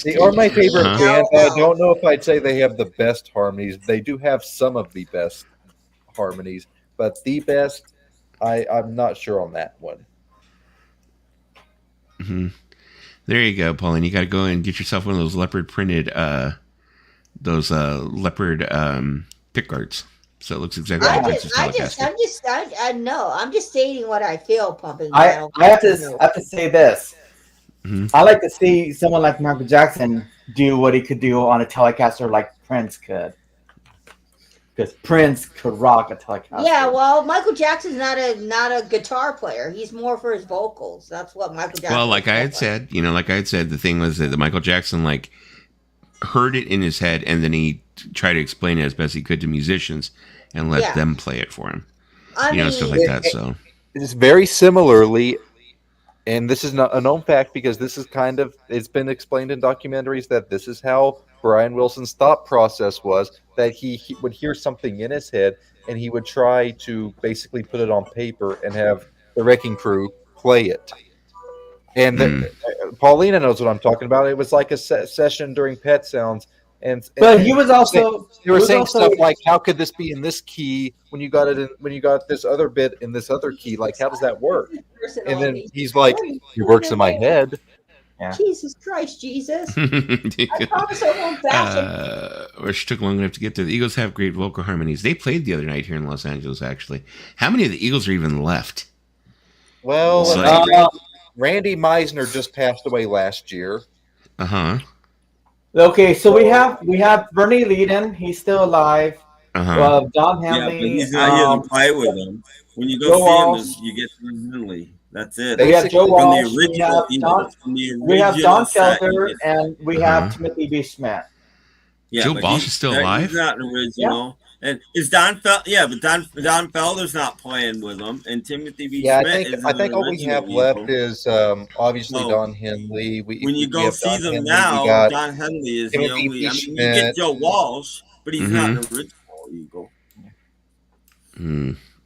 They are my favorite band. I don't know if I'd say they have the best harmonies. They do have some of the best harmonies, but the best, I'm not sure on that one. There you go, Pauline. You got to go and get yourself one of those leopard printed, leopard pick guards. So it looks exactly like Prince's Telecaster. I'm just stating what I feel. Pumping. I have to say this. I like to see someone like Michael Jackson do what he could do on a Telecaster like Prince could. Because Prince could rock a Telecaster. Yeah, well, Michael Jackson's not a guitar player. He's more for his vocals. That's what Michael Jackson. Well, like I had said, the thing was that Michael Jackson like heard it in his head, and then he tried to explain it as best he could to musicians and let them play it for him. Stuff like that. So it's very similarly, and this is not a known fact because this is it's been explained in documentaries that this is how Brian Wilson's thought process was, that he would hear something in his head and he would try to basically put it on paper and have the Wrecking Crew play it. And Paulina knows what I'm talking about. It was like a session during Pet Sounds. But he was also they were saying stuff like, "How could this be in this key when you got it when you got this other bit in this other key? Like, how does that work?" And then he's like, "It works in my head." Yeah. Jesus Christ, Jesus! I promise I won't bash or she took long enough to get there. The Eagles have great vocal harmonies. They played the other night here in Los Angeles. Actually, how many of the Eagles are even left? Well, Randy Meisner just passed away last year. Okay, so we have Bernie Leadon. He's still alive. Don Henley. Yeah, but he's not here to play with him. When you go see him, you get Don Henley. That's it. We have Joe Walsh. From the original we have Don Felder, and we have Timothy B. Schmidt. Yeah, Joe Walsh is still alive? He's not an original. Yeah. And is Don Felder? Yeah, but Don Felder's not playing with them, and Timothy B. Schmidt. I think all we have left is obviously Don Henley. When you go see them Henley, now, Don Henley is the only. I mean, you get Joe Walsh, but he's not an original Eagle.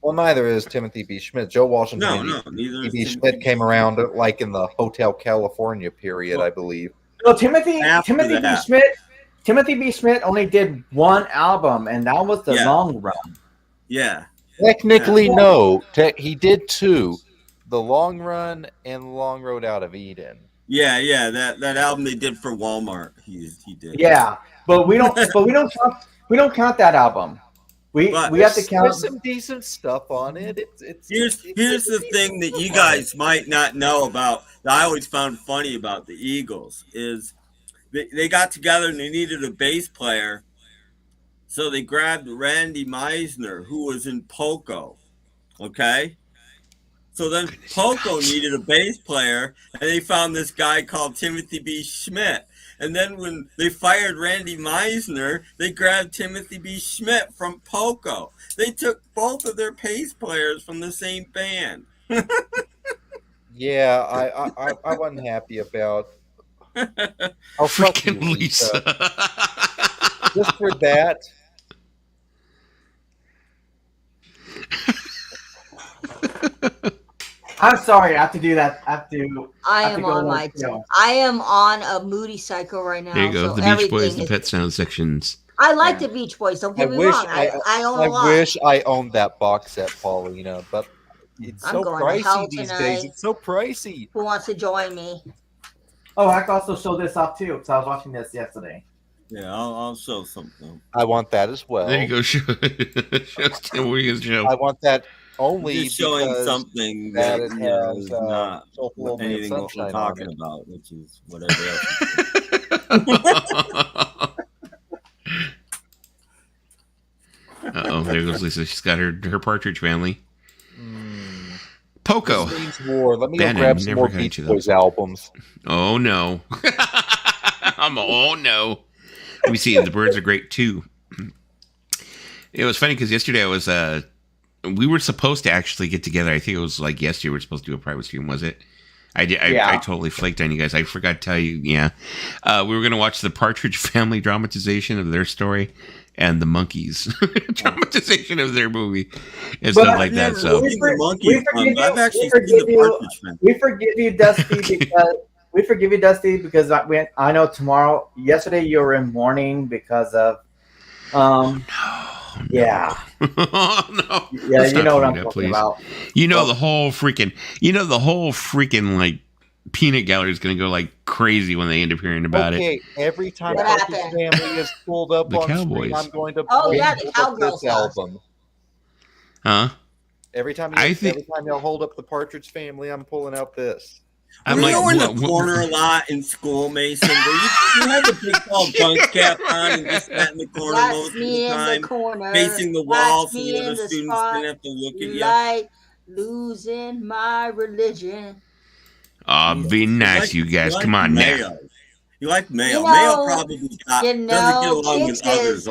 Well, neither is Timothy B. Schmidt. Joe Walsh and Timothy B. Schmidt came around like in the Hotel California period, I believe. No, Timothy B. Schmidt only did one album, and that was the Long Run. Yeah. Technically, no. He did two: The Long Run and Long Road Out of Eden. Yeah. That album they did for Walmart. He did. Yeah, but we don't count that album. We have to count. There's some decent stuff on it. Here's the thing that you guys might not know about that I always found funny about the Eagles is they got together and they needed a bass player, so they grabbed Randy Meisner, who was in Poco. Okay, so then Poco needed a bass player, and they found this guy called Timothy B. Schmidt. And then when they fired Randy Meisner, they grabbed Timothy B. Schmidt from Poco. They took both of their bass players from the same band. Yeah, I wasn't happy about. Oh, freaking Lisa! Just for that. I'm sorry, I have to do that. I am on a moody cycle right now. There you go. So the Beach Boys, the Pet Sound sections. I like the Beach Boys. Don't get me wrong. I wish I owned that box set, Paulina, but it's so pricey these days. It's so pricey. Who wants to join me? Oh, I can also show this off too, because I was watching this yesterday. Yeah, I'll show something. I want that as well. There you go. Show I want that only just showing something that it has not anything what we're talking about, which is whatever else. There goes Lisa. She's got her Partridge Family. Poco. Let me go grab some more Beach Boys albums. Oh no. Oh no. Let me see. The Birds are great too. It was funny because yesterday I was we were supposed to actually get together. I think it was like yesterday we were supposed to do a private stream, was it? I did. I totally flaked on you guys. I forgot to tell you. Yeah. We were going to watch the Partridge Family dramatization of their story and the Monkees dramatization of their movie and stuff like that. So we forgive you, Dusty, because I know tomorrow. Yesterday you were in mourning because of yeah. Oh, no. Yeah, you know what I'm talking about. You know the whole freaking like peanut gallery is going to go like crazy when they end up hearing about it. Every time Partridge Family is pulled up the on Cowboys. screen, I'm going to pull the Cowgirls album. Huh? Every time you'll hold up the Partridge Family, I'm pulling out this. I'm like, in the corner a lot in school, Mason. Where you had the big tall bunk cap on and just sat in the corner most of the time, facing the wall, so the other students didn't have to look at you. Like losing my religion. Be nice, you guys. Come on now. You like Mayo. Mayo probably doesn't get along with others.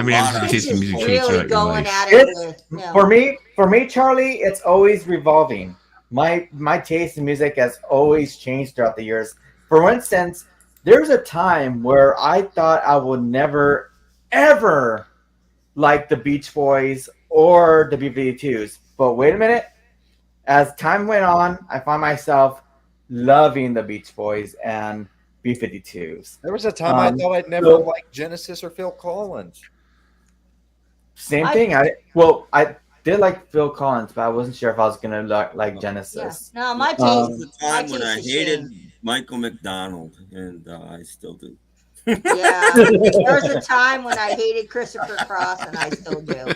For me, Charlie, it's always revolving. My taste in music has always changed throughout the years. For instance, there's a time where I thought I would never, ever like the Beach Boys or the B-52s. But wait a minute. As time went on, I found myself loving the Beach Boys and B-52s. There was a time I thought I'd never like Genesis or Phil Collins. Same thing. I did like Phil Collins, but I wasn't sure if I was gonna like Genesis. Yeah. No, my taste. There was a time when I is hated changed. Michael McDonald, and I still do. Yeah, there was a time when I hated Christopher Cross, and I still do.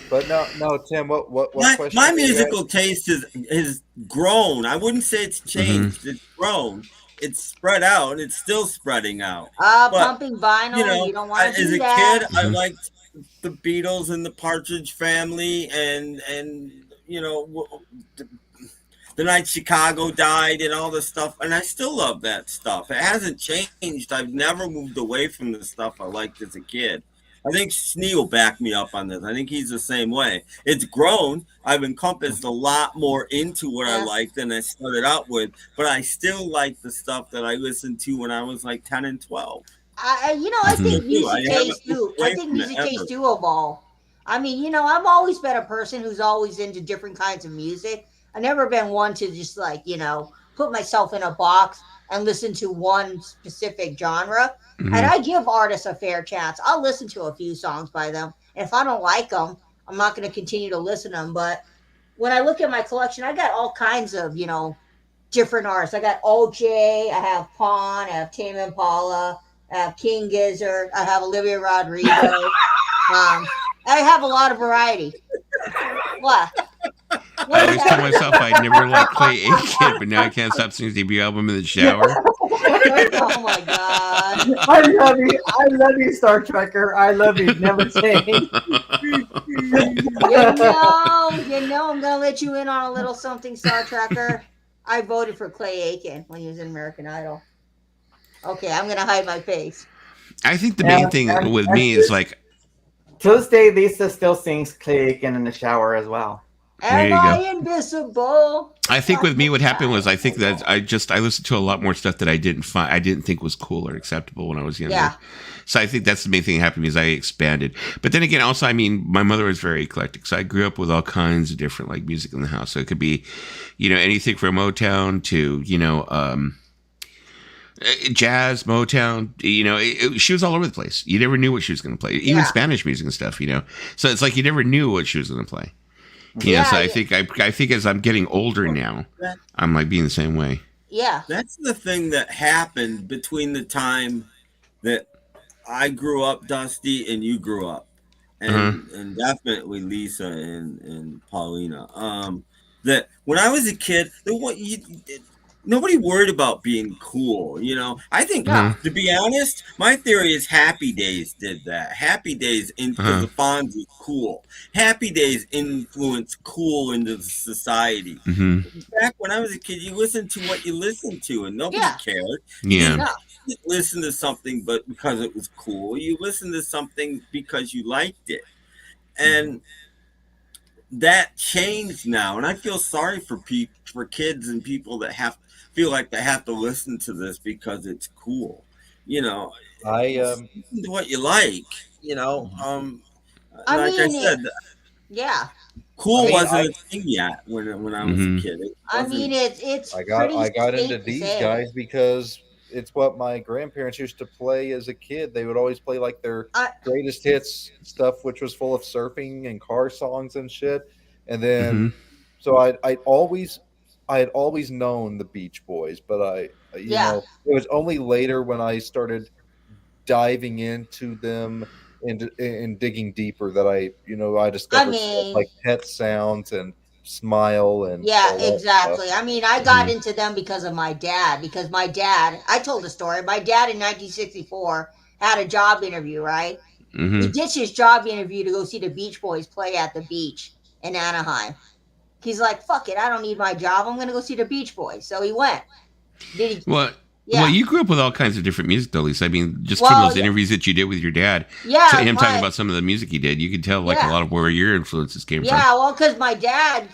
But no, Tim. What question? My musical taste has grown. I wouldn't say it's changed. It's grown. It's spread out. It's still spreading out. Pumping vinyl. You don't want to do that. As a kid, I liked the Beatles and the Partridge Family, and the night Chicago died and all this stuff, and I still love that stuff. It hasn't changed. I've never moved away from the stuff I liked as a kid. I think Snee will back me up on this. I think he's the same way. It's grown. I've encompassed a lot more into what I like than I started out with, but I still like the stuff that I listened to when I was like 10 and 12. I think music taste do. I think music taste do evolve. I mean, I've always been a person who's always into different kinds of music. I've never been one to just put myself in a box and listen to one specific genre. And I give artists a fair chance. I'll listen to a few songs by them. And if I don't like them, I'm not going to continue to listen to them. But when I look at my collection, I got all kinds of, different artists. I got OJ, I have Pawn, I have Tame Impala, I have King Gizzard, I have Olivia Rodrigo. I have a lot of variety. What? I always tell myself I'd never like Clay Aiken, but now I can't stop singing his debut album in the shower. Oh my god! I love you, Star Trekker. I love you. Never change. I'm gonna let you in on a little something, Star Trekker. I voted for Clay Aiken when he was in American Idol. Okay, I'm gonna hide my face. I think the main thing with me is like, to this day, Lisa still sings Clay Aiken in the shower as well. Am I invisible? I think with me, what happened was I think that I listened to a lot more stuff that I didn't think was cool or acceptable when I was younger. Yeah. So I think that's the main thing that happened, is I expanded. But then again, also, I mean, my mother was very eclectic, so I grew up with all kinds of different like music in the house. So it could be, anything from Motown to jazz, Motown. She was all over the place. You never knew what she was going to play, even Spanish music and stuff. So it's like you never knew what she was going to play. So I think as I'm getting older now, I'm like being the same way. Yeah. That's the thing that happened between the time that I grew up, Dusty, and you grew up. And definitely Lisa and Paulina. That when I was a kid, nobody worried about being cool, I think, to be honest, my theory is Happy Days did that. Happy Days, because the Fonz was cool. Happy Days influenced cool into society. Back when I was a kid, you listened to what you listened to, and nobody cared. Yeah. You didn't listen to something but because it was cool. You listened to something because you liked it. And that changed now, and I feel sorry for kids and people that feel like they have to listen to this because it's cool. Listen to what you like. I said, cool wasn't a thing yet when I was a kid. It's. I got into these guys because it's what my grandparents used to play as a kid. They would always play like their greatest hits stuff, which was full of surfing and car songs and shit. And then, so I had always known the Beach Boys, but it was only later when I started diving into them and digging deeper that I discovered stuff like Pet Sounds and Smile and exactly. Stuff. I mean, I got into them because of my dad. Because my dad, I told the story. My dad in 1964 had a job interview. Right, he ditched his job interview to go see the Beach Boys play at the beach in Anaheim. He's like, "Fuck it, I don't need my job. I'm gonna go see the Beach Boys." So he went. Well, you grew up with all kinds of different music, though, Lisa. I mean, just from those interviews that you did with your dad, him talking about some of the music he did, you could tell a lot of where your influences came from. Yeah, well, because my dad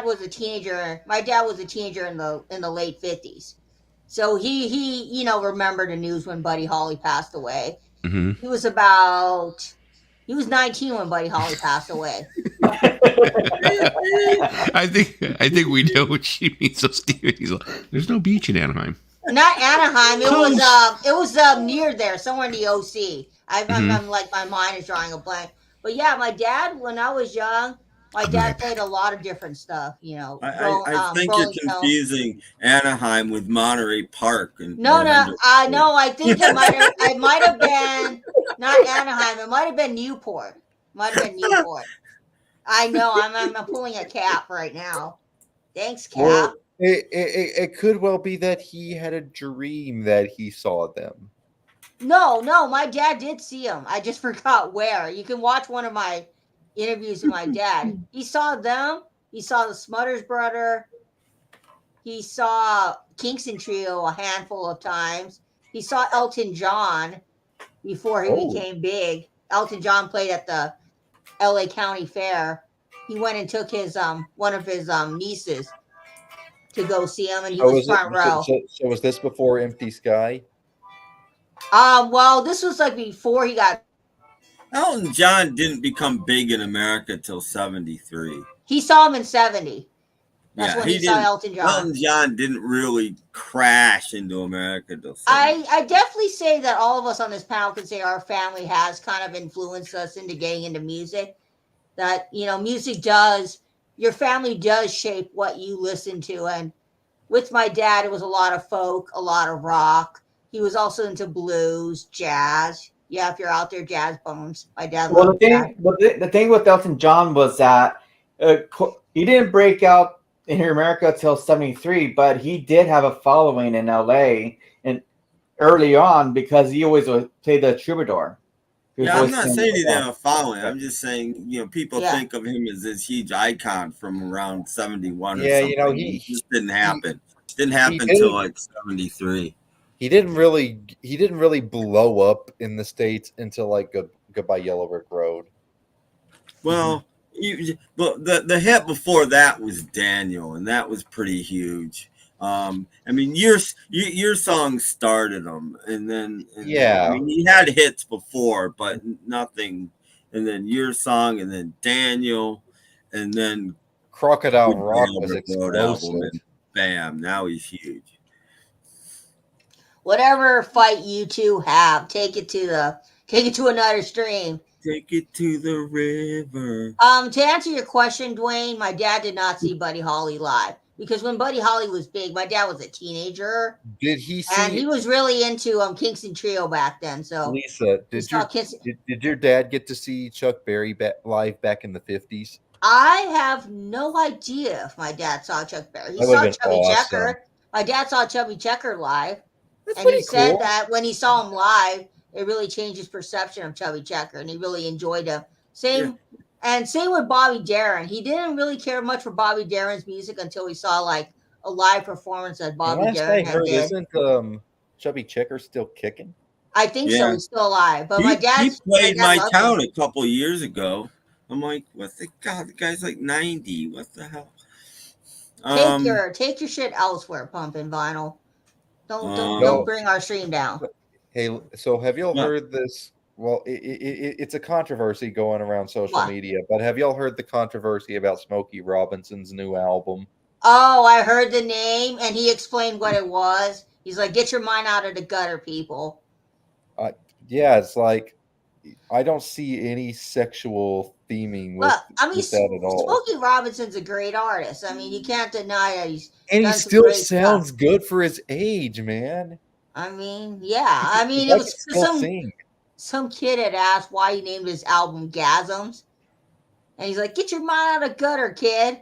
was a teenager. My dad was a teenager in the late 50s, so he remembered the news when Buddy Holly passed away. He was about He was 19 when Buddy Holly passed away. I think we know what she means. So Steven, he's like, there's no beach in Anaheim. Not Anaheim. It was near there, somewhere in the OC. I'm like, my mind is drawing a blank. But yeah, my dad, when I was young, my dad played a lot of different stuff. You know, I think you're confusing Anaheim with Monterey Park. No, I think it might have been not Anaheim. It might have been Newport. I know. I'm pulling a cap right now. Thanks, Cap. Well, it could well be that he had a dream that he saw them. No, my dad did see them. I just forgot where. You can watch one of my interviews with my dad. He saw them. He saw the Smutters Brother. He saw Kingston Trio a handful of times. He saw Elton John before he became big. Elton John played at the LA County Fair. He went and took his one of his nieces to go see him, and he was front row. So was this before Empty Sky? Well, this was like before he got. Elton John didn't become big in America till 73. He saw him in 70. That's when he saw Elton John. Elton John didn't really crash into America till 70. I definitely say that all of us on this panel could say our family has kind of influenced us into getting into music. That, you know, music does, your family does shape what you listen to. And with my dad, it was a lot of folk, a lot of rock. He was also into blues, jazz. Yeah, if you're out there, jazz bones. My dad loved that. The thing with Elton John was that he didn't break out in America till 73, but he did have a following in LA and early on because he always played the troubadour. Yeah, I'm not saying he didn't have a following. I'm just saying, you know, people think of him as this huge icon from around 71 or something. You know, it just didn't happen. Didn't happen until like 73. He didn't really blow up in the States until like Goodbye Yellow Brick Road. Well, the hit before that was Daniel, and that was pretty huge. I mean, your song started him, and then I mean, he had hits before, but nothing. And then your song, and then Daniel, and then Crocodile Rock was explosive. And bam! Now he's huge. Whatever fight you two have, take it to another stream. Take it to the river. To answer your question, Dwayne, my dad did not see Buddy Holly live because when Buddy Holly was big, my dad was a teenager. Did he see? And he was really into Kingston Trio back then. So Lisa, did your dad get to see Chuck Berry live back in the 50s? I have no idea if my dad saw Chuck Berry. He saw Chubby Checker. My dad saw Chubby Checker live. And he said that when he saw him live, it really changed his perception of Chubby Checker, and he really enjoyed him. Same with Bobby Darin. He didn't really care much for Bobby Darin's music until he saw like a live performance that Bobby Darin did. Isn't Chubby Checker still kicking? I think so. He's still alive. But my dad played my town a couple years ago. I'm like, what the God? The guy's like 90. What the hell? Take your shit elsewhere, Pumpin' Vinyl. Don't bring our stream down. Hey, so have y'all heard this? Well, it's a controversy going around social media, but have y'all heard the controversy about Smokey Robinson's new album? Oh, I heard the name, and he explained what it was. He's like, get your mind out of the gutter, people. Yeah, it's like, I don't see any sexual theming with, with that at all. Smokey Robinson's a great artist. I mean, you can't deny that he still sounds good for his age, man. I mean, yeah. I mean, it was some kid had asked why he named his album Gasms. And he's like, get your mind out of gutter, kid.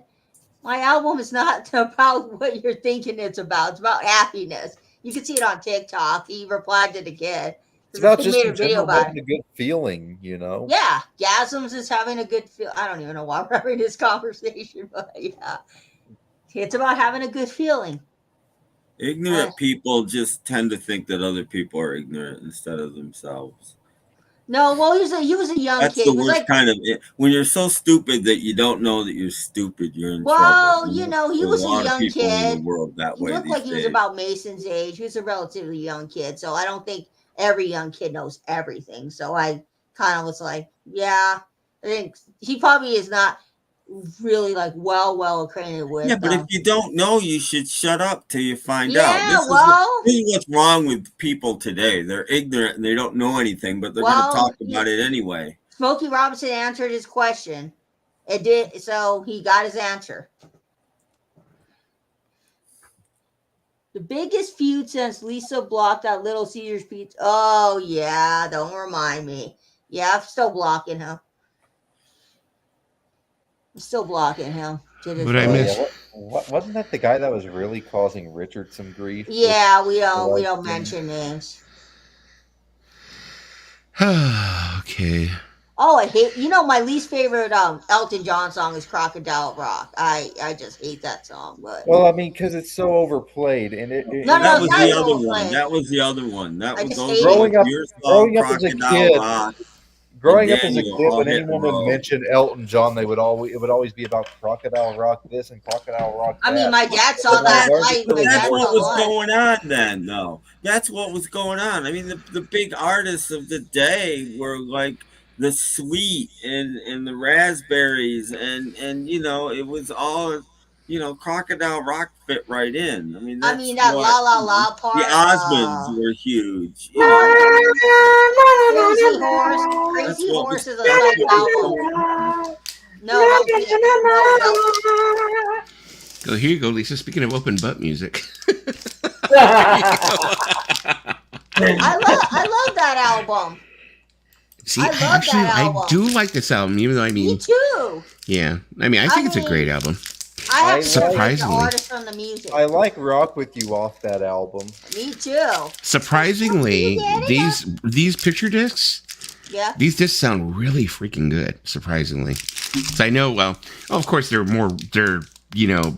My album is not about what you're thinking it's about. It's about happiness. You can see it on TikTok. He replied to the kid. It's about just having a good feeling, you know? Yeah. Gasms is having a good feel. I don't even know why we're having this conversation, but yeah. It's about having a good feeling. Ignorant people just tend to think that other people are ignorant instead of themselves. No, well, he was a young kid. That's the worst kind of it. When you're so stupid that you don't know that you're stupid, you're in trouble. Well, you know, he was a young kid. In the world that he way looked like he was about Mason's age. He was a relatively young kid, so I don't think every young kid knows everything. So I kind of was like, yeah, I think he probably is not really like well acquainted with. Yeah, but if you don't know, you should shut up till you find Yeah, out. This well- is what's wrong with people today. They're ignorant and they don't know anything, but they're going to talk about it anyway. Smokey Robinson answered his question. It did, so he got his answer. The biggest feud since Lisa blocked out Little Caesars Pizza. Oh yeah, don't remind me. Yeah, I'm still blocking him. I'm still blocking him. What I miss? Wasn't that the guy that was really causing Richard some grief? Yeah, we don't mention names. Okay. Oh, I hate. My least favorite Elton John song is "Crocodile Rock." I just hate that song. But well, I mean, because it's so overplayed, and that was the other one. That was the other one. That was growing up as a kid. Rock. Growing up as a kid, when anyone would mention Elton John, it would always be about Crocodile Rock this and Crocodile Rock that. I mean, my dad saw that. That's what was going on then, though. That's what was going on. I mean, the big artists of the day were like the Sweet and the Raspberries, and it was all. Crocodile Rock fit right in. I mean, that La La La part. The Osmonds were huge. Crazy Horse is a side album. No. Go, here you go, Lisa. Speaking of open butt music. I love that album. See, I do like this album, even though Me too. Yeah, I think it's a great album. I have surprisingly the artist from the music. I like Rock With You off that album. Me too. Surprisingly, these picture discs, these discs sound really freaking good. Surprisingly, so I know. Well, of course they're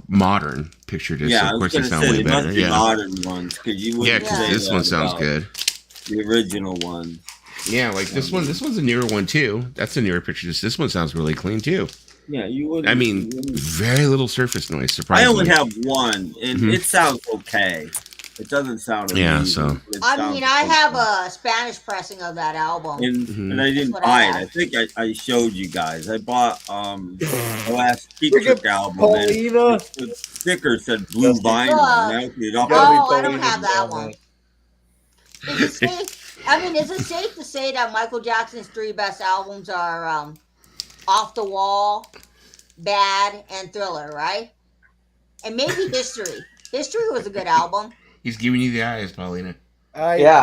modern picture discs. Yeah, so of course they sound way better. Yeah, modern ones because you wouldn't because this one sounds good. The original one. Yeah, like this one. This one's a newer one too. That's a newer picture disc. This one sounds really clean too. Yeah, you would. I mean, very little surface noise. Surprisingly, I only have one, and it sounds okay. It doesn't sound amazing. Yeah, so I have a Spanish pressing of that album, and I didn't buy it. I think I showed you guys. I bought the last Peach album. Paulina. The sticker said blue vinyl. I don't have that one. Is it safe to say that Michael Jackson's 3 best albums are Off the Wall, Bad, and Thriller, right? And maybe History. History was a good album. He's giving you the eyes, Paulina.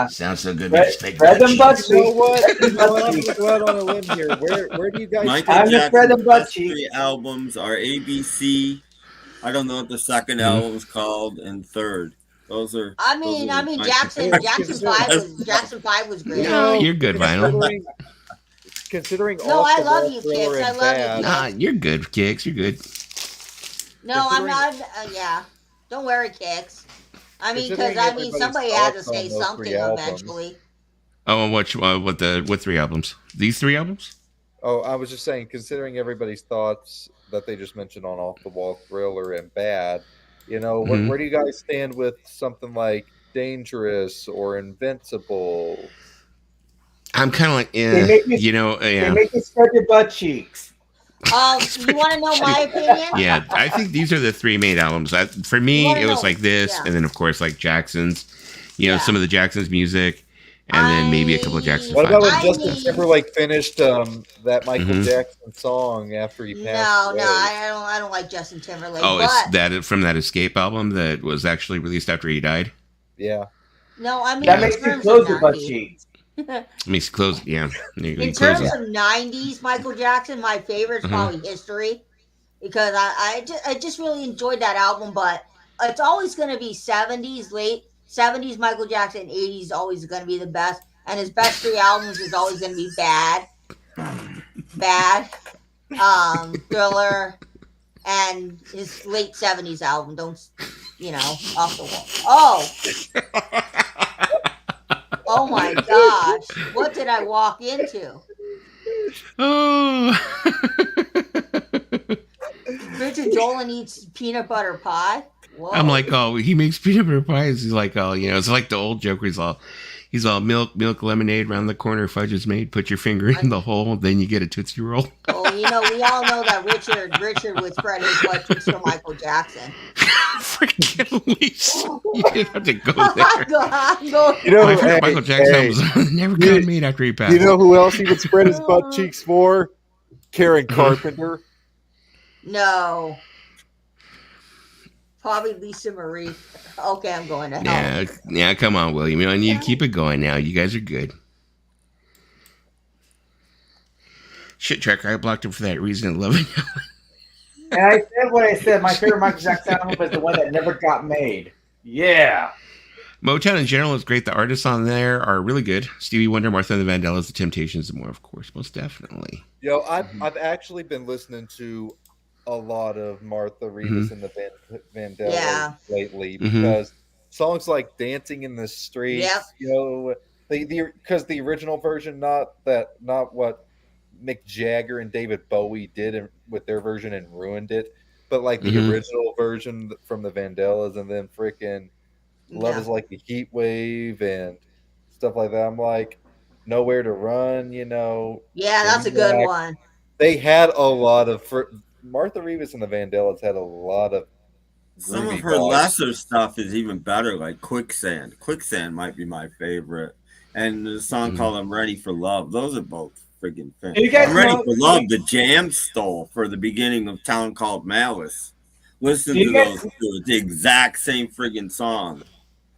Sounds so good. Bread and butt cheeks. You know what? I'm going to go out on a limb here. Where do you guys? Michael Jackson's best 3 albums are ABC. I don't know what the second album is called, and third. Those are. Jackson 5 was great. No, you're good, Vinyl. Considering no, I love you, Kicks. I love you. Nah, you're good, Kicks. You're good. No, I'm not. Yeah, don't worry, Kicks. Because somebody had to say something eventually. Oh, what 3 albums? These 3 albums? Oh, I was just saying, considering everybody's thoughts that they just mentioned on Off the Wall, Thriller, and Bad, where do you guys stand with something like Dangerous or Invincible? I'm kind of like, They make you spread your butt cheeks. You want to know my opinion? Yeah, I think these are the 3 main albums. For me, it was like this, and then of course like Jackson's, some of the Jackson's music, and then maybe a couple of Jackson's. What about when Justin Timberlake finished that Michael Jackson song after he passed away? No, I don't like Justin Timberlake. Oh, it's that from that Escape album that was actually released after he died. Yeah. No, that makes you close your butt cheeks. Makes close, yeah. In terms of 90s Michael Jackson, my favorite is probably History, because I just really enjoyed that album. But it's always going to be 70s, late 70s Michael Jackson, 80s always going to be the best, and his best 3 albums is always going to be Bad, Thriller, and his late 70s album. Off the Wall. Oh my gosh. What did I walk into? Oh. Richard Dolan eats peanut butter pie? Whoa. I'm like, he makes peanut butter pies. He's like, it's like the old joke where he's all, He's all milk, lemonade, round the corner, fudge is made. Put your finger in the hole, then you get a Tootsie Roll. Oh, we all know that Richard would spread his butt cheeks for Michael Jackson. Freaking Elise. You didn't have to go there. You know, My favorite Michael Jackson albums never got made after he passed. You know who else he would spread his butt cheeks for? Karen Carpenter. No. Probably Lisa Marie. Okay, I'm going to hell. Yeah, come on, William. I need to keep it going now. You guys are good. Shit, Tracker, I blocked him for that reason. I love it. And I said what I said. My favorite Michael Jackson album was the one that never got made. Yeah. Motown in general is great. The artists on there are really good. Stevie Wonder, Martha and the Vandellas, The Temptations, and more, of course. Most definitely. Yo, I've actually been listening to a lot of Martha Reeves and the Vandellas lately because songs like "Dancing in the Streets," you know, because the original version, not what Mick Jagger and David Bowie did with their version and ruined it, but like the original version from the Vandellas, and then freaking Love Is Like a Heat Wave and stuff like that. I'm like, Nowhere to Run, you know. Yeah, that's a good one. They had a lot of Martha Reeves and the Vandellas had a lot of. Some of her lesser stuff is even better, like Quicksand. Quicksand might be my favorite, and the song called "I'm Ready for Love." Those are both friggin' fantastic. I'm Ready for Love. The Jam stole for the beginning of Town Called Malice. Listen to those two. It's the exact same friggin' song.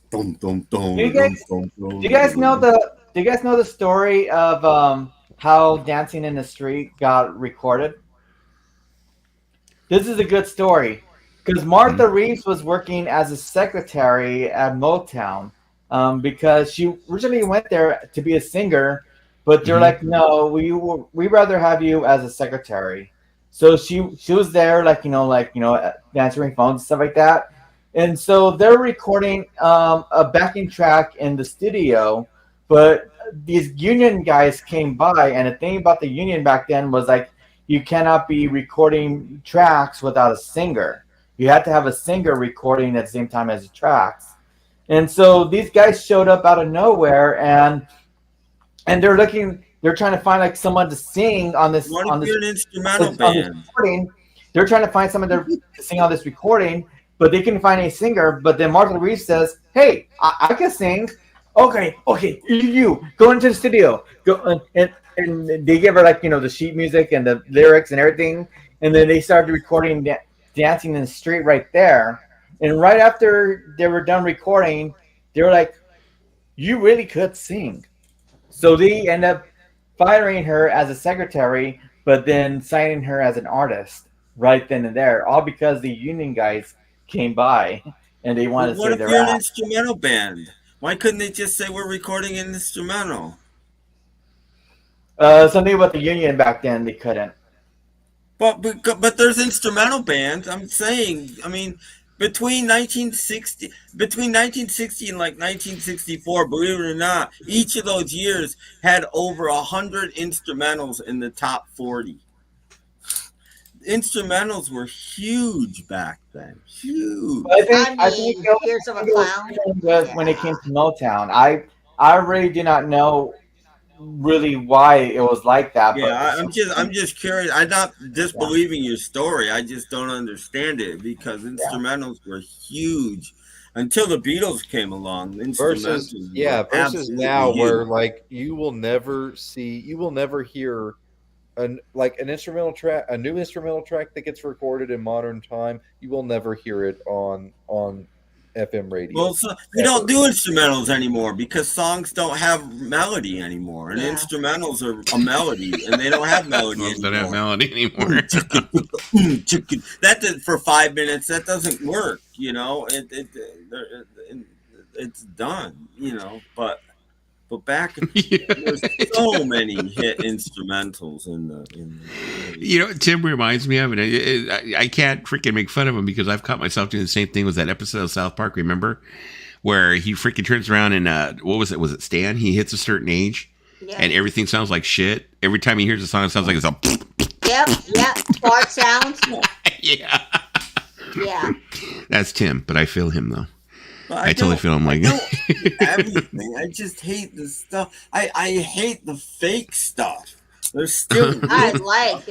Dum, dum, dum, do you guys know the story of how Dancing in the Street got recorded? This is a good story because Martha Reeves was working as a secretary at Motown because she originally went there to be a singer, but they're like, no, we rather have you as a secretary. So she was there, answering phones and stuff like that. And so they're recording a backing track in the studio, but these union guys came by, and the thing about the union back then was like, you cannot be recording tracks without a singer. You had to have a singer recording at the same time as the tracks. And so these guys showed up out of nowhere, and they're trying to find like someone to sing on this. What if you're an instrumental band? Recording. They're trying to find someone to sing on this recording, but they couldn't find a singer. But then Martha Reeves says, "Hey, I can sing. Okay, you go into the studio, go and they give her the sheet music and the lyrics and everything, and then they started recording Dancing in the Street right there. And right after they were done recording, they were like, "You really could sing." So they end up firing her as a secretary, but then signing her as an artist right then and there, all because the union guys came by and they wanted to say they're What if you're an instrumental band? Why couldn't they just say we're recording an instrumental? Something about the union back then, they couldn't. But there's instrumental bands. I'm saying, I mean, between 1960 and like 1964, believe it or not, each of those years had over 100 instrumentals in the top 40. Instrumentals were huge back then. Huge. I think Here's of a Clown was when it came to Motown. I really do not know really why it was like that. Yeah, I'm just curious. I'm not disbelieving your story. I just don't understand it because instrumentals were huge until the Beatles came along. Versus now, where like you will never hear a new instrumental track that gets recorded in modern time. You will never hear it on FM radio. Well, we don't do instrumentals anymore because songs don't have melody anymore, and instrumentals are a melody, and they don't have melody anymore. Don't have melody anymore. That for 5 minutes, that doesn't work. You know, it's done. You know, but back there's so many hit instrumentals in the you know, Tim reminds me of it. I can't freaking make fun of him because I've caught myself doing the same thing with that episode of South Park, remember? Where he freaking turns around and what was it? Was it Stan? He hits a certain age and everything sounds like shit. Every time he hears a song, it sounds like it's a Yep. Fart sounds. Yeah. Yeah. That's Tim, but I feel him though. I totally feel I'm like everything. I just hate the stuff. I hate the fake stuff. There's still I like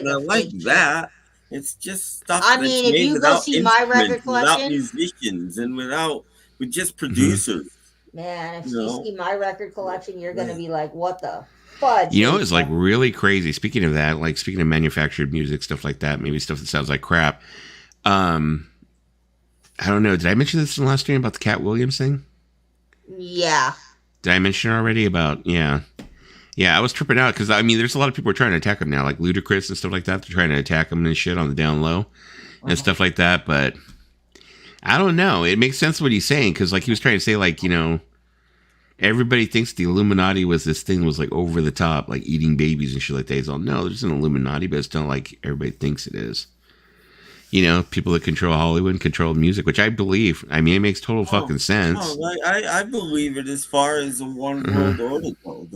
that. It's just stuff. I mean, if you go see my record collection, without musicians and with just producers. Man, if you see my record collection, you're gonna be like, "What the fudge?" You know, it's like really crazy. Speaking of that, like speaking of manufactured music, stuff like that, maybe stuff that sounds like crap. I don't know. Did I mention this in the last stream about the Cat Williams thing? Yeah. Did I mention it already about, yeah. Yeah, I was tripping out because, I mean, there's a lot of people who are trying to attack him now, like Ludacris and stuff like that. They're trying to attack him and shit on the down low and stuff like that. But I don't know. It makes sense what he's saying because, like, he was trying to say, like, you know, everybody thinks the Illuminati was this thing was, like, over the top, like eating babies and shit like that. He's all, no, there's an Illuminati, but it's not like everybody thinks it is. You know, people that control Hollywood and control music, which I believe. I mean, it makes total fucking sense. No, I believe it as far as the one world order goes.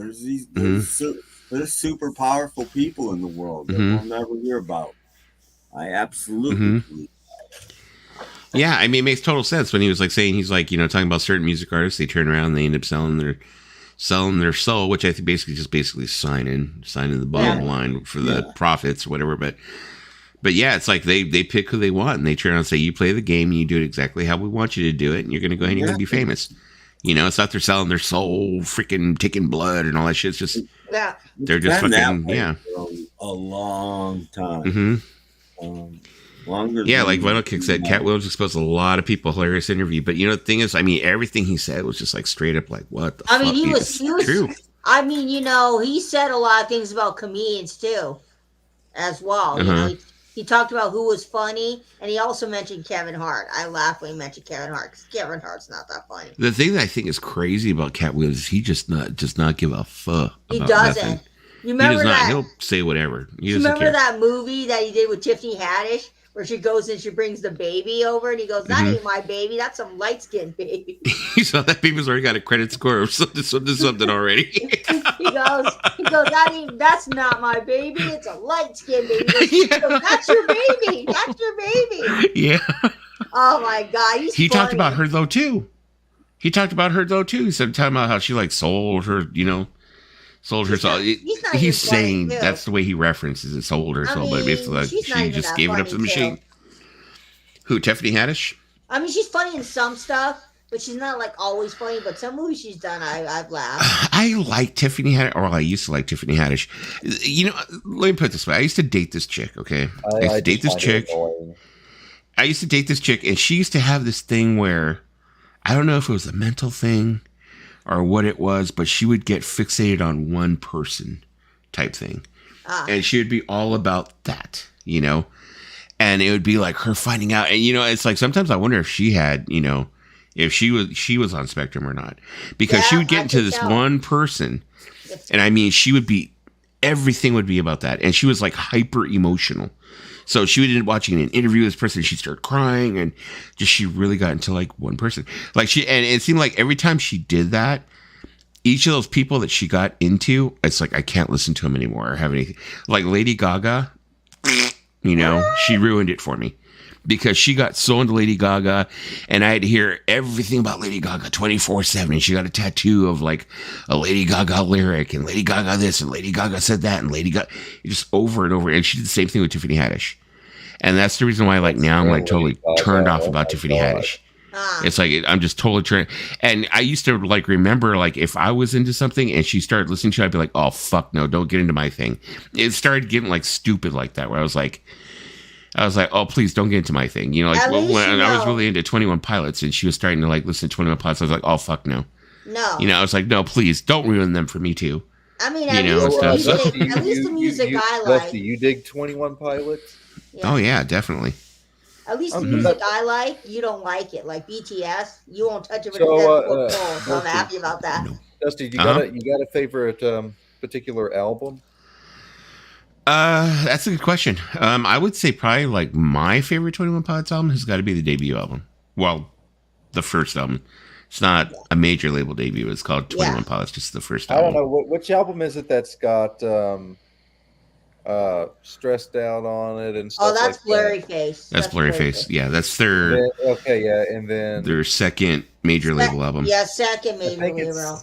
There's super powerful people in the world that we'll never hear about. I absolutely believe that. Yeah, I mean, it makes total sense when he was like saying he's like, you know, talking about certain music artists. They turn around and they end up selling their soul, which I think basically signing the bottom line for the profits, whatever. But yeah, it's like they pick who they want and they turn around and say, you play the game and you do it exactly how we want you to do it. And you're going to go ahead and you're going to be famous. You know, it's not they're selling their soul, freaking taking blood and all that shit. It's just, they're just fucking, for a long time. Longer yeah, like Vinyl Kick said, Cat Williams exposed a lot of people. Hilarious interview. But you know, the thing is, I mean, everything he said was just like straight up like, what the fuck? I mean, he was true. I mean, you know, he said a lot of things about comedians too, as well. You know, he talked about who was funny, and he also mentioned Kevin Hart. I laugh when he mentioned Kevin Hart because Kevin Hart's not that funny. The thing that I think is crazy about Cat Williams is he does not give a fuck. He doesn't. Nothing. You remember that? He'll say whatever. You remember that movie that he did with Tiffany Haddish, where she goes and she brings the baby over, and he goes, "That ain't my baby. That's some light skinned baby." You saw that baby's already got a credit score of something already. he goes, that's not my baby. It's a light skinned baby. He goes, that's your baby. That's your baby. Yeah. Oh my God. He talked about her though too. He said talking about how she like sold her, you know. Sold her soul. He's saying that's the way he references it. Sold her soul, but basically like, she just gave it up to the machine. Who, Tiffany Haddish? I mean, she's funny in some stuff, but she's not like always funny. But some movies she's done, I've laughed. I like Tiffany Haddish, or I used to like Tiffany Haddish. You know, let me put it this way: I used to date this chick. Okay, I used to date this chick, and she used to have this thing where I don't know if it was a mental thing or what it was, but she would get fixated on one person type thing. And she would be all about that, you know? And it would be like her finding out. And, you know, it's like sometimes I wonder if she had, you know, if she was on spectrum or not. Because she would get into this one person. And I mean, everything would be about that. And she was like hyper emotional. So she would end up watching an interview with this person. She'd start crying, and she really got into like one person. Like and it seemed like every time she did that, each of those people that she got into, it's like I can't listen to them anymore or have anything. Like Lady Gaga, you know, she ruined it for me because she got so into Lady Gaga, and I had to hear everything about Lady Gaga 24/7. And she got a tattoo of like a Lady Gaga lyric, and Lady Gaga this, and Lady Gaga said that, and Lady Gaga just over and over. And she did the same thing with Tiffany Haddish, and that's the reason why like now I'm like totally turned off about Tiffany Haddish. It's like I'm just totally trying. And I used to like remember like if I was into something and she started listening to it, I'd be like, oh fuck no, don't get into my thing. It started getting like stupid like that, where I was like, oh, please don't get into my thing. You know, like when I was really into 21 Pilots and she was starting to like listen to 21 Pilots, I was like, oh, fuck no. No. You know, I was like, no, please don't ruin them for me too. I mean, at least the music I like. Dusty, you dig 21 Pilots? Yeah. Oh, yeah, definitely. At least the music I like, you don't like it. Like BTS, you won't touch it with a 10-foot pole. So I'm happy about that. No. Dusty, you got a favorite particular album? That's a good question. I would say probably like my favorite 21 Pilots album has got to be the debut album. Well, the first album. It's not a major label debut. It's called 21 Pilots, just the first album. I don't know which album is it that's got Stressed Out on it and stuff. Oh, that's like Blurry that. Face. That's Blurry Face. Yeah, that's their and then their second major label album. Yeah, second major label.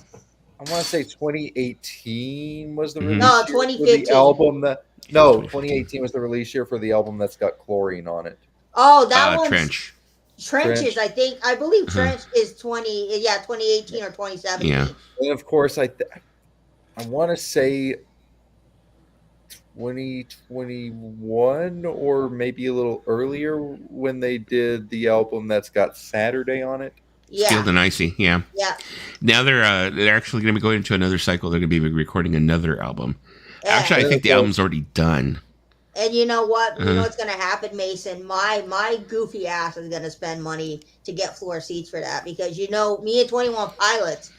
I want to say 2018 was the Mhm. release No, year 2015. for the album that. No, 2015. 2018 was the release year for the album that's got Chlorine on it. Oh, that one's Trench. Trenches. I believe Trench is 2018 or 2017. Yeah. And of course, I want to say 2021 or maybe a little earlier when they did the album that's got Saturday on it. Yeah. Sealed and Icy. Yeah. Yeah. Now they're actually going to be going into another cycle. They're going to be recording another album. Actually, I think the album's already done. And you know what? You know what's going to happen, Mason? My goofy ass is going to spend money to get floor seats for that because me and 21 Pilots,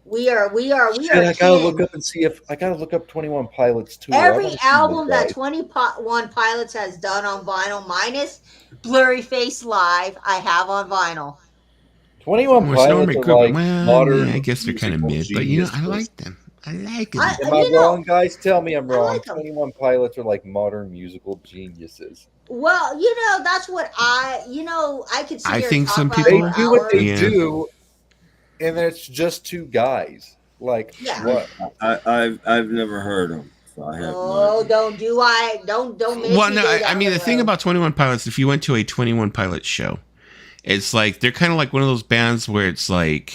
we are. I gotta look up and see if I gotta look up 21 Pilots too. Every album that 21 Pilots has done on vinyl, minus Blurry Face Live, I have on vinyl. 21 Pilots are like modern. Yeah, I guess they're kind of mid, but I like them. I like them. Am I wrong, guys? Tell me I'm wrong. 21 Pilots are like modern musical geniuses. Well, that's what I could see. I think some They people do what they do, and it's just two guys. Like what? I've never heard them. So I have don't make well, no, I mean the thing about 21 Pilots, if you went to a 21 Pilots show, it's like they're kind of like one of those bands where it's like,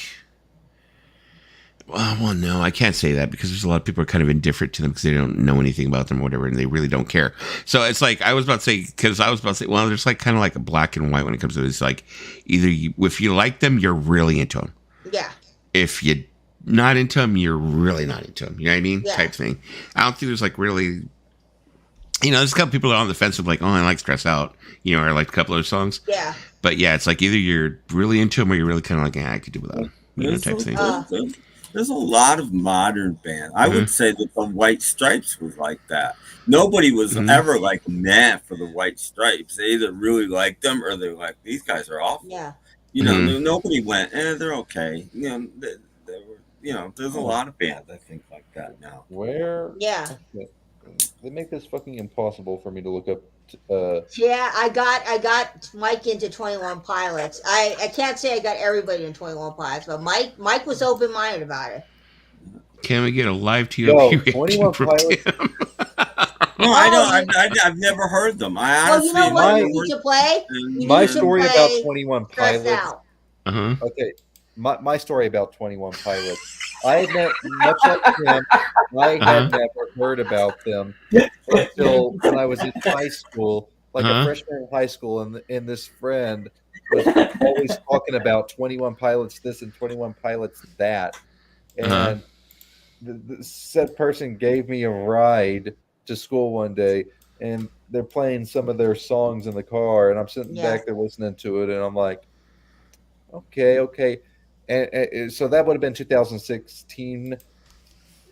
well, no, I can't say that because there's a lot of people are kind of indifferent to them because they don't know anything about them or whatever, and they really don't care. So it's like I was about to say, well, there's like kind of like a black and white when it comes to this. Like either if you like them, you're really into them. Yeah. If you're not into them, you're really not into them. You know what I mean? Yeah. Type thing. I don't think there's like really. There's a couple people on the fence of like, oh, I like Stress Out, or I like a couple other songs. Yeah. But yeah, it's like either you're really into them or you're really kind of like, I could do without them. Type thing. There's a lot of modern bands. I would say that the White Stripes was like that. Nobody was ever like mad for the White Stripes. They either really liked them or they're like, these guys are awful. Yeah. Nobody went, they're okay. They were, there's a lot of bands I think like that now. Where? Yeah. They make this fucking impossible for me to look up. Yeah, I got Mike into 21 Pilots. I can't say I got everybody in 21 Pilots, but Mike was open minded about it. Can we get a live TOP 21 Pilots? No, I don't. I've never heard them. I honestly. Well, you know what you need to play? My story about 21 Pilots. Okay. My story about 21 Pilots. I had never, much like him, I had never heard about them until when I was in high school, like a freshman in high school, and this friend was always talking about 21 Pilots this and 21 Pilots that. And the said person gave me a ride to school one day, and they're playing some of their songs in the car, and I'm sitting back there listening to it, and I'm like, okay. And so that would have been 2016,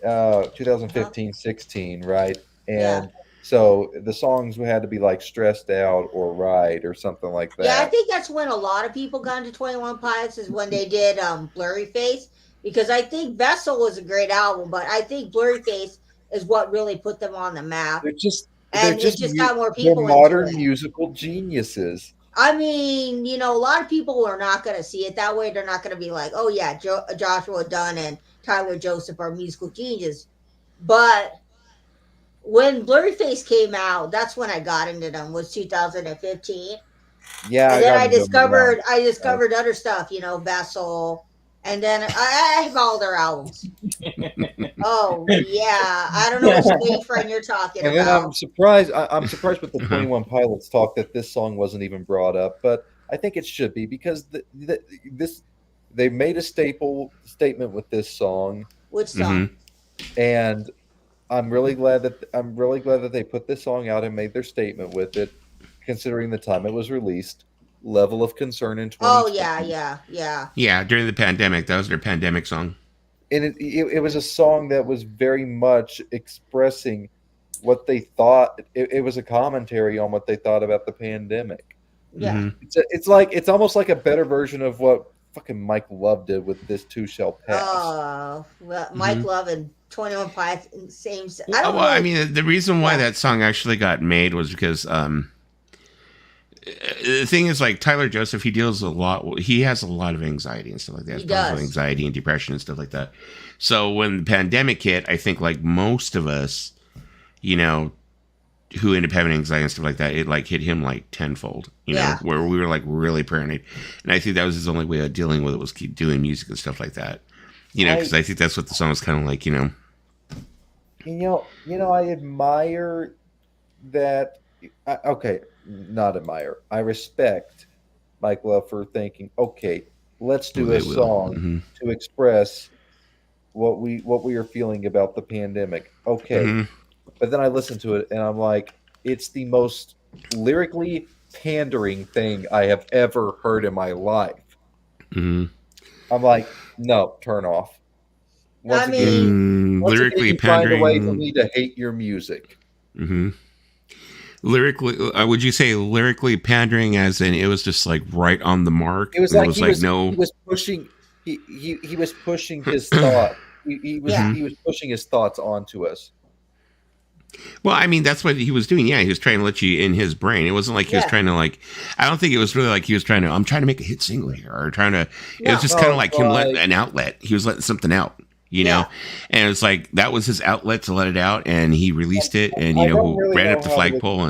2015, 16, right? And so the songs had to be like Stressed Out or Ride or something like that. Yeah, I think that's when a lot of people got into 21 Pilots is when they did Blurry Face, because I think Vessel was a great album, but I think Blurry Face is what really put them on the map. They're just got more people. Modern musical geniuses. I mean, a lot of people are not going to see it that way. They're not going to be like, oh, yeah, Joshua Dunn and Tyler Joseph are musical geniuses. But when Blurry Face came out, that's when I got into them, was 2015. Yeah. And then I discovered other stuff, Vessel. And then I have all their albums. Oh, yeah. I don't know which stage friend you're talking about. And then I'm surprised with the 21 Pilots talk that this song wasn't even brought up, but I think it should be because they made a statement with this song. Which song? And I'm really glad that they put this song out and made their statement with it, considering the time it was released. Level of Concern in 2020. Oh, yeah. Yeah, during the pandemic. That was their pandemic song. And it was a song that was very much expressing what they thought. It was a commentary on what they thought about the pandemic. Yeah. It's almost like a better version of what fucking Mike Love did with This Too Shall Pass. Oh, well, Mike Love and 21 Pilots, same. I mean, the reason why that song actually got made was because the thing is, like, Tyler Joseph, he has a lot of anxiety and stuff like that. He does. Anxiety and depression and stuff like that. So when the pandemic hit, I think, like, most of us, you know, who end up having anxiety and stuff like that, it like hit him like tenfold, you know, where we were like really paranoid. And I think that was his only way of dealing with it, was keep doing music and stuff like that, you know, because I think that's what the song was kind of like, you know. You know, I admire that. Okay, not admire. I respect Mike Love for thinking, okay, let's do a song to express what we are feeling about the pandemic. Okay. But then I listened to it and I'm like, it's the most lyrically pandering thing I have ever heard in my life. I'm like, no, turn off. Lyrically pandering. Find a way for me to hate your music. Lyrically, would you say lyrically pandering as in it was just like right on the mark? It was like, he was pushing. He was pushing his thought. He was pushing his thoughts onto us. Well, I mean, that's what he was doing. Yeah, he was trying to let you in his brain. It wasn't like he was trying to, like, I don't think it was really like he was trying to, I'm trying to make a hit single here, or trying to, it was just kind of like him letting an outlet. He was letting something out, you know? And it was like, that was his outlet to let it out, and he released it, and, you know, really ran up the flagpole.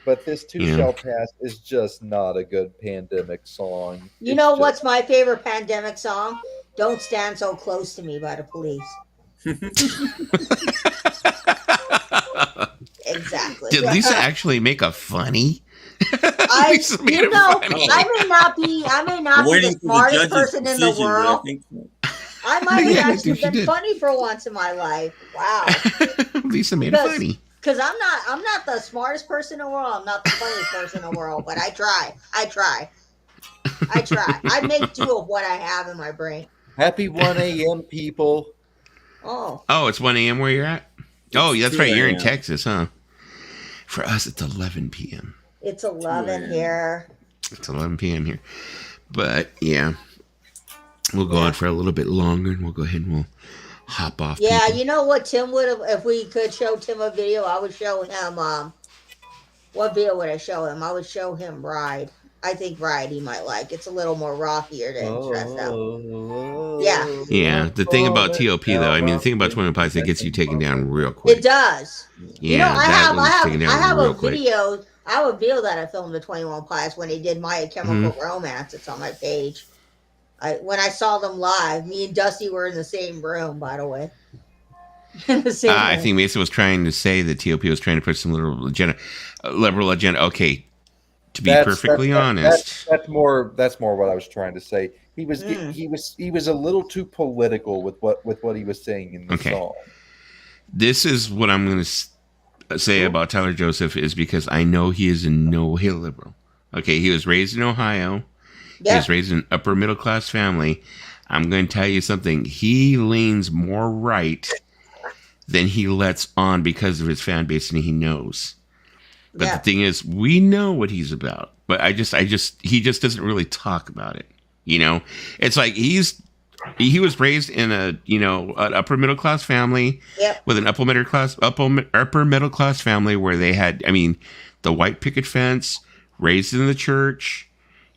But this too shall pass is just not a good pandemic song. You know what's my favorite pandemic song? Don't Stand So Close to Me by the Police. Exactly. Did Lisa actually make a funny? I may not be the smartest person in the world. I might have actually been funny for once in my life. Wow. Lisa made it funny. Because I'm not the smartest person in the world. I'm not the funniest person in the world, but I try. I make do of what I have in my brain. Happy 1 a.m. people. Oh, it's 1 a.m. where you're at? Oh, that's right. You're in Texas, huh? For us, it's 11 p.m. It's 11 here. It's 11 p.m. here. But, yeah. We'll go on for a little bit longer, and we'll go ahead and we'll hop off. Yeah, people. You know what Tim would have, if we could show Tim a video, I would show him, what video would I show him? I would show him Ride. I think Ride he might like. It's a little more rockier than Stressed Out. Yeah. Yeah. The thing about TOP though, I mean, the thing about 21 Pilots, it gets you taken down real quick. It does. Yeah. You know, I have a video that I filmed with 21 Pilots when they did My Chemical Romance. It's on my page. When I saw them live, me and Dusty were in the same room, by the way. I think Mason was trying to say that TOP was trying to push some liberal agenda. Okay. To be perfectly honest, that's more what I was trying to say. He was a little too political with what he was saying in the song. This is what I'm going to say about Tyler Joseph is because I know he is in no way liberal. Okay, he was raised in Ohio. Yeah. He was raised in an upper middle class family. I'm going to tell you something. He leans more right than he lets on because of his fan base, and he knows. But the thing is, we know what he's about. But he just doesn't really talk about it. You know, it's like he was raised in an upper middle class family with an upper middle class family where they had, I mean, the white picket fence, raised in the church.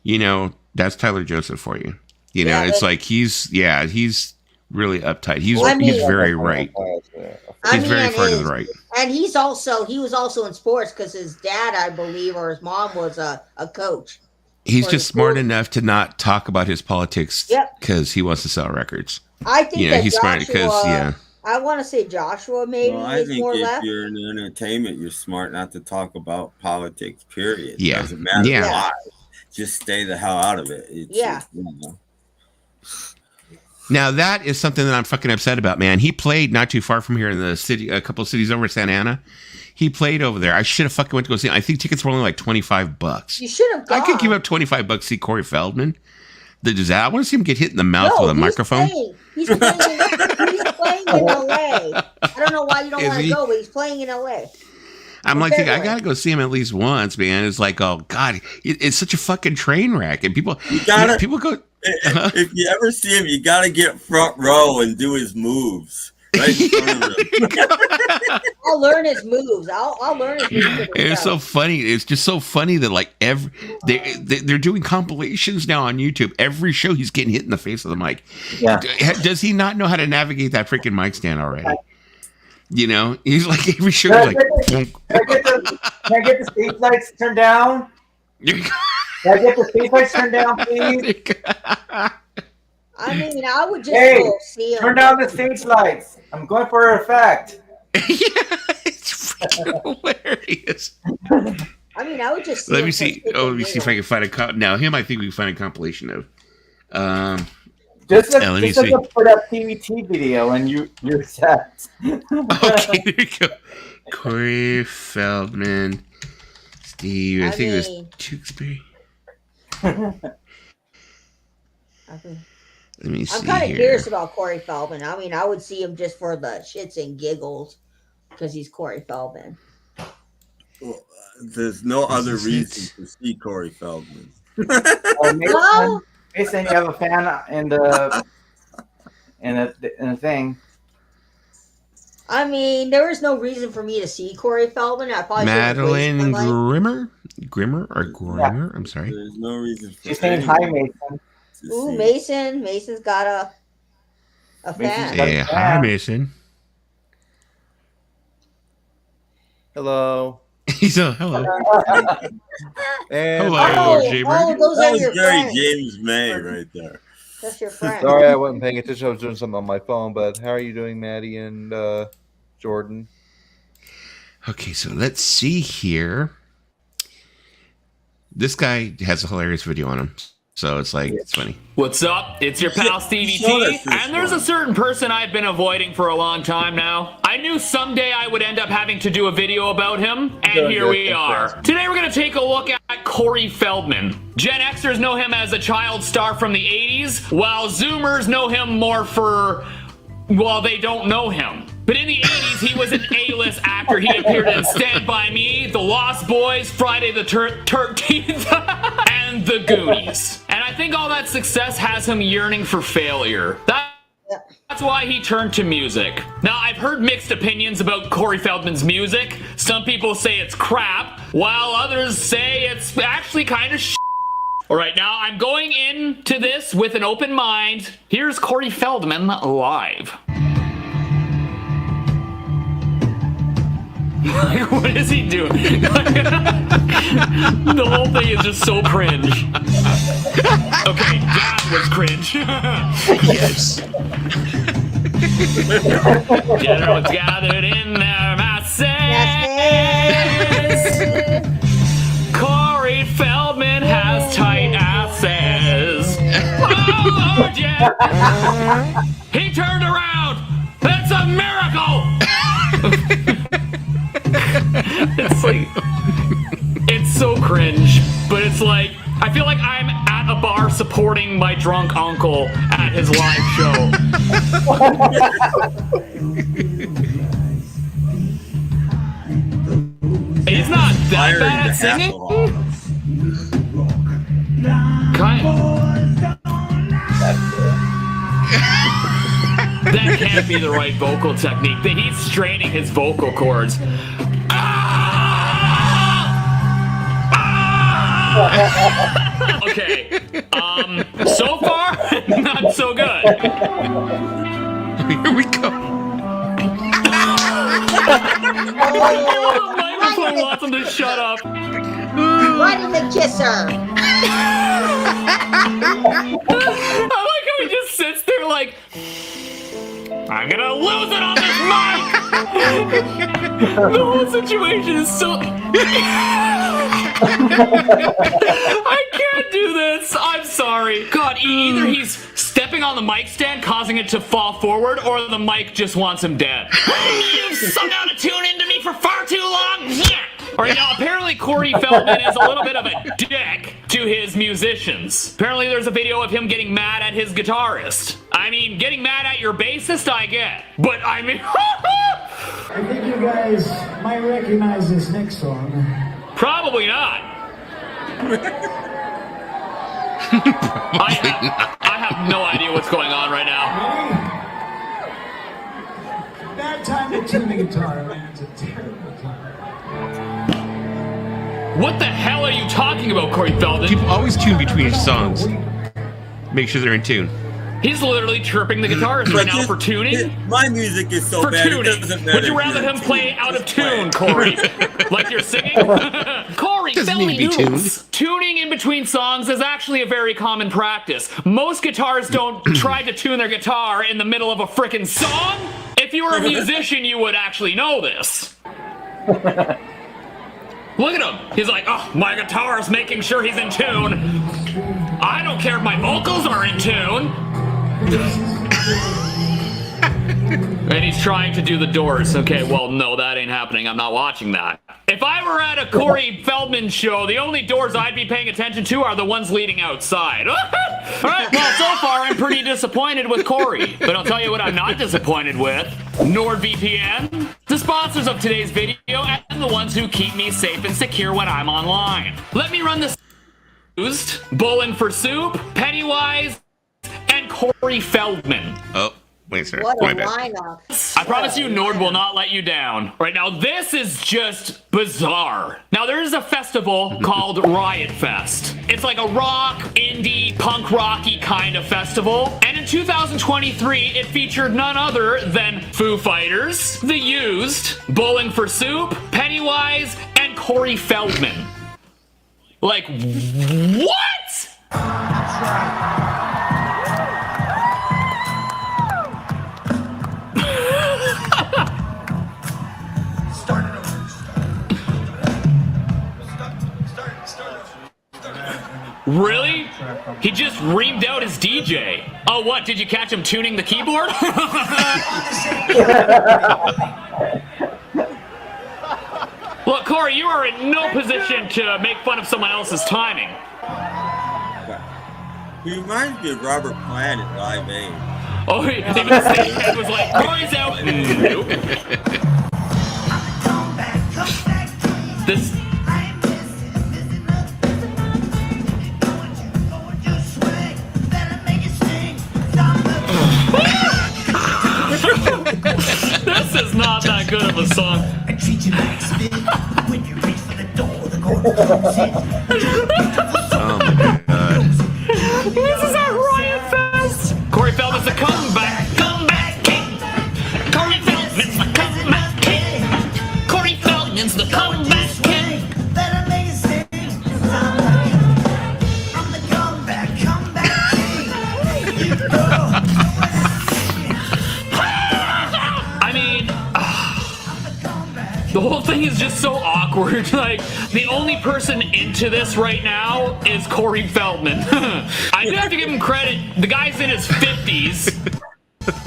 You know, that's Tyler Joseph for you. You know, it's like he's really uptight. He's very right. He's very far to the right. And he was also in sports because his dad, I believe, or his mom was a coach. He's just smart enough to not talk about his politics because he wants to sell records. I think he's smart because I want to say Joshua maybe is more left. If you're in entertainment, you're smart not to talk about politics. Period. Yeah, it doesn't matter why. Just stay the hell out of it. Now that is something that I'm fucking upset about, man. He played not too far from here in the city, a couple of cities over, Santa Ana. He played over there. I should have fucking went to go see him. I think tickets were only like $25. You should have gone. I could give up $25 to see Corey Feldman. I want to see him get hit in the mouth with a microphone. He's playing in LA. I don't know why you don't want to go, but he's playing in LA. I'm like, I gotta go see him at least once, man. It's like, oh god, it's such a fucking train wreck, and people go. If you ever see him, you gotta get front row and do his moves. Right in front of him. I'll learn his moves. I'll learn his moves. It's so funny. It's just so funny that like they're doing compilations now on YouTube. Every show he's getting hit in the face with the mic. Yeah. Does he not know how to navigate that freaking mic stand already? You know, he's like every show. He's like, Can I get the stage lights turned down? Can I get the stage lights turned down, please? I mean, I would just Hey, go see him. turn down the stage lights. I'm going for an effect. Yeah, it's freaking hilarious. I mean, I would just. Let me see. Oh, let me see if I can find now him. I think we can find a compilation of. Just let me see. put up PVT video and you're set. Okay, there you go. Corey Feldman, Steve. I think it was Tewksbury. Let me see. I'm kind of here. curious about Corey Feldman. I mean, I would see him just for the shits and giggles because he's Corey Feldman. Well, there's no other reason to see Corey Feldman. Mason, you have a fan in the thing. I mean, there was no reason for me to see Corey Feldman. I probably Madeline Grimmer. Yeah. I'm sorry. There's no reason for She's saying hi, Mason. Ooh, Mason. Mason's got a fan. Yeah, hi, Mason. Hello. He's a hello. And Hello, Jamer. Oh, those That are was your Gary friends. James May right there. That's your friend. sorry, I wasn't paying attention. I was doing something on my phone. But how are you doing, Maddie and Jordan? Okay, so let's see here. This guy has a hilarious video on him. So it's like, it's funny. What's up? It's your pal Stevie T, and there's a certain person I've been avoiding for a long time now. I knew someday I would end up having to do a video about him, and here we are. Today we're going to take a look at Corey Feldman. Gen Xers know him as a child star from the 80s, while Zoomers know him more for, well, they don't know him. But in the 80s, he was an A-list actor. He appeared in Stand By Me, The Lost Boys, Friday the 13th, and The Goonies. And I think all that success has him yearning for failure. That's why he turned to music. Now, I've heard mixed opinions about Corey Feldman's music. Some people say it's crap, while others say it's actually kind of shit. All right, now I'm going into this with an open mind. Here's Corey Feldman live. What is he doing? The whole thing is just so cringe. Okay, that was cringe. Yes. Generals gathered in their masses. Corey Feldman has tight asses. Oh, yeah. He turned around. That's a miracle. It's like, it's so cringe, but it's like, I feel like I'm at a bar supporting my drunk uncle at his live show. He's not that bad at singing. Kind That can't be the right vocal technique. He's straining his vocal cords. Okay. So far, not so good. Here we go. The microphone wants him to shut up. Right in the kisser. I like how he just sits there like, I'm gonna lose it on this mic. The whole situation is so. I can't do this. I'm sorry. God, either he's stepping on the mic stand, causing it to fall forward, or the mic just wants him dead. You've sung out to tune into me for far too long. Yeah. Or, you know, apparently Corey Feldman is a little bit of a dick to his musicians. Apparently there's a video of him getting mad at his guitarist. I mean, getting mad at your bassist, I get. But I mean... I think you guys might recognize this next song. Probably not. I have no idea what's going on right now. What the hell are you talking about, Corey Feldman? People always tune between songs. Make sure they're in tune. He's literally chirping the guitars right now for tuning. My music is so bad. Tuning. It doesn't matter. Would you rather him play out of tune, Corey? Like you're singing? Corey, Doesn't need to be noodles. Tuning in between songs is actually a very common practice. Most guitarists don't try to tune their guitar in the middle of a frickin' song. If you were a musician, you would actually know this. Look at him. He's like, oh, my guitar is making sure he's in tune. I don't care if my vocals are in tune. And he's trying to do the Doors. Okay, well, no, that ain't happening. I'm not watching that. If I were at a Corey Feldman show, the only Doors I'd be paying attention to are the ones leading outside. All right, well, so far I'm pretty disappointed with Corey. But I'll tell you what I'm not disappointed with. NordVPN, the sponsors of today's video, and the ones who keep me safe and secure when I'm online. Let me run this. Bowling for Soup, Pennywise, and Corey Feldman. Oh, wait, sir. What a lineup. I promise you, Nord will not let you down. Right now, this is just bizarre. Now, there is a festival called Riot Fest. It's like a rock, indie, punk rocky kind of festival. And in 2023, it featured none other than Foo Fighters, The Used, Bowling for Soup, Pennywise, and Corey Feldman. Like, what? Really? He just reamed out his DJ. Oh, what? Did you catch him tuning the keyboard? Look, Corey, you are in no position to make fun of someone else's timing. He reminds me of Robert Plant at Live Aid. Oh, even the stage head was like, Corey's out. Nope. This. This is not that good of a song. Oh my god. This is at Riot Fest. Corey Feldman's a comeback king. Corey Feldman's the comeback king. Corey Feldman's the comeback king. I'm the comeback king. I mean, the whole thing is just so awkward. Like, the only person into this right now is Corey Feldman. I do have to give him credit. The guy's in his 50s,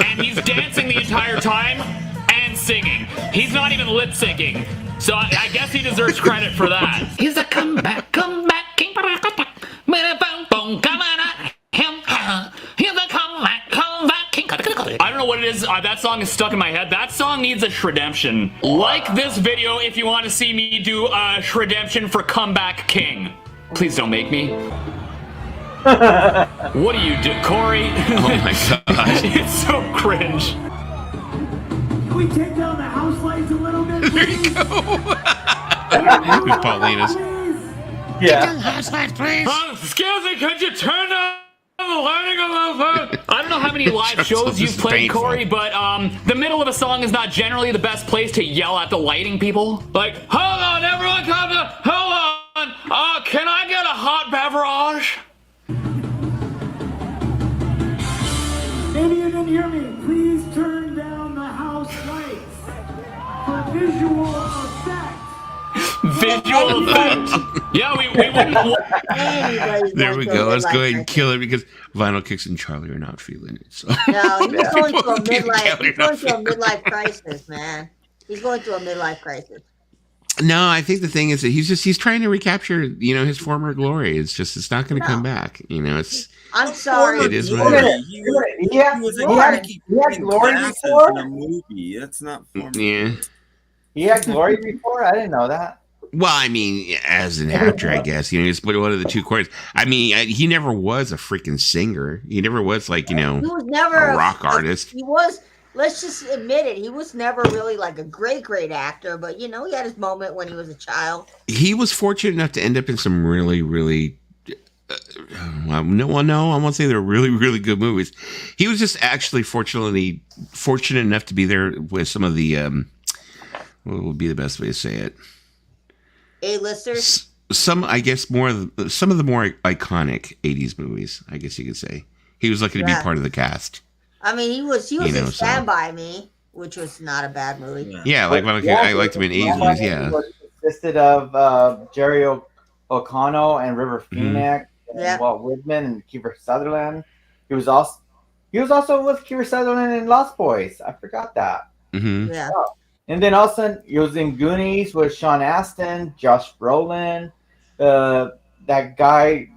and he's dancing the entire time and singing. He's not even lip syncing. So I guess he deserves credit for that. He's a comeback king. I don't know what it is. That song is stuck in my head. That song needs a shredemption. Like this video if you want to see me do a shredemption for Comeback King. Please don't make me. What do you do, Corey? Oh my god. It's so cringe. Can we take down the house lights a little bit? There you go. With Paulina's. Yeah. Excuse me, could you turn down the lighting a little bit? I don't know how many live shows This you've is played, painful. Corey, but the middle of a song is not generally the best place to yell at the lighting people. Like, hold on, everyone, hold on. Can I get a hot beverage? Maybe you didn't hear me. Please turn down the house lights for visual effect. Visual effect. Yeah, we wouldn't. There we go. Let's go ahead and kill it because Vinyl Kicks and Charlie are not feeling it. So No, he's going through a People midlife. He's count going it through a up. midlife crisis, man. He's going through a midlife crisis. no, I think the thing is that he's trying to recapture, his former glory. It's just it's not going to come back. It's I'm sorry. It is He what it was- He he had was a he had cracky glory bastard before? in a movie. That's not for me. yeah. He had glory before? I didn't know that. Well, I mean, as an actor, I guess he's put one of the two chords. I mean, he never was a freaking singer. He never was like He was never a rock artist. He was let's just admit it. He was never really like a great actor, but he had his moment when he was a child. He was fortunate enough to end up in some really, really. No, I won't say they're really, really good movies. He was just actually fortunate enough to be there with some of the. What would be the best way to say it? A-listers. Some, I guess, some of the more iconic '80s movies. I guess you could say he was lucky to be part of the cast. I mean, he was in Stand By Me, which was not a bad movie. Yeah, I liked him in '80s movies. Yeah, consisted of Jerry O'Connell and River Phoenix. And Walt Whitman and Kiefer Sutherland. He was also with Kiefer Sutherland in Lost Boys. I forgot that. Mm-hmm. Yeah. And then also he was in Goonies with Sean Astin, Josh Brolin, that guy,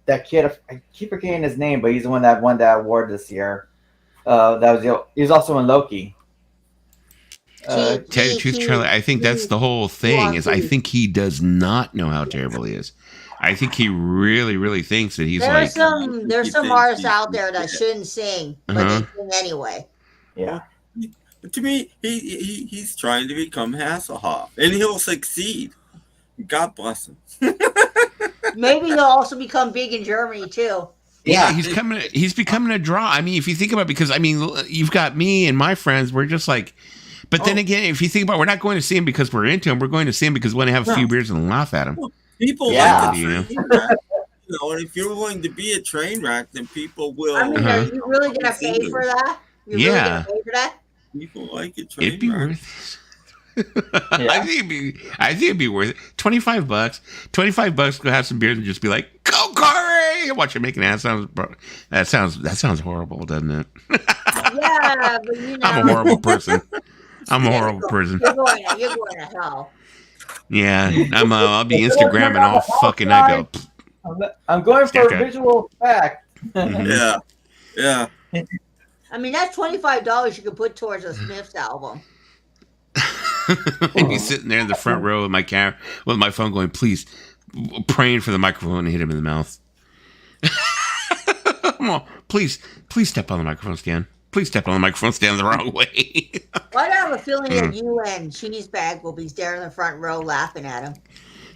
that kid. I keep forgetting his name, but he's the one that won that award this year. He was also in Loki. Tell you the truth, Charlie, I think that's the whole thing. I think he does not know how terrible he is. I think he really, really thinks that he's there's some artists out there that shouldn't sing, but they sing anyway. Yeah. But to me, he's trying to become Hasselhoff, and he'll succeed. God bless him. Maybe he'll also become big in Germany too. Yeah, he's becoming a draw. I mean, if you think about it, because I mean, you've got me and my friends. We're just like, but then again, if you think about it, we're not going to see him because we're into him. We're going to see him because we want to have a few beers and laugh at him. People like the train wreck. And if you're willing to be a train wreck, then people will. I mean, are you really going to pay for that? You're really going to pay for that? People like it. It'd be worth it. I think it'd be worth it. $25. $25. Go have some beers and just be like, "Go Corey!" Watch it make an ass sound. That sounds horrible, doesn't it? Yeah, but I'm a horrible person. I'm a horrible person. You're going to hell. Yeah, I'll be Instagramming all fucking night. I'm going for a visual effect. Yeah. I mean, that's $25 you could put towards a Smiths album. I'd be sitting there in the front row with my camera, with my phone, going, "Please," praying for the microphone to hit him in the mouth. Come on, please step on the microphone stand. Please step on the microphone stand the wrong way. Why do I have a feeling that you and Cheesebag will be there in the front row laughing at him?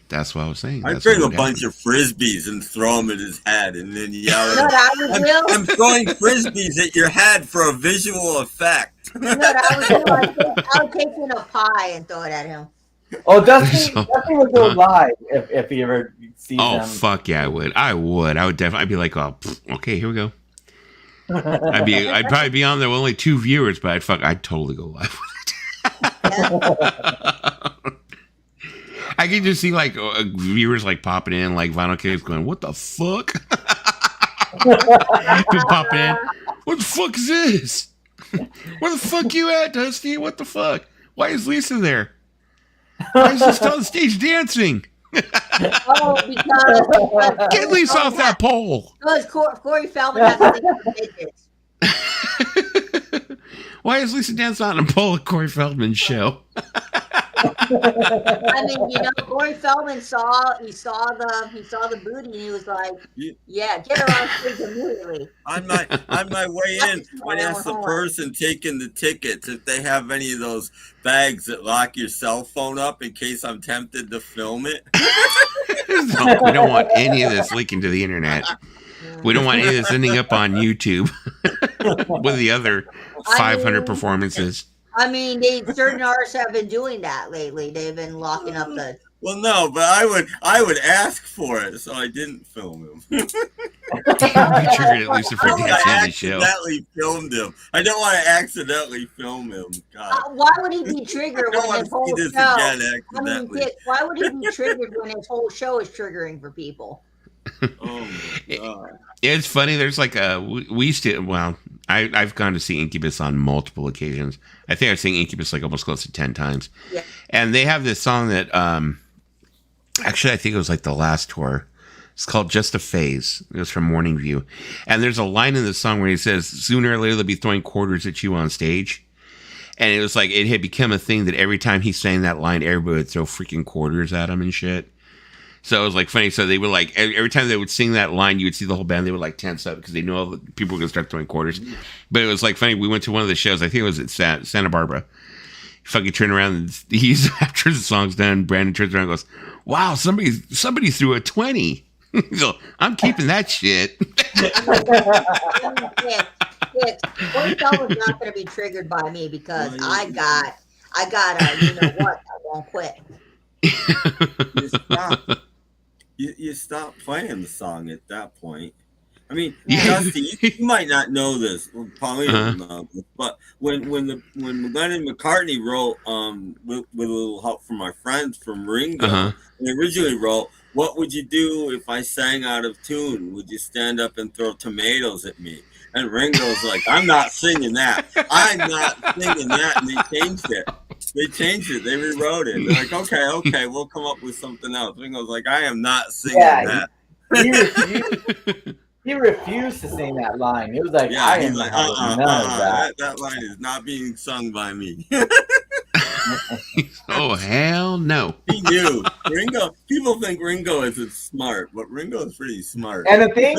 That's what I was saying. I'd bring a bunch of frisbees and throw them at his head and then yell at him. I'm throwing frisbees at your head for a visual effect. I would take in a pie and throw it at him. Oh, Dusty would go live if he ever sees them. Oh, fuck yeah, I would. I would definitely. I'd be like, "Oh, okay, here we go." I'd probably be on there with only 2 viewers, but I'd totally go live with it. I can just see like viewers like popping in, like Vinyl Caves going, "What the fuck?" Just popping in. What the fuck is this? Where the fuck you at, Dusty? What the fuck? Why is Lisa there? Why is she still on stage dancing? Because get Lisa off that pole. Because Corey Feldman has to think of midgets. Why is Lisa dancing on a pole at Corey Feldman's show? I mean, Corey Feldman saw the booty and he was like, "Yeah, get her on stage immediately." On my way in, I'd ask the person taking the tickets if they have any of those bags that lock your cell phone up in case I'm tempted to film it. No, we don't want any of this leaking to the internet. We don't want any of this ending up on YouTube with the other 500 performances. I mean, certain artists have been doing that lately. They've been locking up the. Well, no, but I would ask for it, so I didn't film him. You triggered at least for dancing the show. I accidentally filmed him. I don't want to accidentally film him. God. Why would he be triggered when his whole show? Why would he be triggered when his whole show is triggering for people? Oh my God. It's funny. There's like we used to. Well, I've gone to see Incubus on multiple occasions. I think I've seen Incubus like almost close to 10 times. Yeah. And they have this song that actually I think it was like the last tour. It's called Just a Phase. It was from Morning View. And there's a line in the song where he says, "Sooner or later they'll be throwing quarters at you on stage." And it was like it had become a thing that every time he sang that line, everybody would throw freaking quarters at him and shit. So it was like funny. So they would like every time they would sing that line, you would see the whole band. They would like tense up because they knew all the people were going to start throwing quarters. But it was like funny. We went to one of the shows. I think it was at Santa Barbara. He fucking turned around and he's after the song's done. Brandon turns around and goes, "Wow, somebody threw a 20." So I'm keeping that shit. $20 not going to be triggered by me because I got a, you know what? I won't quit. You stop playing the song at that point. I mean, Dusty, you might not know this, probably don't know this, but when Lennon McCartney wrote with a little help from my friends from Ringo, they originally wrote, "What would you do if I sang out of tune? Would you stand up and throw tomatoes at me?" And Ringo's like, "I'm not singing that. I'm not singing that." And they changed it. They rewrote it. They're like, okay, we'll come up with something else. Ringo's like, "I am not singing that." He refused to sing that line. He was like, "I am like, none of that. That line is not being sung by me." Oh, hell no. He knew. Ringo, people think Ringo isn't smart, but Ringo is pretty smart. And the thing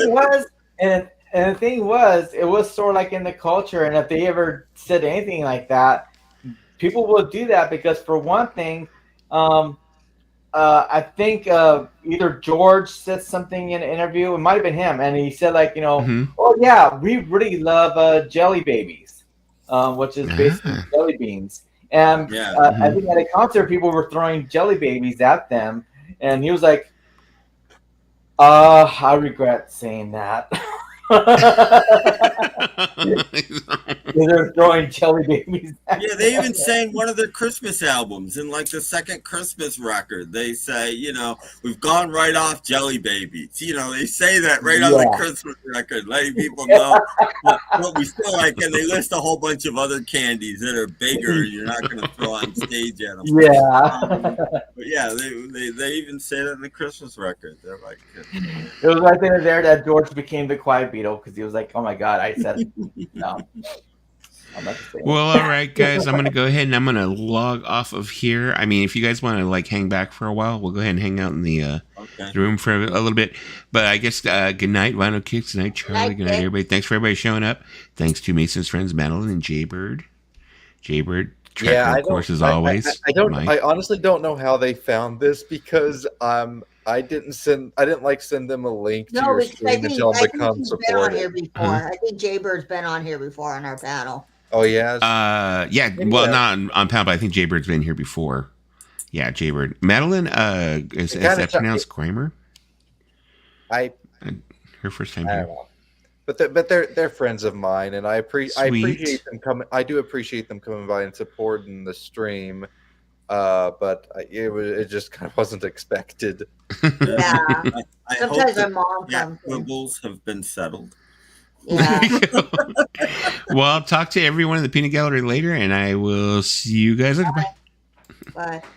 was, it was sort of like in the culture, and if they ever said anything like that, people will do that because, for one thing, I think either George said something in an interview, it might have been him, and he said like, "Oh yeah, we really love jelly babies," which is basically jelly beans. And I think at a concert, people were throwing jelly babies at them, and he was like, "I regret saying that." They're throwing jelly babies. Yeah, they even sang one of their Christmas albums in like the second Christmas record. They say, "We've gone right off jelly babies." They say that right on the Christmas record, letting people know what we still like. And they list a whole bunch of other candies that are bigger and you're not going to throw on stage at them. But yeah, they even say that in the Christmas record. They're like, it was right there that George became the quiet Beatle because he was like, "Oh my God, I said no." Well, all right, guys, I'm going to go ahead and I'm going to log off of here. I mean, if you guys want to like hang back for a while, we'll go ahead and hang out in the room for a little bit. But I guess good night, Rhino Kicks. Good night, Charlie. Good night, everybody. Thanks for everybody showing up. Thanks to Mason's friends, Madeline and Jaybird. Tracker, of course, as always. I honestly don't know how they found this because I didn't send them a link to your stream to tell them to come support it. I think Jaybird's been on here before on our panel. Oh yeah. Well, not on panel, but I think Jaybird's been here before. Yeah, Jaybird. Madeline, is that pronounced Kramer? Her first time here. But they're friends of mine, and I appreciate them coming. I do appreciate them coming by and supporting the stream. But it just kind of wasn't expected. Yeah. I Sometimes our mom comes. Quibbles have been settled. Yeah. Well, I'll talk to everyone in the peanut gallery later, and I will see you guys later. Bye. Bye.